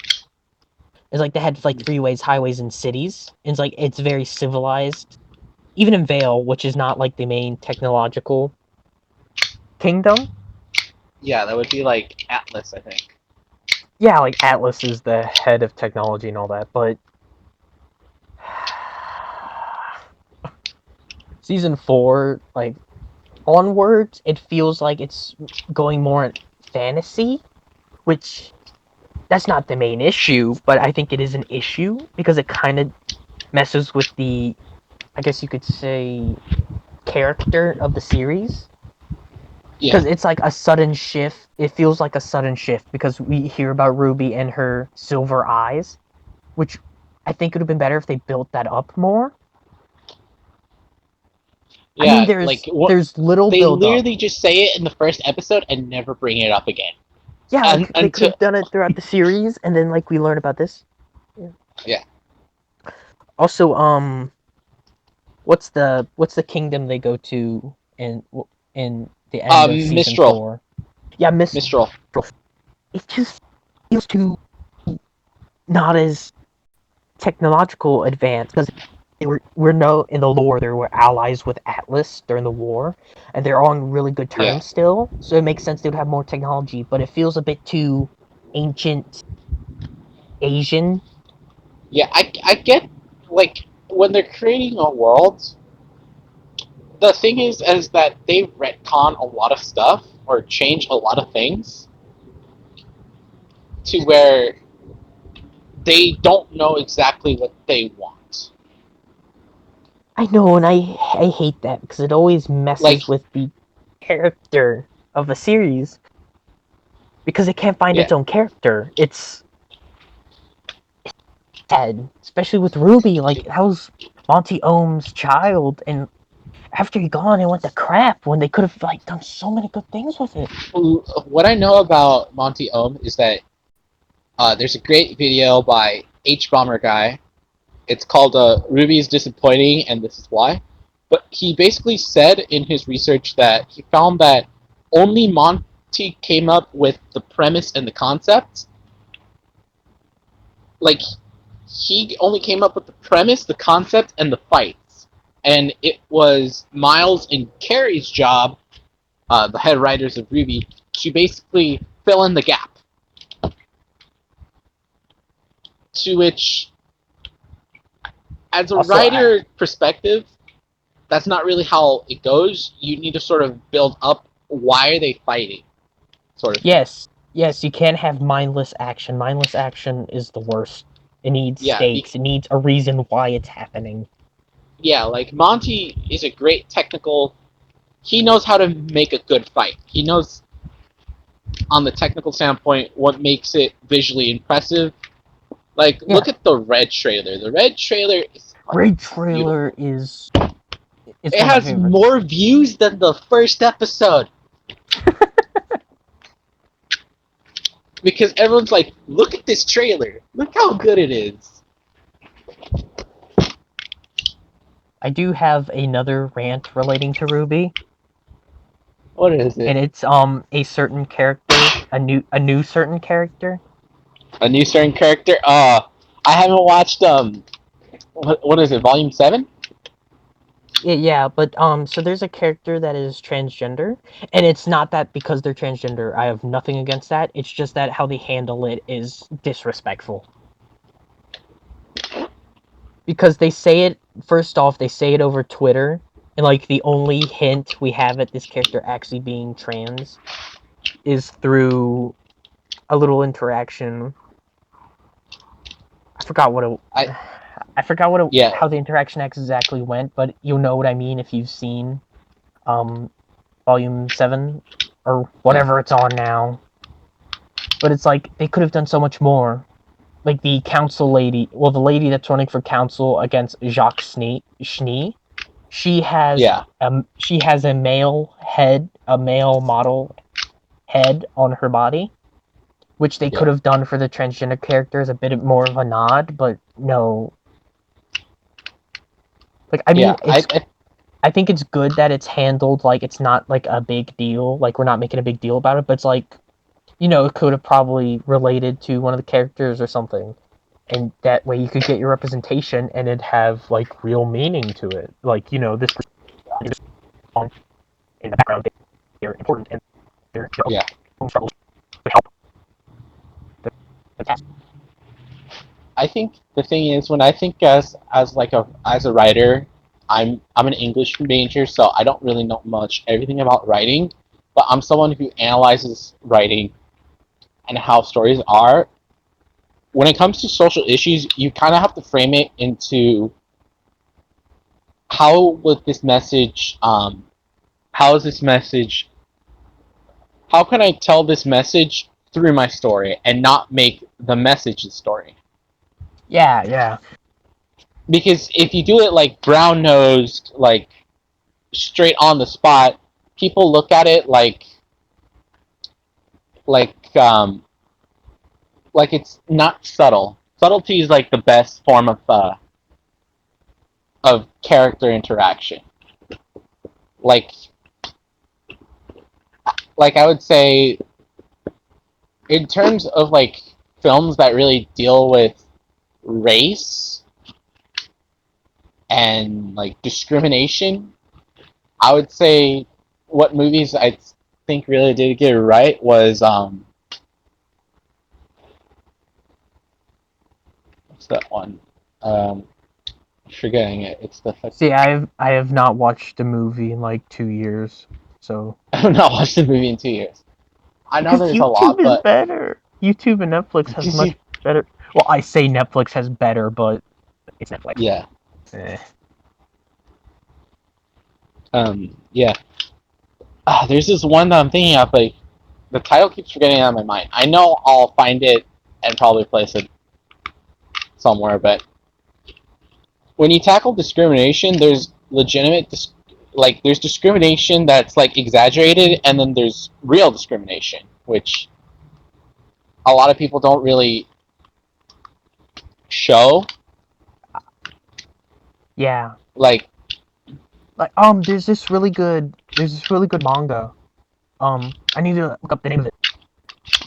[SPEAKER 2] It's like they had like freeways, highways, and cities. And it's very civilized. Even in Vale, which is not like the main technological kingdom.
[SPEAKER 1] Yeah, that would be like Atlas, I think.
[SPEAKER 2] Yeah, like Atlas is the head of technology and all that, but season 4, like onwards, it feels like it's going more fantasy, which that's not the main issue, but I think it is an issue because it kind of messes with the, I guess you could say, character of the series.
[SPEAKER 1] Yeah.
[SPEAKER 2] Because it's like a sudden shift. It feels like a sudden shift because we hear about Ruby and her silver eyes, which I think it would have been better if they built that up more. I mean,
[SPEAKER 1] Yeah, like what
[SPEAKER 2] there's little
[SPEAKER 1] they
[SPEAKER 2] build up.
[SPEAKER 1] literally just say it in the first episode and never bring it up again.
[SPEAKER 2] Yeah,
[SPEAKER 1] And
[SPEAKER 2] like they could
[SPEAKER 1] until
[SPEAKER 2] have done it throughout the series, and then like we learn about this. Yeah.
[SPEAKER 1] yeah.
[SPEAKER 2] Also, what's the kingdom they go to in the end of season
[SPEAKER 1] Mistral.
[SPEAKER 2] 4? Yeah, Mistral.
[SPEAKER 1] Mistral.
[SPEAKER 2] It just feels too not as technological advanced because we're no in the lore they were allies with Atlas during the war, and they're on really good
[SPEAKER 1] Yeah.
[SPEAKER 2] terms still. So it makes sense they would have more technology, but it feels a bit too ancient Asian.
[SPEAKER 1] Yeah, I get like when they're creating a world, the thing is that they retcon a lot of stuff or change a lot of things to where they don't know exactly what they want.
[SPEAKER 2] I know, and I hate that because it always
[SPEAKER 1] Like
[SPEAKER 2] messes with the character of a series because it can't find its
[SPEAKER 1] yeah.
[SPEAKER 2] own character. It's sad, especially with Ruby. Like that was Monty Ohm's child, and after he gone, it went to crap when they could have like done so many good things with it.
[SPEAKER 1] What I know about Monty Ohm is that there's a great video by H Bomber Guy. It's called Ruby is Disappointing and This Is Why. But he basically said in his research that he found that only Monty came up with the premise and the concept. Like, he only came up with the premise, the concept, and the fights. And it was Miles and Carrie's job, the head writers of Ruby, to basically fill in the gap. To which, as a
[SPEAKER 2] Also,
[SPEAKER 1] writer perspective, that's not really how it goes. You need to sort of build up why are they fighting, sort of thing.
[SPEAKER 2] yes, you can't have mindless action. Mindless action is the worst. It needs
[SPEAKER 1] Yeah,
[SPEAKER 2] stakes. It needs a reason why it's happening.
[SPEAKER 1] yeah. Like Monty is a great technical. He knows how to make a good fight. He knows. on the technical standpoint, what makes it visually impressive. Like,
[SPEAKER 2] Yeah,
[SPEAKER 1] look at the red trailer. The red trailer is
[SPEAKER 2] Raid
[SPEAKER 1] fucking
[SPEAKER 2] Trailer
[SPEAKER 1] beautiful.
[SPEAKER 2] is
[SPEAKER 1] It
[SPEAKER 2] one of my
[SPEAKER 1] has
[SPEAKER 2] favorites.
[SPEAKER 1] more views than the first episode. Because everyone's like, look at this trailer. Look how good it is.
[SPEAKER 2] I do have another rant relating to Ruby,
[SPEAKER 1] What is it?
[SPEAKER 2] and it's a certain character, a new certain character.
[SPEAKER 1] A new certain character? I haven't watched, what is it, Volume 7?
[SPEAKER 2] Yeah, but so there's a character that is transgender, and it's not that because they're transgender. I have nothing against that. It's just that how they handle it is disrespectful. Because they say it first off, they say it over Twitter, and like the only hint we have at this character actually being trans is through a little interaction. I forgot what
[SPEAKER 1] I
[SPEAKER 2] it. I forgot
[SPEAKER 1] Yeah,
[SPEAKER 2] how the interaction exactly went, but you'll know what I mean if you've seen um volume 7 or
[SPEAKER 1] yeah,
[SPEAKER 2] whatever it's on now. But it's like they could have done so much more. Like the council lady, well, the lady that's running for council against Jacques Schnee,
[SPEAKER 1] yeah,
[SPEAKER 2] she has a male head, a male model head on her body, which they could
[SPEAKER 1] yeah,
[SPEAKER 2] have done for the transgender character as a bit more of a nod, but no. Like I
[SPEAKER 1] yeah.
[SPEAKER 2] mean, I think it's good that it's handled like it's not like a big deal. Like we're not making a big deal about it, but it's like it could have probably related to one of the characters or something. And that way you could get your representation and it'd have like real meaning to it. Like, this person is on in the background, they're important and their
[SPEAKER 1] Yeah.
[SPEAKER 2] own struggles would help the cast.
[SPEAKER 1] I think the thing is, when I think as a writer, I'm an English major, so I don't really know much everything about writing, but I'm someone who analyzes writing and how stories are. When it comes to social issues, you kind of have to frame it into how would this message, how is this message, how can I tell this message through my story and not make the message the story?
[SPEAKER 2] Yeah, yeah.
[SPEAKER 1] Because if you do it like brown nosed, like straight on the spot, people look at it like um like it's not subtle. Subtlety is like the best form of character interaction. Like like I would say in terms of like films that really deal with race and like discrimination, I would say what movies I think really did get it right was what's that one? Um, Forgetting it. It's the
[SPEAKER 2] See, I have not watched a movie in like 2 years, so
[SPEAKER 1] I've not watched the movie in 2 years. I know
[SPEAKER 2] because
[SPEAKER 1] there's a
[SPEAKER 2] YouTube
[SPEAKER 1] lot,
[SPEAKER 2] is
[SPEAKER 1] but
[SPEAKER 2] better. YouTube and Netflix has much better. Well, I say Netflix has better, but it's Netflix.
[SPEAKER 1] yeah,
[SPEAKER 2] Eh.
[SPEAKER 1] yeah. There's this one that I'm thinking of, but the title keeps forgetting out of my mind. I know I'll find it and probably place it somewhere, but when you tackle discrimination, there's there's discrimination that's like exaggerated, and then there's real discrimination, which a lot of people don't really show.
[SPEAKER 2] Yeah.
[SPEAKER 1] Like,
[SPEAKER 2] Like there's this really good manga. I need to look up the name of it.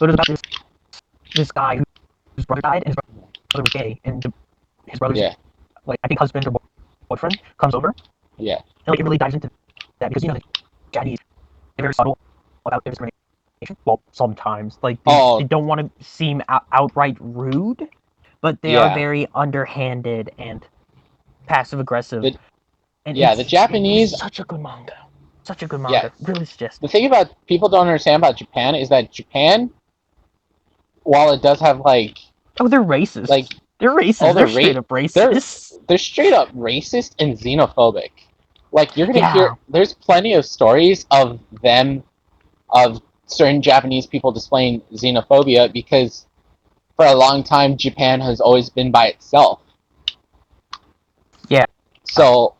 [SPEAKER 2] But it's about this guy whose brother died and his brother was gay and his brother's
[SPEAKER 1] yeah,
[SPEAKER 2] like I think husband or boyfriend comes over and
[SPEAKER 1] yeah.
[SPEAKER 2] like it really dives into that because the Japanese they're very subtle about their discrimination. Well, sometimes like they
[SPEAKER 1] Oh,
[SPEAKER 2] don't want to seem outright rude, but they are
[SPEAKER 1] yeah.
[SPEAKER 2] very underhanded and passive aggressive.
[SPEAKER 1] The
[SPEAKER 2] And
[SPEAKER 1] yeah, the
[SPEAKER 2] it's
[SPEAKER 1] Japanese.
[SPEAKER 2] such a good manga. Such a good
[SPEAKER 1] Yeah,
[SPEAKER 2] manga. Really suggest
[SPEAKER 1] the
[SPEAKER 2] it.
[SPEAKER 1] thing about people don't understand about Japan is that Japan, while it does have
[SPEAKER 2] Oh, they're
[SPEAKER 1] like
[SPEAKER 2] racist. They're
[SPEAKER 1] oh
[SPEAKER 2] racist. They're straight up
[SPEAKER 1] they're
[SPEAKER 2] racist.
[SPEAKER 1] they're straight up racist and xenophobic. Like you're gonna hear
[SPEAKER 2] Yeah.
[SPEAKER 1] there's plenty of stories of them of certain Japanese people displaying xenophobia because for a long time Japan has always been by itself.
[SPEAKER 2] Yeah.
[SPEAKER 1] So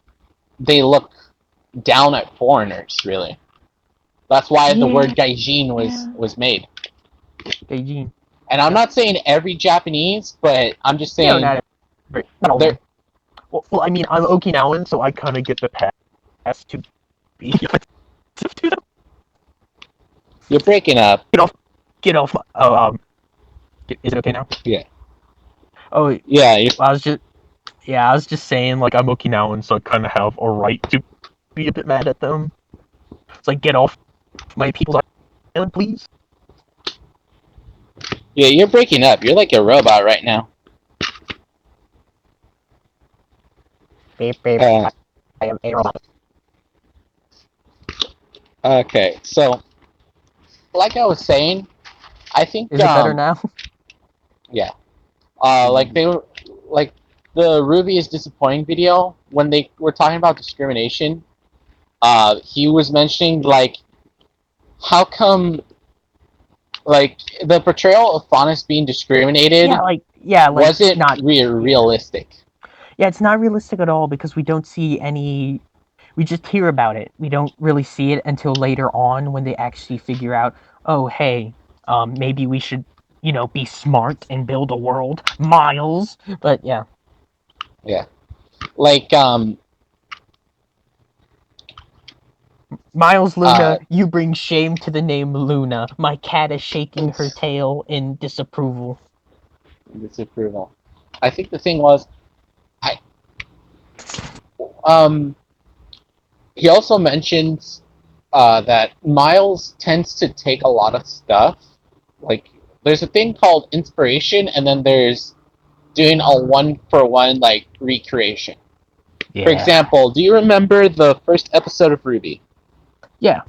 [SPEAKER 1] they look down at foreigners, really. That's why the word gaijin was made.
[SPEAKER 2] Gaijin.
[SPEAKER 1] And I'm not saying every Japanese, but I'm just saying
[SPEAKER 2] not all of them. Well, I mean, I'm Okinawan, so I kind of get the pass to be offensive to them.
[SPEAKER 1] You're breaking up.
[SPEAKER 2] Get off. Is it okay now?
[SPEAKER 1] Yeah.
[SPEAKER 2] Oh,
[SPEAKER 1] yeah.
[SPEAKER 2] I was just saying, like, I'm Okinawan, so I kind of have a right to be a bit mad at them. It's like, get off my people's island, please.
[SPEAKER 1] Yeah, you're breaking up. You're like a robot right now.
[SPEAKER 2] Beep, beep. I am a robot.
[SPEAKER 1] Okay, so like I was saying, I think
[SPEAKER 2] is it better now?
[SPEAKER 1] Yeah. Like they were like the Ruby is disappointing video when they were talking about discrimination. He was mentioning like how come like the portrayal of Faunus being discriminated wasn't
[SPEAKER 2] not
[SPEAKER 1] realistic.
[SPEAKER 2] Yeah, it's not realistic at all because we don't see any. We just hear about it. We don't really see it until later on when they actually figure out, oh, hey, maybe we should, be smart and build a world, Miles. But yeah.
[SPEAKER 1] Yeah. Like
[SPEAKER 2] Miles Luna, you bring shame to the name Luna. My cat is shaking her tail in disapproval.
[SPEAKER 1] Disapproval. I think the thing was, he also mentions that Miles tends to take a lot of stuff. Like, there's a thing called inspiration, and then there's doing a one-for-one, like, recreation.
[SPEAKER 2] Yeah.
[SPEAKER 1] For example, do you remember the first episode of Ruby?
[SPEAKER 2] Yeah.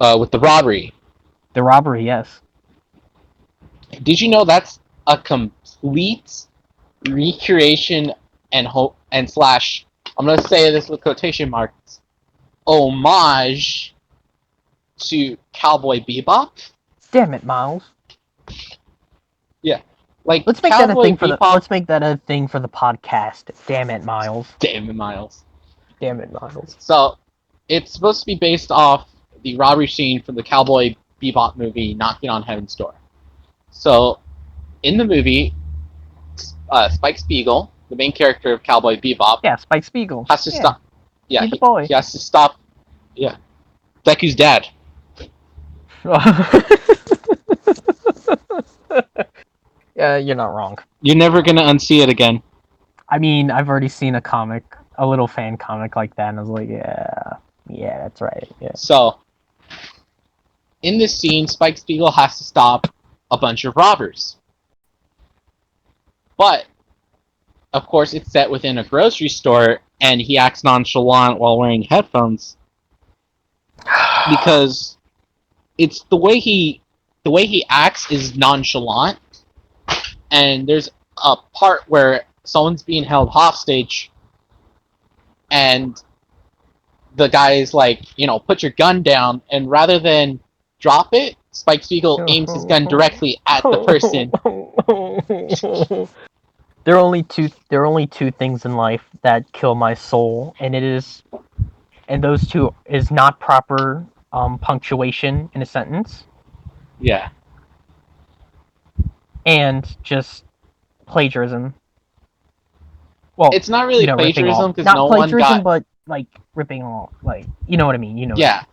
[SPEAKER 1] With the robbery.
[SPEAKER 2] The robbery, yes.
[SPEAKER 1] Did you know that's a complete recreation and slash, I'm going to say this with quotation marks, homage to Cowboy Bebop?
[SPEAKER 2] Damn it, Miles.
[SPEAKER 1] Yeah. Like,
[SPEAKER 2] let's make
[SPEAKER 1] Cowboy
[SPEAKER 2] that a thing
[SPEAKER 1] Bebop,
[SPEAKER 2] for the. Let's make that a thing for the podcast. Damn it, Miles.
[SPEAKER 1] Damn it, Miles.
[SPEAKER 2] Damn it, Miles.
[SPEAKER 1] So, it's supposed to be based off the robbery scene from the Cowboy Bebop movie, Knocking on Heaven's Door. So, in the movie, Spike Spiegel, the main character of Cowboy Bebop,
[SPEAKER 2] Spike Spiegel,
[SPEAKER 1] has to stop. Yeah,
[SPEAKER 2] he's the boy.
[SPEAKER 1] He has to stop. Yeah, Deku's dad.
[SPEAKER 2] Yeah, you're not wrong.
[SPEAKER 1] You're never gonna unsee it again.
[SPEAKER 2] I mean, I've already seen a little fan comic like that, and I was like, yeah, that's right. Yeah.
[SPEAKER 1] So, in this scene, Spike Spiegel has to stop a bunch of robbers. But, of course, it's set within a grocery store, and he acts nonchalant while wearing headphones. Because it's the way he acts is nonchalant, and there's a part where someone's being held hostage, and the guy is like, put your gun down, and rather than drop it, Spike Spiegel aims his gun directly at the person.
[SPEAKER 2] There are only two things in life that kill my soul, and those two is not proper punctuation in a sentence.
[SPEAKER 1] Yeah.
[SPEAKER 2] And just plagiarism. Well,
[SPEAKER 1] it's not really plagiarism because no
[SPEAKER 2] plagiarism,
[SPEAKER 1] one got.
[SPEAKER 2] But like ripping off, like you know what I mean.
[SPEAKER 1] Yeah.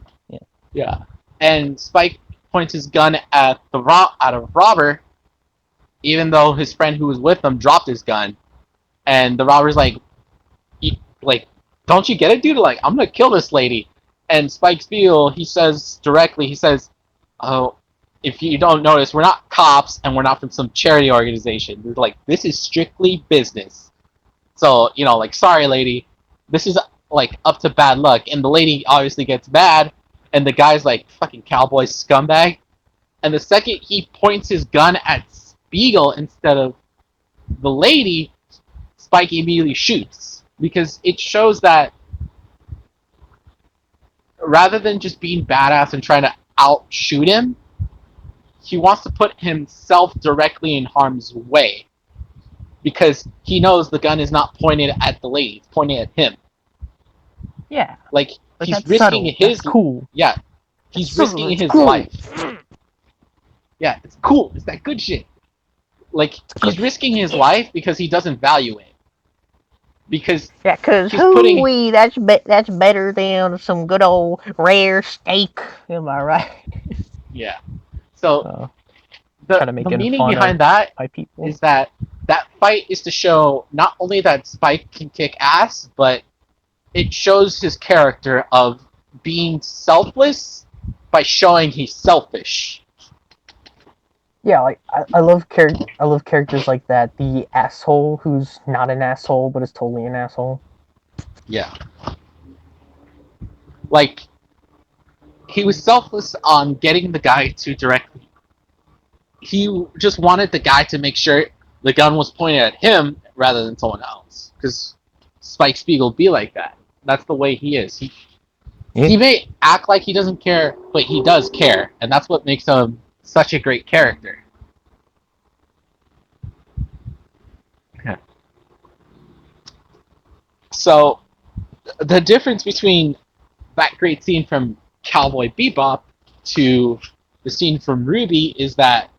[SPEAKER 1] Yeah. And Spike points his gun at a robber, even though his friend who was with him dropped his gun, and the robber's like, don't you get it, dude? Like, I'm gonna kill this lady. And Spike Spiegel, he says directly, oh, if you don't notice, we're not cops and we're not from some charity organization. We're like, this is strictly business. So, sorry, lady, this is like up to bad luck. And the lady obviously gets mad, and the guy's like, fucking cowboy scumbag. And the second he points his gun at Spiegel instead of the lady, Spike immediately shoots. Because it shows that rather than just being badass and trying to outshoot him, he wants to put himself directly in harm's way because he knows the gun is not pointed at the lady; it's pointed at him.
[SPEAKER 2] Yeah,
[SPEAKER 1] Like
[SPEAKER 2] but
[SPEAKER 1] he's
[SPEAKER 2] that's
[SPEAKER 1] risking
[SPEAKER 2] subtle. That's
[SPEAKER 1] his
[SPEAKER 2] cool.
[SPEAKER 1] yeah,
[SPEAKER 2] That's
[SPEAKER 1] he's
[SPEAKER 2] subtle.
[SPEAKER 1] risking
[SPEAKER 2] It's
[SPEAKER 1] his
[SPEAKER 2] cool.
[SPEAKER 1] life. Yeah, it's cool. It's that good shit. Like
[SPEAKER 2] It's
[SPEAKER 1] he's
[SPEAKER 2] good.
[SPEAKER 1] risking his life because he doesn't value it. Because
[SPEAKER 2] Yeah, cause
[SPEAKER 1] he's putting
[SPEAKER 2] hooey, that's better than some good old rare steak. Am I right?
[SPEAKER 1] yeah. So
[SPEAKER 2] Uh,
[SPEAKER 1] the
[SPEAKER 2] kind of
[SPEAKER 1] the
[SPEAKER 2] making
[SPEAKER 1] meaning
[SPEAKER 2] fun of
[SPEAKER 1] behind that
[SPEAKER 2] my people.
[SPEAKER 1] is that that fight is to show not only that Spike can kick ass, but it shows his character of being selfless by showing he's selfish.
[SPEAKER 2] Yeah, like I love characters like that. The asshole who's not an asshole but is totally an asshole.
[SPEAKER 1] Yeah. Like he was selfless on getting the guy to directly. He just wanted the guy to make sure the gun was pointed at him rather than someone else. Because Spike Spiegel be like that. That's the way he is.
[SPEAKER 2] Yeah.
[SPEAKER 1] He may act like he doesn't care, but he does care, and that's what makes him such a great character. Yeah. So the difference between that great scene from Cowboy Bebop to the scene from Ruby is that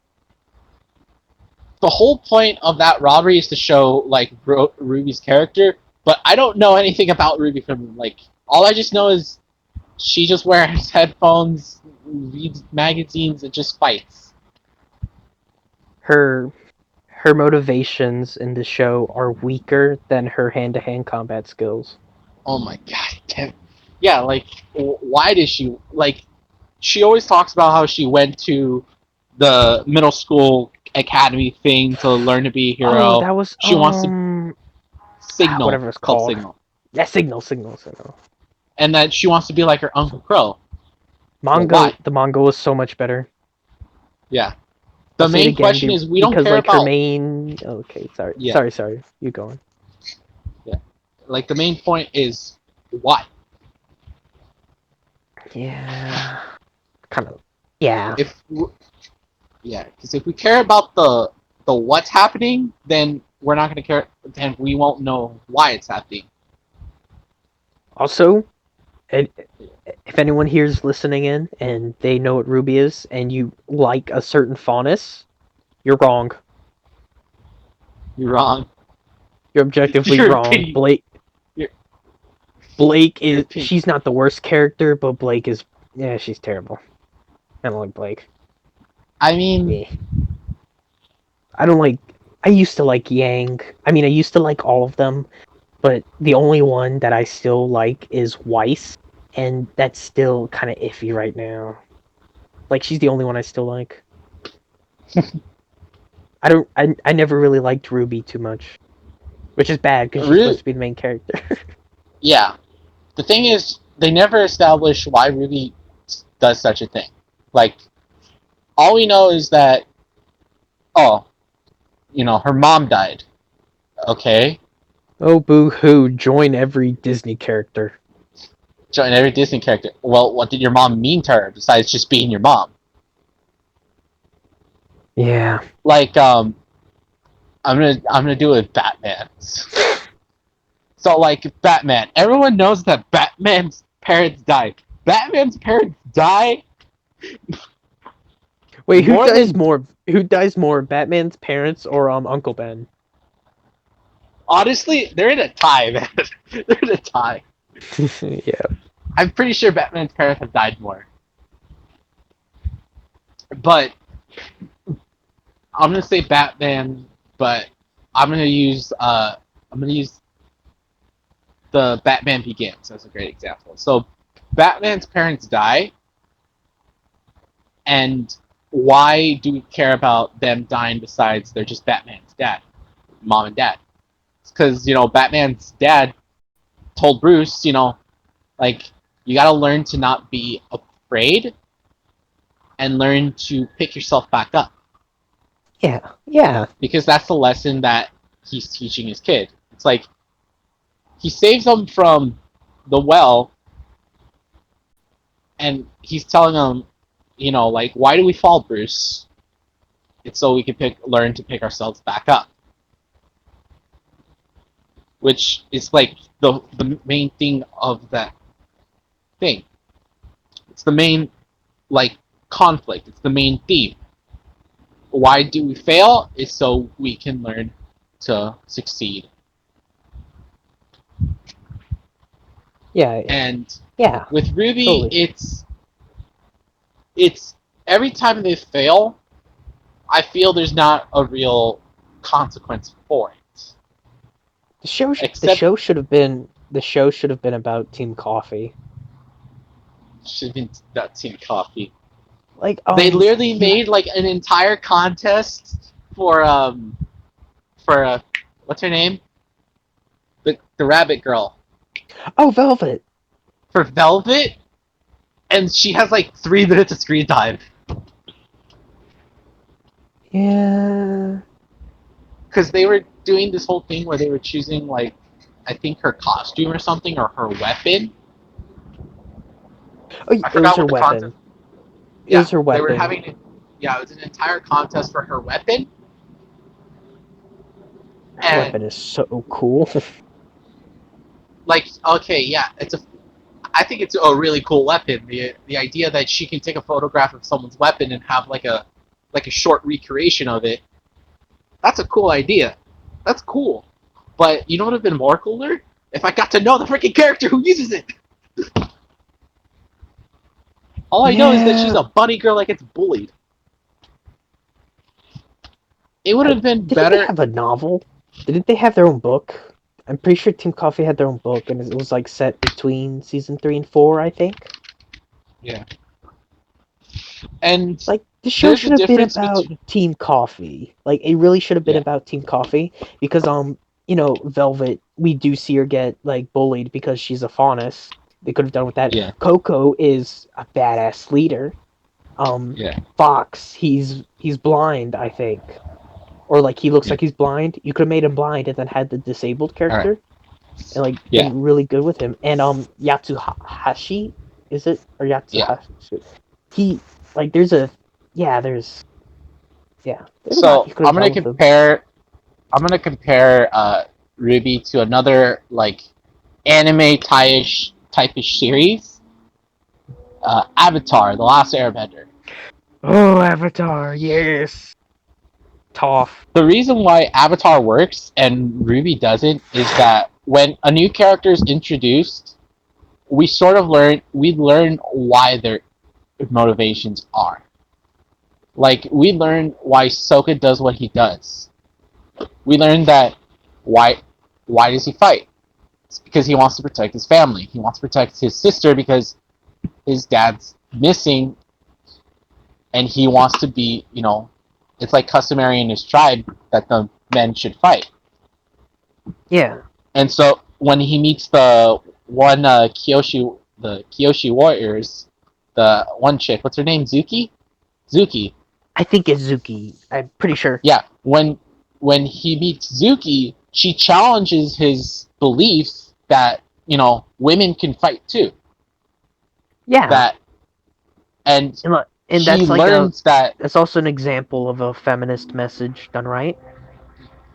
[SPEAKER 1] the whole point of that robbery is to show like Ruby's character, but I don't know anything about Ruby from like all I just know is she just wears headphones, reads magazines, and just fights.
[SPEAKER 2] Her her motivations in the show are weaker than her hand-to-hand combat skills.
[SPEAKER 1] Oh my god, damn. Yeah, like why did she like? She always talks about how she went to the middle school academy thing to learn to be a
[SPEAKER 2] Oh,
[SPEAKER 1] hero.
[SPEAKER 2] that was
[SPEAKER 1] She wants to signal.
[SPEAKER 2] whatever it's
[SPEAKER 1] It's called
[SPEAKER 2] called.
[SPEAKER 1] signal,
[SPEAKER 2] Yeah, signal.
[SPEAKER 1] and that she wants to be like her Uncle Crow. Well,
[SPEAKER 2] Manga,
[SPEAKER 1] why?
[SPEAKER 2] the manga was so much better.
[SPEAKER 1] Yeah.
[SPEAKER 2] I'll
[SPEAKER 1] The
[SPEAKER 2] say it
[SPEAKER 1] main
[SPEAKER 2] again
[SPEAKER 1] question is we don't
[SPEAKER 2] because
[SPEAKER 1] care
[SPEAKER 2] like her
[SPEAKER 1] about.
[SPEAKER 2] main. Okay,
[SPEAKER 1] Yeah,
[SPEAKER 2] sorry. You going?
[SPEAKER 1] yeah. Like the main point is why.
[SPEAKER 2] Yeah, kind of. Yeah.
[SPEAKER 1] If yeah, because if we care about the what's happening, then we're not gonna care. Then we won't know why it's happening.
[SPEAKER 2] Also, and if anyone here's listening in and they know what Ruby is, and you like a certain faunus, you're wrong.
[SPEAKER 1] You're wrong.
[SPEAKER 2] You're objectively
[SPEAKER 1] Your
[SPEAKER 2] wrong.
[SPEAKER 1] opinion. Your,
[SPEAKER 2] Blake
[SPEAKER 1] your
[SPEAKER 2] is.
[SPEAKER 1] opinion.
[SPEAKER 2] She's not the worst character, but Blake is. Yeah, she's terrible. I don't like Blake.
[SPEAKER 1] I mean,
[SPEAKER 2] Yeah. I don't like. I used to like Yang. I mean, I used to like all of them, but the only one that I still like is Weiss, and that's still kind of iffy right now. Like, she's the only one I still like. I don't. I never really liked Ruby too much, which is bad because she's supposed
[SPEAKER 1] Ru-
[SPEAKER 2] to be the main character.
[SPEAKER 1] yeah. The thing is, they never establish why Ruby does such a thing. Like, all we know is that, oh, her mom died. Okay,
[SPEAKER 2] Oh, boo hoo! Join every Disney character.
[SPEAKER 1] join every Disney character. Well, what did your mom mean to her besides just being your mom?
[SPEAKER 2] Yeah.
[SPEAKER 1] Like, I'm gonna do it with Batman. So, like, Batman. Everyone knows that Batman's parents died. Batman's parents die
[SPEAKER 2] Wait, who
[SPEAKER 1] more
[SPEAKER 2] dies
[SPEAKER 1] than
[SPEAKER 2] more? Who dies more, Batman's parents or Uncle Ben?
[SPEAKER 1] honestly, they're in a tie, man. They're in a tie.
[SPEAKER 2] Yeah.
[SPEAKER 1] I'm pretty sure Batman's parents have died more. But I'm gonna say Batman, but I'm gonna use the Batman Begins as a great example. So Batman's parents die, and why do we care about them dying besides they're just Batman's dad, mom and dad? It's because Batman's dad told Bruce, like you gotta learn to not be afraid and learn to pick yourself back up
[SPEAKER 2] Yeah.
[SPEAKER 1] because that's the lesson that he's teaching his kid. It's like he saves them from the well, and he's telling him, like, why do we fall, Bruce? It's so we can learn to pick ourselves back up, which is like the main thing of that thing. It's the main like conflict. It's the main theme. Why do we fail? Is so we can learn to succeed.
[SPEAKER 2] Yeah,
[SPEAKER 1] And
[SPEAKER 2] yeah,
[SPEAKER 1] with Ruby,
[SPEAKER 2] totally.
[SPEAKER 1] it's every time they fail, I feel there's not a real consequence for it.
[SPEAKER 2] The
[SPEAKER 1] Except
[SPEAKER 2] show should have been about Team Coffee.
[SPEAKER 1] should have been that Team Coffee.
[SPEAKER 2] Like
[SPEAKER 1] They literally
[SPEAKER 2] you
[SPEAKER 1] made like an entire contest for what's her name? The rabbit girl.
[SPEAKER 2] oh Velvet.
[SPEAKER 1] For Velvet, and she has like 3 minutes of screen time.
[SPEAKER 2] Yeah.
[SPEAKER 1] Because they were doing this whole thing where they were choosing like I think her costume or something or her weapon.
[SPEAKER 2] Oh,
[SPEAKER 1] I
[SPEAKER 2] it was
[SPEAKER 1] forgot
[SPEAKER 2] her
[SPEAKER 1] what the contest.
[SPEAKER 2] weapon. It
[SPEAKER 1] Yeah,
[SPEAKER 2] was her
[SPEAKER 1] they were
[SPEAKER 2] weapon.
[SPEAKER 1] having. Yeah, it was an entire contest for her weapon,
[SPEAKER 2] Her
[SPEAKER 1] and
[SPEAKER 2] weapon is so cool.
[SPEAKER 1] like okay, yeah, it's a. I think it's a really cool weapon. The idea that she can take a photograph of someone's weapon and have like a short recreation of it. That's a cool idea. That's cool. But you know what would have been more cooler? If I got to know the freaking character who uses it. All I know is that she's
[SPEAKER 2] Yeah.
[SPEAKER 1] a bunny girl that gets bullied. It would have been
[SPEAKER 2] Didn't they
[SPEAKER 1] better.
[SPEAKER 2] have a novel? Didn't they have their own book? I'm pretty sure Team Coffee had their own book, and it was like set between season 3 and 4, I think.
[SPEAKER 1] Yeah. And
[SPEAKER 2] Like the show
[SPEAKER 1] there's a
[SPEAKER 2] should have been
[SPEAKER 1] difference
[SPEAKER 2] about
[SPEAKER 1] between.
[SPEAKER 2] Team Coffee. Like it really should have been
[SPEAKER 1] Yeah.
[SPEAKER 2] about Team Coffee because Velvet, we do see her get like bullied because she's a faunus. They could have done with that.
[SPEAKER 1] Yeah.
[SPEAKER 2] Coco is a badass leader. Um
[SPEAKER 1] Yeah.
[SPEAKER 2] Fox, he's blind, I think. Or like he looks
[SPEAKER 1] Yeah.
[SPEAKER 2] like he's blind. You could have made him blind and then had the disabled
[SPEAKER 1] All right.
[SPEAKER 2] character and like
[SPEAKER 1] Yeah.
[SPEAKER 2] been really good with him. And Yatsuhashi, is it? Or
[SPEAKER 1] Yeah.
[SPEAKER 2] Yatsuhashi? He like there's a yeah, there's a lot
[SPEAKER 1] So
[SPEAKER 2] you could have done with him.
[SPEAKER 1] I'm gonna compare Ruby to another like anime type-ish series. Avatar: The Last Airbender.
[SPEAKER 2] Oh, Avatar, yes. Toph.
[SPEAKER 1] The reason why Avatar works and Ruby doesn't is that when a new character is introduced, we learn why their motivations are. Like we learn why Sokka does what he does. We learn that why why does he fight? It's because he wants to protect his family. He wants to protect his sister because his dad's missing and he wants to be, it's like customary in his tribe that the men should fight.
[SPEAKER 2] Yeah.
[SPEAKER 1] And so when he meets the Kyoshi warriors, the one chick, what's her name? Zuki? Zuki.
[SPEAKER 2] I think it's Zuki. I'm pretty sure.
[SPEAKER 1] Yeah. When he meets Zuki, she challenges his belief that, women can fight too.
[SPEAKER 2] Yeah.
[SPEAKER 1] That and
[SPEAKER 2] And
[SPEAKER 1] he
[SPEAKER 2] that's like
[SPEAKER 1] learns that
[SPEAKER 2] that's also an example of a feminist message done right.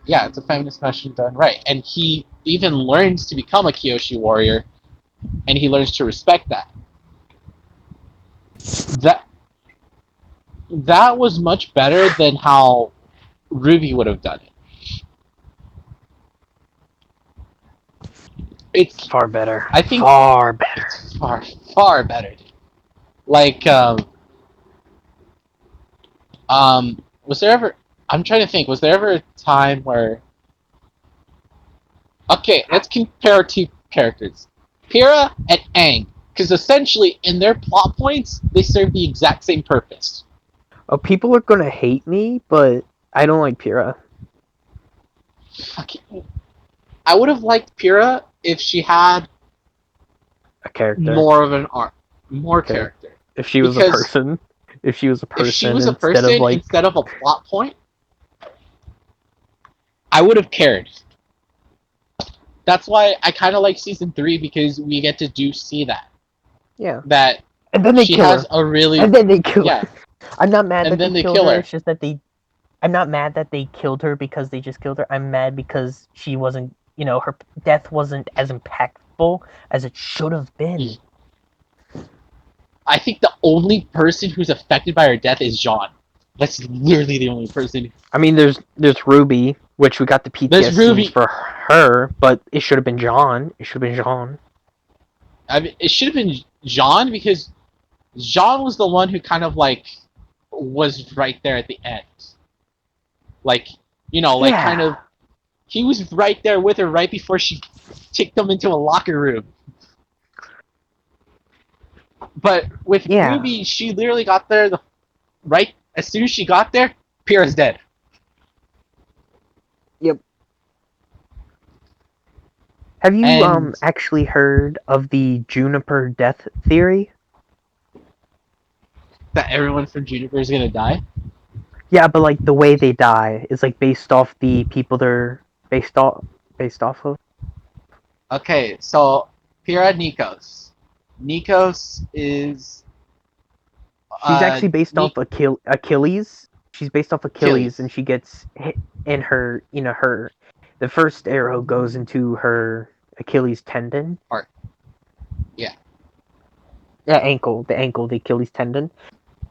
[SPEAKER 1] yeah, it's a feminist fashion done right. And he even learns to become a Kyoshi warrior and he learns to respect that. That that was much better than how Ruby would have done it. It's
[SPEAKER 2] Far better.
[SPEAKER 1] I think
[SPEAKER 2] Far better.
[SPEAKER 1] it's far better. Like was there ever I'm trying to think, was there ever a time where okay, let's compare two characters. Pyrrha and Aang. Because essentially in their plot points, they serve the exact same purpose.
[SPEAKER 2] Oh, people are gonna hate me, but I don't like Pyrrha.
[SPEAKER 1] Okay. I would have liked Pyrrha if she had
[SPEAKER 2] A character.
[SPEAKER 1] more of an arc, more
[SPEAKER 2] Okay.
[SPEAKER 1] character.
[SPEAKER 2] If she was a
[SPEAKER 1] Because
[SPEAKER 2] person. If she was a
[SPEAKER 1] if she
[SPEAKER 2] person
[SPEAKER 1] was a
[SPEAKER 2] instead of
[SPEAKER 1] person
[SPEAKER 2] like
[SPEAKER 1] instead of a plot point, I would have cared. That's why I kind of like season 3 because we get to see that.
[SPEAKER 2] yeah.
[SPEAKER 1] That
[SPEAKER 2] And then they
[SPEAKER 1] she
[SPEAKER 2] kill
[SPEAKER 1] has
[SPEAKER 2] her.
[SPEAKER 1] a really
[SPEAKER 2] And then they kill
[SPEAKER 1] yeah,
[SPEAKER 2] her. I'm not mad
[SPEAKER 1] and
[SPEAKER 2] that they
[SPEAKER 1] then they
[SPEAKER 2] killed
[SPEAKER 1] kill
[SPEAKER 2] her.
[SPEAKER 1] her.
[SPEAKER 2] It's just that they. I'm not mad that they killed her because they just killed her. I'm mad because she wasn't. Her death wasn't as impactful as it should have been.
[SPEAKER 1] I think the only person who's affected by her death is Jean. That's literally the only person.
[SPEAKER 2] I mean, there's Ruby, which we got the
[SPEAKER 1] There's
[SPEAKER 2] PTS scenes
[SPEAKER 1] Ruby.
[SPEAKER 2] for her, but it should have been John. It should have been Jean.
[SPEAKER 1] I mean, it should have been Jean because Jean was the one who kind of like was right there at the end. Like, like kind
[SPEAKER 2] Yeah.
[SPEAKER 1] of he was right there with her right before she kicked them into a locker room. But with
[SPEAKER 2] Yeah.
[SPEAKER 1] Ruby, she literally got there right as soon as she got there, Pyrrha's dead.
[SPEAKER 2] Yep. Have you
[SPEAKER 1] And
[SPEAKER 2] actually heard of the Juniper death theory?
[SPEAKER 1] that everyone from Juniper is gonna die.
[SPEAKER 2] Yeah, but like the way they die is like based off the people they're based off of.
[SPEAKER 1] Okay, so Pyrrha Nikos. Nikos is
[SPEAKER 2] She's actually based off
[SPEAKER 1] Nik-
[SPEAKER 2] Achilles. She's based off Achilles, and
[SPEAKER 1] Achilles.
[SPEAKER 2] she gets hit in her. The first arrow goes into her Achilles tendon.
[SPEAKER 1] Or yeah.
[SPEAKER 2] The ankle, the Achilles tendon,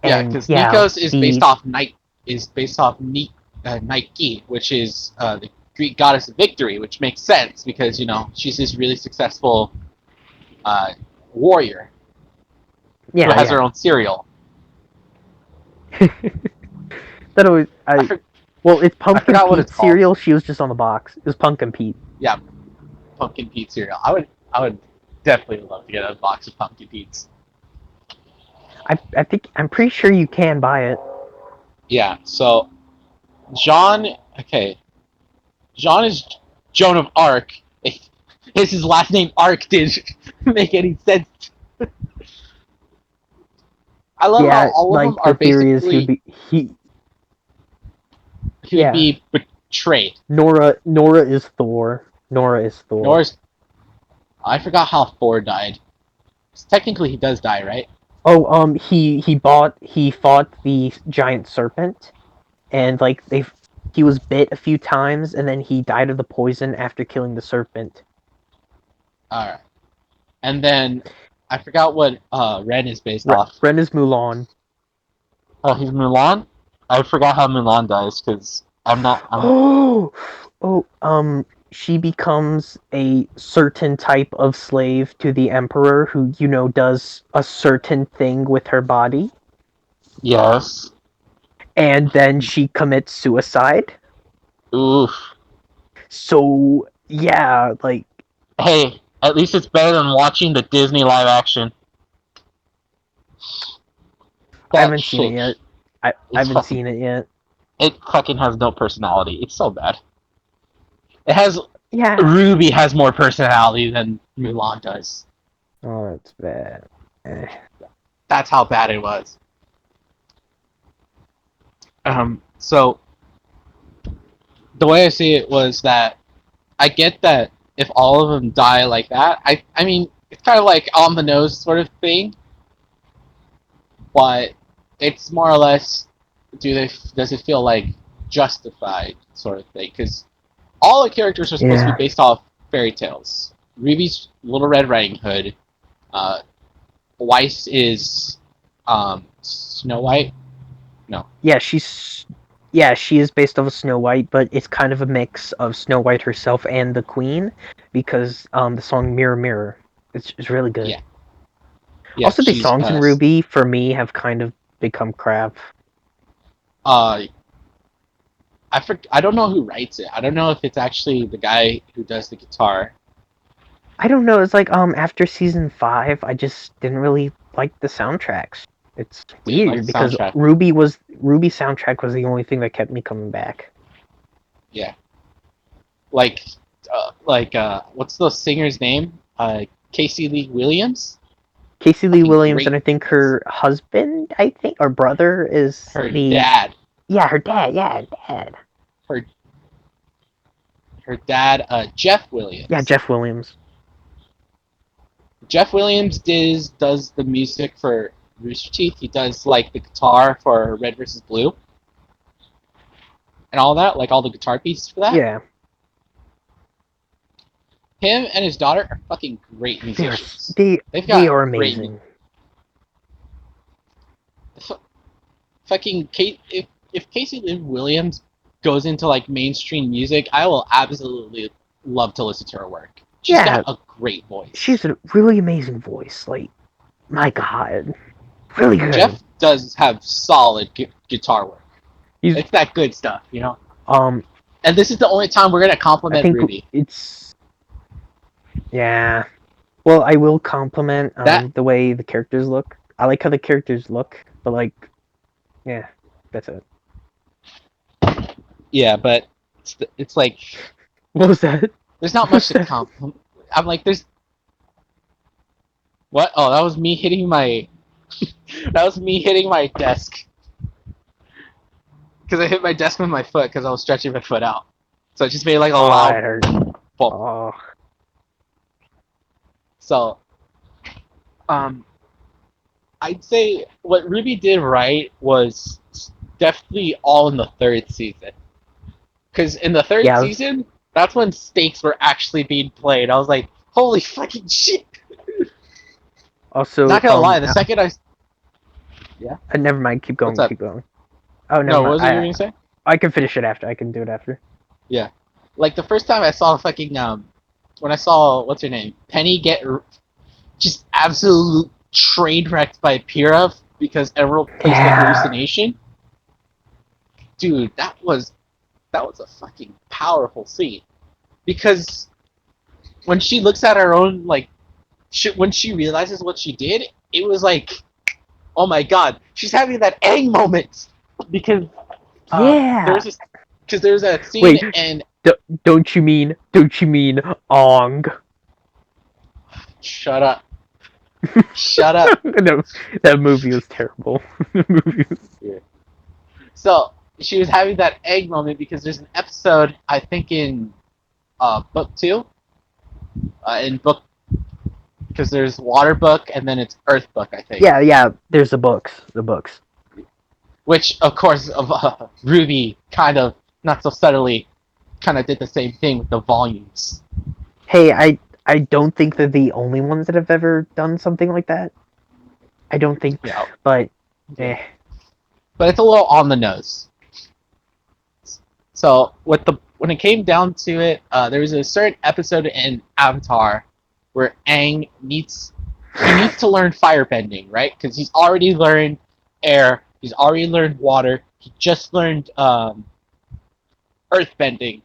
[SPEAKER 1] Yeah,
[SPEAKER 2] and
[SPEAKER 1] because
[SPEAKER 2] yeah,
[SPEAKER 1] Nikos is based off Nike, which is the Greek goddess of victory, which makes sense because she's this really successful uh, warrior who has her
[SPEAKER 2] yeah.
[SPEAKER 1] own cereal.
[SPEAKER 2] That always
[SPEAKER 1] I,
[SPEAKER 2] I
[SPEAKER 1] for,
[SPEAKER 2] Well, it's
[SPEAKER 1] I
[SPEAKER 2] Pumpkin
[SPEAKER 1] forgot what
[SPEAKER 2] Pete
[SPEAKER 1] it's called.
[SPEAKER 2] cereal. She was just on the box. It was Pumpkin Pete.
[SPEAKER 1] Yeah, pumpkin Pete cereal. I would definitely love to get a box of pumpkin Pete's.
[SPEAKER 2] I think I'm pretty sure you can buy it.
[SPEAKER 1] Yeah. So John. Okay. John is Joan of Arc. Is his last name Arc didn't make any sense. I love how
[SPEAKER 2] Yeah,
[SPEAKER 1] all of them
[SPEAKER 2] like
[SPEAKER 1] are
[SPEAKER 2] the theory is
[SPEAKER 1] basically he would
[SPEAKER 2] yeah.
[SPEAKER 1] be betrayed.
[SPEAKER 2] Nora is Thor. Nora is Thor.
[SPEAKER 1] Nor's I forgot how Thor died. Technically, he does die, right?
[SPEAKER 2] Oh, he fought the giant serpent, and like he was bit a few times, and then he died of the poison after killing the serpent.
[SPEAKER 1] All right. And then I forgot what Ren is based off.
[SPEAKER 2] Ren is Mulan.
[SPEAKER 1] Oh, he's Mulan. I forgot how Mulan dies because I'm not. I'm
[SPEAKER 2] She becomes a certain type of slave to the emperor who, does a certain thing with her body,
[SPEAKER 1] yes.
[SPEAKER 2] and then she commits suicide.
[SPEAKER 1] Oof.
[SPEAKER 2] So, yeah, like,
[SPEAKER 1] Hey, at least it's better than watching the Disney live action.
[SPEAKER 2] I
[SPEAKER 1] That
[SPEAKER 2] haven't seen it
[SPEAKER 1] shit.
[SPEAKER 2] yet. I
[SPEAKER 1] It's
[SPEAKER 2] haven't
[SPEAKER 1] fucking.
[SPEAKER 2] seen it yet.
[SPEAKER 1] It fucking has no personality. It's so bad. It has
[SPEAKER 2] Yeah.
[SPEAKER 1] Ruby has more personality than Mulan does.
[SPEAKER 2] Oh, that's bad. Eh.
[SPEAKER 1] That's how bad it was. So the way I see it was that I get that if all of them die like that, I mean it's kind of like on the nose sort of thing, but it's more or less does it feel like justified sort of thing? Because all the characters are supposed to be
[SPEAKER 2] Yeah.
[SPEAKER 1] based off fairy tales. Ruby's Little Red Riding Hood. Uh, Weiss is Snow White. No.
[SPEAKER 2] Yeah, she is based off of Snow White, but it's kind of a mix of Snow White herself and the Queen, because the song Mirror Mirror it's really good.
[SPEAKER 1] Yeah. Yeah.
[SPEAKER 2] Also, the
[SPEAKER 1] She's
[SPEAKER 2] songs in Ruby for me have kind of become crap.
[SPEAKER 1] uh I don't know who writes it. I don't know if it's actually the guy who does the guitar.
[SPEAKER 2] I don't know. It's like after season 5, I just didn't really like the soundtracks. It's
[SPEAKER 1] Didn't like
[SPEAKER 2] weird
[SPEAKER 1] the
[SPEAKER 2] because
[SPEAKER 1] soundtrack.
[SPEAKER 2] Ruby soundtrack was the only thing that kept me coming back.
[SPEAKER 1] Yeah. Like what's the singer's name? Casey Lee Williams.
[SPEAKER 2] Casey Lee
[SPEAKER 1] Fucking
[SPEAKER 2] Williams, and
[SPEAKER 1] great.
[SPEAKER 2] I think her husband, I think, or brother is
[SPEAKER 1] Her
[SPEAKER 2] the
[SPEAKER 1] dad.
[SPEAKER 2] yeah, her dad. Yeah, her dad.
[SPEAKER 1] Her her dad. Jeff
[SPEAKER 2] Yeah,
[SPEAKER 1] Williams.
[SPEAKER 2] Jeff Williams.
[SPEAKER 1] Jeff Williams does the music for Rooster Teeth. He does like the guitar for Red versus Blue and all that, like all the guitar pieces for that.
[SPEAKER 2] Yeah,
[SPEAKER 1] Him and his daughter are fucking great
[SPEAKER 2] they are
[SPEAKER 1] musicians.
[SPEAKER 2] they
[SPEAKER 1] They've
[SPEAKER 2] they
[SPEAKER 1] got
[SPEAKER 2] are
[SPEAKER 1] great
[SPEAKER 2] amazing.
[SPEAKER 1] fucking Kate. If Casey Lynn Williams goes into like mainstream music, I will absolutely love to listen to her work. She's
[SPEAKER 2] Yeah,
[SPEAKER 1] got a great voice.
[SPEAKER 2] she's a really amazing voice. Like, my God, really good.
[SPEAKER 1] Jeff does have solid guitar work.
[SPEAKER 2] He's
[SPEAKER 1] It's that good stuff, you know.
[SPEAKER 2] um.
[SPEAKER 1] And this is the only time we're gonna
[SPEAKER 2] I
[SPEAKER 1] compliment
[SPEAKER 2] think
[SPEAKER 1] Ruby.
[SPEAKER 2] it's yeah. Well, I will compliment
[SPEAKER 1] That
[SPEAKER 2] the way the characters look. I like how the characters look, but like, yeah, that's it.
[SPEAKER 1] yeah, but it's like
[SPEAKER 2] What was that?
[SPEAKER 1] there's not
[SPEAKER 2] What
[SPEAKER 1] much
[SPEAKER 2] was
[SPEAKER 1] to
[SPEAKER 2] that?
[SPEAKER 1] compliment. I'm like there's what? Oh, that was me hitting my that was me hitting my desk because I hit my desk with my foot because I was stretching my foot out. So it just made like a
[SPEAKER 2] Oh,
[SPEAKER 1] loud
[SPEAKER 2] that hurt.
[SPEAKER 1] bump.
[SPEAKER 2] Oh,
[SPEAKER 1] So I'd say what Ruby did right was definitely all in the third season. Because in the third
[SPEAKER 2] yeah.
[SPEAKER 1] season, that's when stakes were actually being played. I was like, holy fucking shit!
[SPEAKER 2] Also,
[SPEAKER 1] Not gonna lie, the second I yeah,
[SPEAKER 2] never mind. Keep
[SPEAKER 1] what's
[SPEAKER 2] going.
[SPEAKER 1] up?
[SPEAKER 2] Keep going. Oh, never
[SPEAKER 1] No, what
[SPEAKER 2] mind.
[SPEAKER 1] was it you were gonna say?
[SPEAKER 2] I can finish it after. I can do it after.
[SPEAKER 1] Yeah, like the first time I saw fucking when I saw what's her name Penny get just absolute train wrecked by Pyrrha because Emerald placed a
[SPEAKER 2] Yeah.
[SPEAKER 1] hallucination. Dude, that was a fucking powerful scene because when she looks at her own like when she realizes what she did, it was like, oh my god, she's having that Aang moment because
[SPEAKER 2] Yeah.
[SPEAKER 1] there's that scene
[SPEAKER 2] Wait.
[SPEAKER 1] and
[SPEAKER 2] Don't you mean? Don't you mean Ong?
[SPEAKER 1] shut up, shut up.
[SPEAKER 2] No, that movie was terrible. The movie was...
[SPEAKER 1] Yeah. So she was having that Aang moment because there's an episode I think in book two, in book because there's water book and then it's earth book I think.
[SPEAKER 2] Yeah. There's the books. The books.
[SPEAKER 1] Which of course Ruby kind of not so subtly kind of did the same thing with the volumes.
[SPEAKER 2] Hey, I don't think they're the only ones that have ever done something like that. I don't think,
[SPEAKER 1] Yeah.
[SPEAKER 2] but
[SPEAKER 1] Yeah. But it's a little on the nose. So when it came down to it, there was a certain episode in Avatar where Aang needs to learn firebending, right? Because he's already learned air, he's already learned water, he just learned earthbending,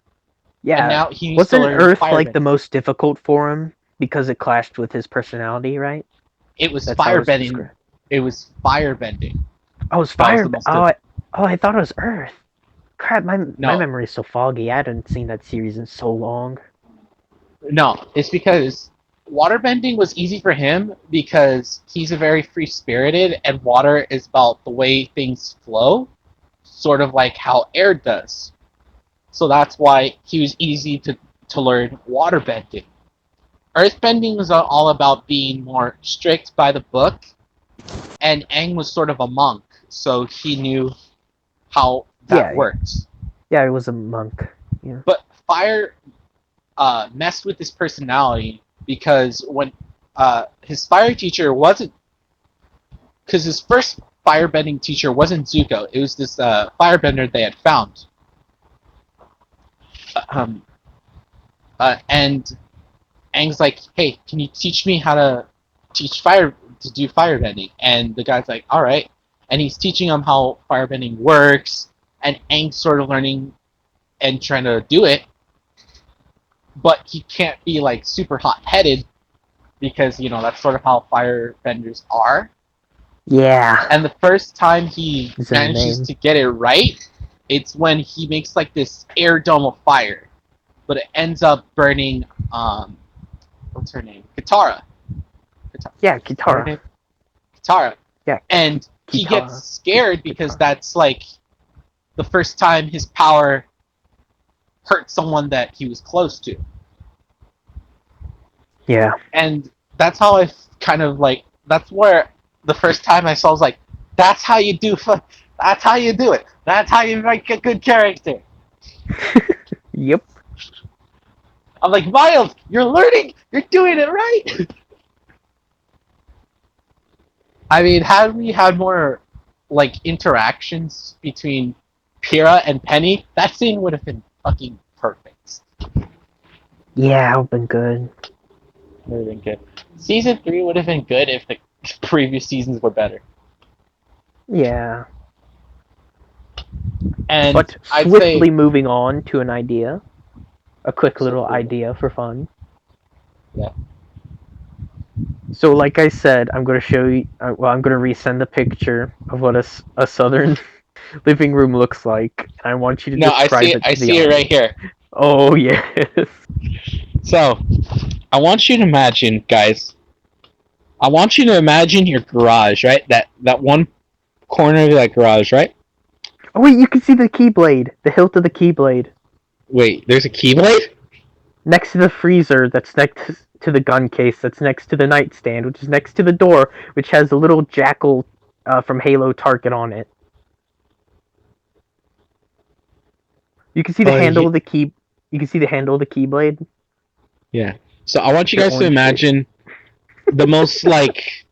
[SPEAKER 2] yeah.
[SPEAKER 1] and now he needs to
[SPEAKER 2] Wasn't
[SPEAKER 1] learn
[SPEAKER 2] Earth
[SPEAKER 1] firebending.
[SPEAKER 2] like the most difficult for him because it clashed with his personality, right?
[SPEAKER 1] It was
[SPEAKER 2] That's how it's
[SPEAKER 1] firebending.
[SPEAKER 2] described.
[SPEAKER 1] It was firebending.
[SPEAKER 2] Oh, it was
[SPEAKER 1] That was
[SPEAKER 2] fire.
[SPEAKER 1] the most
[SPEAKER 2] I thought it was Earth. Crap, my
[SPEAKER 1] No.
[SPEAKER 2] memory is so foggy. I hadn't seen that series in so long.
[SPEAKER 1] No, it's because waterbending was easy for him because he's a very free spirited, and water is about the way things flow, sort of like how air does. So that's why he was easy to learn waterbending. Earthbending was all about being more strict by the book, and Aang was sort of a monk, so he knew how that works.
[SPEAKER 2] Yeah, he was a monk. Yeah.
[SPEAKER 1] But fire messed with his personality because when his fire teacher wasn't, because his first firebending teacher wasn't Zuko, it was this firebender they had found. And Aang's like, hey, can you teach me how to do firebending? And the guy's like, all right. And he's teaching him how firebending works, and Aang's sort of learning and trying to do it, but he can't be like super hot-headed because that's sort of how firebenders are.
[SPEAKER 2] Yeah.
[SPEAKER 1] And the first time he manages to get it right, it's when he makes like this air dome of fire, but it ends up burning what's her name? Katara.
[SPEAKER 2] Yeah, Katara.
[SPEAKER 1] Katara.
[SPEAKER 2] Yeah.
[SPEAKER 1] And he gets scared because that's like the first time his power hurt someone that he was close to.
[SPEAKER 2] Yeah.
[SPEAKER 1] And that's how I kind of like, that's where the first time I saw, I was like, "That's how you do. That's how you do it. That's how you make a good character."
[SPEAKER 2] Yep.
[SPEAKER 1] I'm like, Miles, you're learning. You're doing it right. I mean, had we had more like interactions between Pyrrha and Penny, that scene would have been fucking perfect.
[SPEAKER 2] Yeah, it would have been good.
[SPEAKER 1] Would have been good. Season 3 would have been good if the previous seasons were better.
[SPEAKER 2] Yeah.
[SPEAKER 1] And
[SPEAKER 2] But
[SPEAKER 1] I'd
[SPEAKER 2] swiftly
[SPEAKER 1] say,
[SPEAKER 2] moving on to an idea. A quick little
[SPEAKER 1] swiftly,
[SPEAKER 2] idea for fun.
[SPEAKER 1] yeah.
[SPEAKER 2] So, like I said, I'm going to show you. Well, I'm going to resend the picture of what a southern living room looks like. And I want you to
[SPEAKER 1] No,
[SPEAKER 2] describe it
[SPEAKER 1] I
[SPEAKER 2] to the
[SPEAKER 1] see it right
[SPEAKER 2] audience.
[SPEAKER 1] here.
[SPEAKER 2] Oh, yes.
[SPEAKER 1] So, I want you to imagine, guys. I want you to imagine your garage, right? That one corner of that garage, right?
[SPEAKER 2] Oh, wait, you can see the keyblade. The hilt of the keyblade.
[SPEAKER 1] Wait, there's a keyblade?
[SPEAKER 2] Next to the freezer that's next to the gun case, that's next to the nightstand, which is next to the door, which has a little jackal from Halo target on it. You can see the handle of the key. You can see the handle of the keyblade.
[SPEAKER 1] Yeah. So I want you
[SPEAKER 2] The
[SPEAKER 1] guys to
[SPEAKER 2] orange shape.
[SPEAKER 1] imagine the most like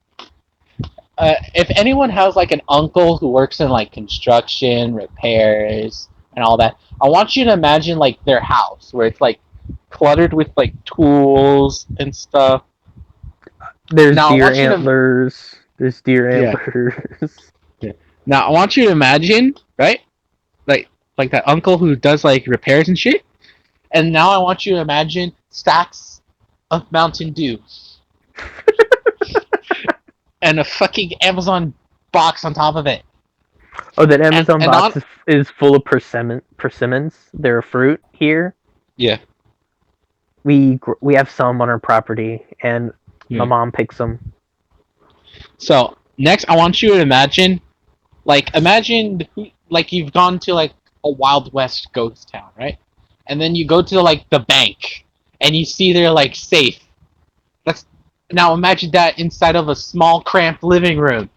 [SPEAKER 1] if anyone has like an uncle who works in like construction, repairs, and all that, I want you to imagine like their house where it's like cluttered with like tools and stuff.
[SPEAKER 2] There's
[SPEAKER 1] Now I
[SPEAKER 2] deer
[SPEAKER 1] want you to
[SPEAKER 2] antlers. There's deer
[SPEAKER 1] yeah.
[SPEAKER 2] antlers.
[SPEAKER 1] Yeah. Now I want you to imagine, right? Like that uncle who does like repairs and shit. And now I want you to imagine stacks of Mountain Dew and a fucking Amazon box on top of it.
[SPEAKER 2] Oh, that Amazon
[SPEAKER 1] And
[SPEAKER 2] box
[SPEAKER 1] on
[SPEAKER 2] is full of persimmons. They're a fruit here.
[SPEAKER 1] yeah.
[SPEAKER 2] We have some on our property, and my
[SPEAKER 1] Yeah.
[SPEAKER 2] mom picks them.
[SPEAKER 1] So next, I want you to imagine, like you've gone to like a Wild West ghost town, right? And then you go to like the bank, and you see their like safe. That's now imagine that inside of a small, cramped living room.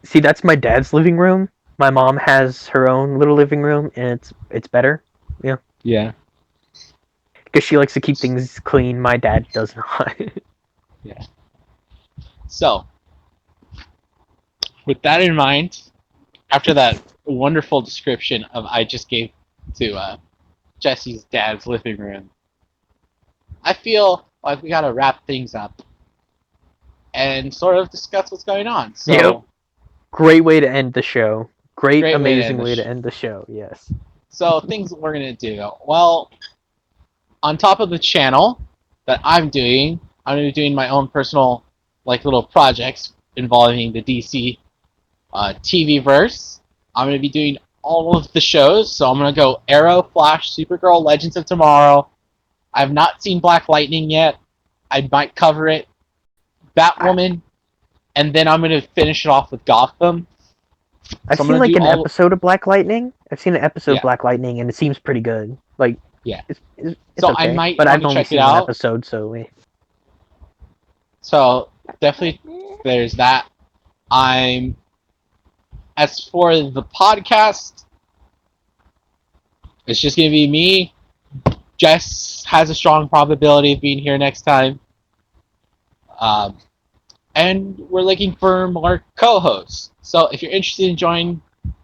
[SPEAKER 2] See, that's my dad's living room. My mom has her own little living room, and it's better. Yeah,
[SPEAKER 1] Yeah.
[SPEAKER 2] because she likes to keep things clean. My dad does not.
[SPEAKER 1] Yeah. So with that in mind, after that wonderful description of I just gave to Jesse's dad's living room, I feel like we gotta wrap things up and sort of discuss what's going on.
[SPEAKER 2] Yep.
[SPEAKER 1] So
[SPEAKER 2] Great way to end the show. Great,
[SPEAKER 1] great way to end
[SPEAKER 2] amazing
[SPEAKER 1] the
[SPEAKER 2] way to end the show. Yes.
[SPEAKER 1] So things we're gonna do. Well, on top of the channel that I'm gonna be doing my own personal like little projects involving the DC TV verse. I'm gonna be doing all of the shows. So I'm gonna go Arrow, Flash, Supergirl, Legends of Tomorrow. I've not seen Black Lightning yet. I might cover it. Batwoman, and then I'm gonna finish it off with Gotham.
[SPEAKER 2] I've
[SPEAKER 1] So I'm
[SPEAKER 2] seen
[SPEAKER 1] gonna
[SPEAKER 2] like
[SPEAKER 1] do
[SPEAKER 2] an
[SPEAKER 1] all.
[SPEAKER 2] episode of Black Lightning. I've seen an episode of
[SPEAKER 1] Yeah,
[SPEAKER 2] Black Lightning, and it seems pretty good. Like,
[SPEAKER 1] yeah.
[SPEAKER 2] it's
[SPEAKER 1] So I
[SPEAKER 2] okay.
[SPEAKER 1] might
[SPEAKER 2] But
[SPEAKER 1] want
[SPEAKER 2] I've
[SPEAKER 1] to
[SPEAKER 2] only
[SPEAKER 1] check it
[SPEAKER 2] seen one
[SPEAKER 1] out.
[SPEAKER 2] episode, so.
[SPEAKER 1] So definitely, there's that. I'm. As for the podcast, it's just gonna be me. Jess has a strong probability of being here next time. Um, and we're looking for more co-hosts. So if you're interested in joining,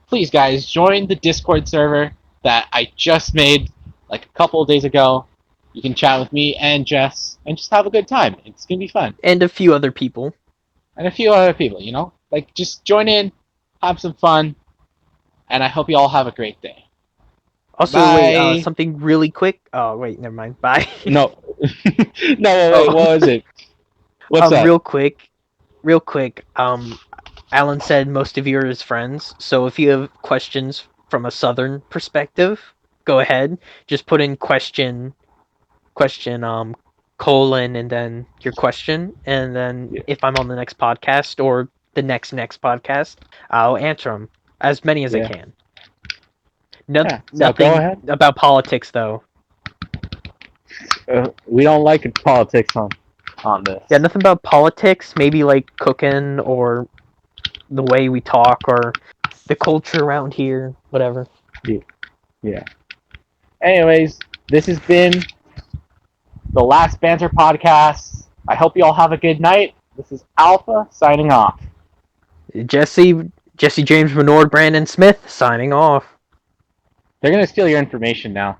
[SPEAKER 1] please guys join the Discord server that I just made like a couple of days ago. You can chat with me and Jess and just have a good time. It's gonna be fun.
[SPEAKER 2] And a few other people.
[SPEAKER 1] And a few other people, like just join in, have some fun, and I hope you all have a great day.
[SPEAKER 2] Also, wait,
[SPEAKER 1] Bye.
[SPEAKER 2] something really quick. Oh, wait, never mind. Bye.
[SPEAKER 1] No, no, wait,
[SPEAKER 2] Oh,
[SPEAKER 1] what was it? What's up?
[SPEAKER 2] real quick. Real quick. Alan said most of you are his friends, so if you have questions from a southern perspective, go ahead. Just put in question, colon, and then your question, and then
[SPEAKER 1] Yeah.
[SPEAKER 2] if I'm on the next podcast or the next podcast, I'll answer them, as many as I
[SPEAKER 1] Yeah.
[SPEAKER 2] can. No,
[SPEAKER 1] Yeah. So go
[SPEAKER 2] nothing
[SPEAKER 1] ahead.
[SPEAKER 2] about politics though.
[SPEAKER 1] We don't like politics, huh? on this.
[SPEAKER 2] Yeah, nothing about politics. Maybe like cooking or the way we talk or the culture around here. Whatever.
[SPEAKER 1] Yeah. Anyways, this has been the last Banter podcast. I hope you all have a good night. This is Alpha signing off.
[SPEAKER 2] Jesse James Menord, Brandon Smith signing off.
[SPEAKER 1] They're gonna steal your information now.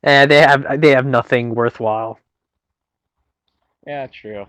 [SPEAKER 2] They have nothing worthwhile.
[SPEAKER 1] Yeah, true.